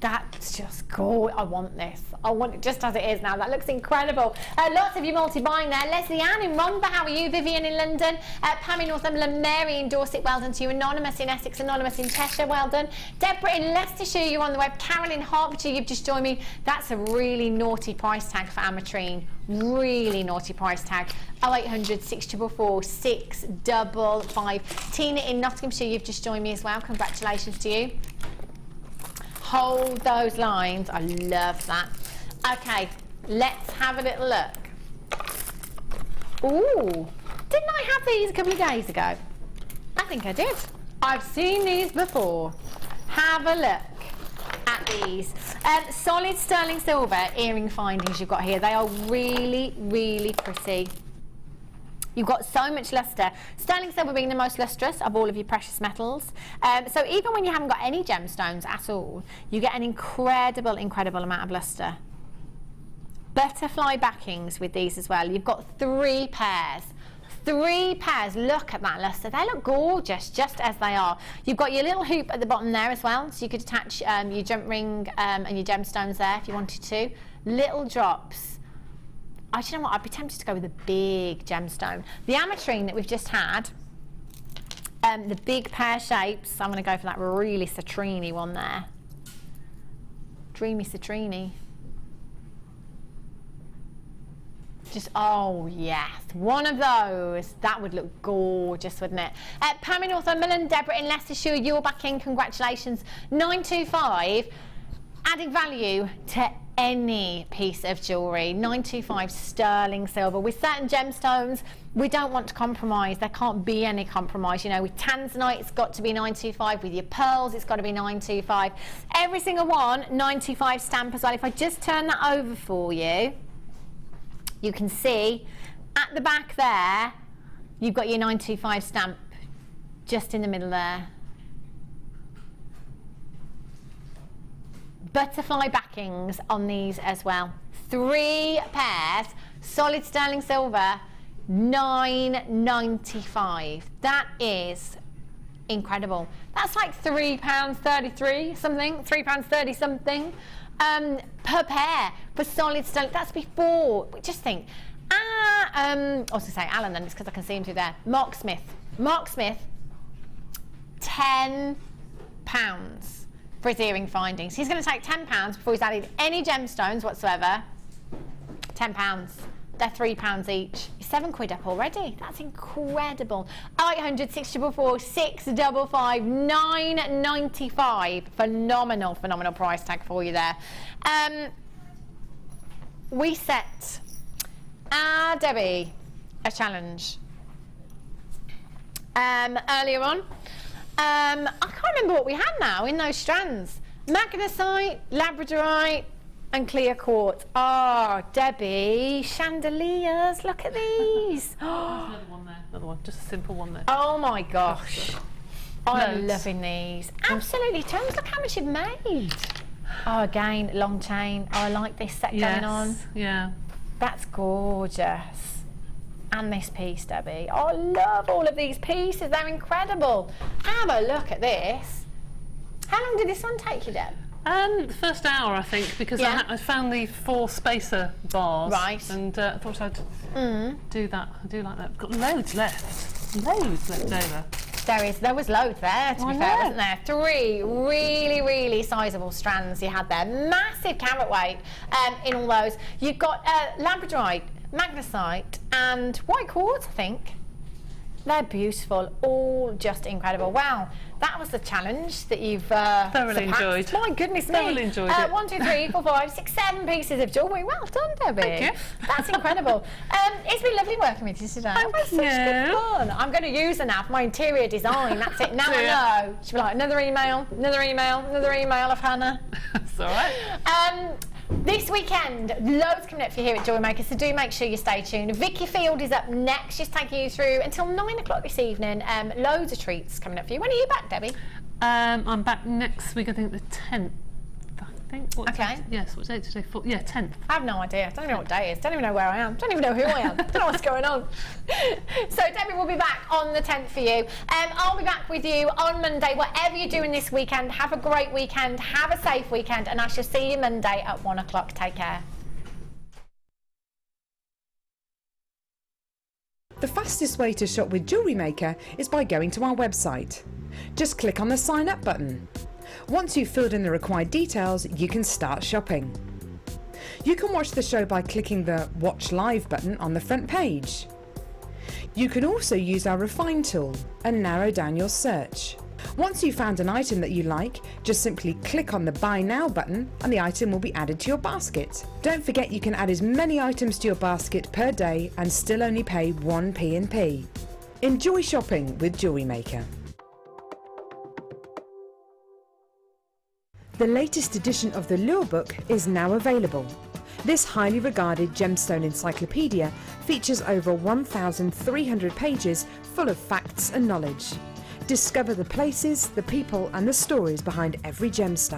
That's just cool. I want this. I want it just as it is now. That looks incredible. Lots of you multi-buying there. Leslie Ann in Rhondda, how are you? Vivian in London. Pam in Northumberland. Mary in Dorset, well done to you. Anonymous in Essex, anonymous in Cheshire, well done. Deborah in Leicestershire, you're on the web. Carol in Hertfordshire, you've just joined me. That's a really naughty price tag for ametrine. Really naughty price tag. 0800 644 655. Tina in Nottinghamshire, you've just joined me as well. Congratulations to you. Hold those lines. I love that. Okay, let's have a little look. Ooh, didn't I have these a couple of days ago? I think I did. I've seen these before. Have a look at these. Solid sterling silver earring findings you've got here. They are really, really pretty. You've got so much lustre. Sterling silver being the most lustrous of all of your precious metals. So even when you haven't got any gemstones at all, you get an incredible, incredible amount of lustre. Butterfly backings with these as well. You've got 3 pairs. 3 pairs. Look at that lustre. They look gorgeous just as they are. You've got your little hoop at the bottom there as well, so you could attach your jump ring and your gemstones there if you wanted to. Little drops. Do you know what? I'd be tempted to go with a big gemstone. The ametrine that we've just had, the big pear shapes, I'm going to go for that really citrine one there. Dreamy citrine. Just, oh yes, one of those. That would look gorgeous, wouldn't it? Pam in Northumberland, Deborah in Leicestershire, you're back in. Congratulations. 925, adding value to any piece of jewellery. 925 sterling silver. With certain gemstones, we don't want to compromise. There can't be any compromise. You know, with tanzanite, it's got to be 925. With your pearls, it's got to be 925. Every single one, 925 stamp as well. If I just turn that over for you, you can see at the back there, you've got your 925 stamp just in the middle there. Butterfly backings on these as well. 3 pairs, solid sterling silver, £9.95. That is incredible. That's like £3.33 something, £3.30 something per pair for solid sterling. That's before. Just think. I was going to say Alan then, it's because I can see him through there. Mark Smith, £10 for his earring findings. He's going to take £10 before he's added any gemstones whatsoever. £10. They're £3 each. You're £7 up already. That's incredible. 0800 644 655 9.95. Phenomenal price tag for you there. We set Debbie a challenge earlier on. I can't remember what we had now in those strands. Magnesite, labradorite and clear quartz. Oh, Debbie, chandeliers, look at these. There's another one there, another one, just a simple one there. Oh my gosh. I'm Loads. loving these. Absolutely tons. Look how much you've made. Oh, again, long chain. Oh, I like this set going on. Yeah. That's gorgeous. And this piece, Debbie. Oh, I love all of these pieces. They're incredible. Have a look at this. How long did this one take you, Deb? The first hour, I think, because I found the 4 spacer bars. Right. And I thought I'd do that. I do like that. I've got loads left. Loads left over. There was loads there, to be fair, wasn't there? 3 really, really sizable strands you had there. Massive carat weight in all those. You've got labradorite, magnesite and white quartz, I think. They're beautiful, all just incredible. Wow, that was the challenge that you've thoroughly surpassed. enjoyed. My goodness me. Thoroughly enjoyed it. 1, 2, 3, 4, 5, 6, 7 pieces of jewellery. Well done, Debbie. Thank you. That's incredible. It's been lovely working with you today. Thank Such good you. fun. I'm going to use her now for my interior design. That's it. Now I know. She'll be like, another email of Hannah. That's all right. This weekend, loads coming up for you here at Jewellery Maker, so do make sure you stay tuned. Vicky Field is up next, just taking you through until 9 o'clock this evening. Loads of treats coming up for you. When are you back, Debbie? I'm back next week, I think the 10th. I think. Okay. Yes, what date today? 10th. I have no idea. I don't even know what day it is. Don't even know where I am. Don't even know who I am. Don't know what's going on. So Debbie will be back on the 10th for you. I'll be back with you on Monday. Whatever you're doing this weekend, have a great weekend. Have a safe weekend. And I shall see you Monday at 1 o'clock. Take care. The fastest way to shop with Jewellery Maker is by going to our website. Just click on the sign up button. Once you've filled in the required details, you can start shopping. You can watch the show by clicking the Watch Live button on the front page. You can also use our Refine tool and narrow down your search. Once you've found an item that you like, just simply click on the Buy Now button and the item will be added to your basket. Don't forget you can add as many items to your basket per day and still only pay 1 P&P. Enjoy shopping with Jewellery Maker. The latest edition of the Lure Book is now available. This highly regarded gemstone encyclopedia features over 1,300 pages full of facts and knowledge. Discover the places, the people and the stories behind every gemstone.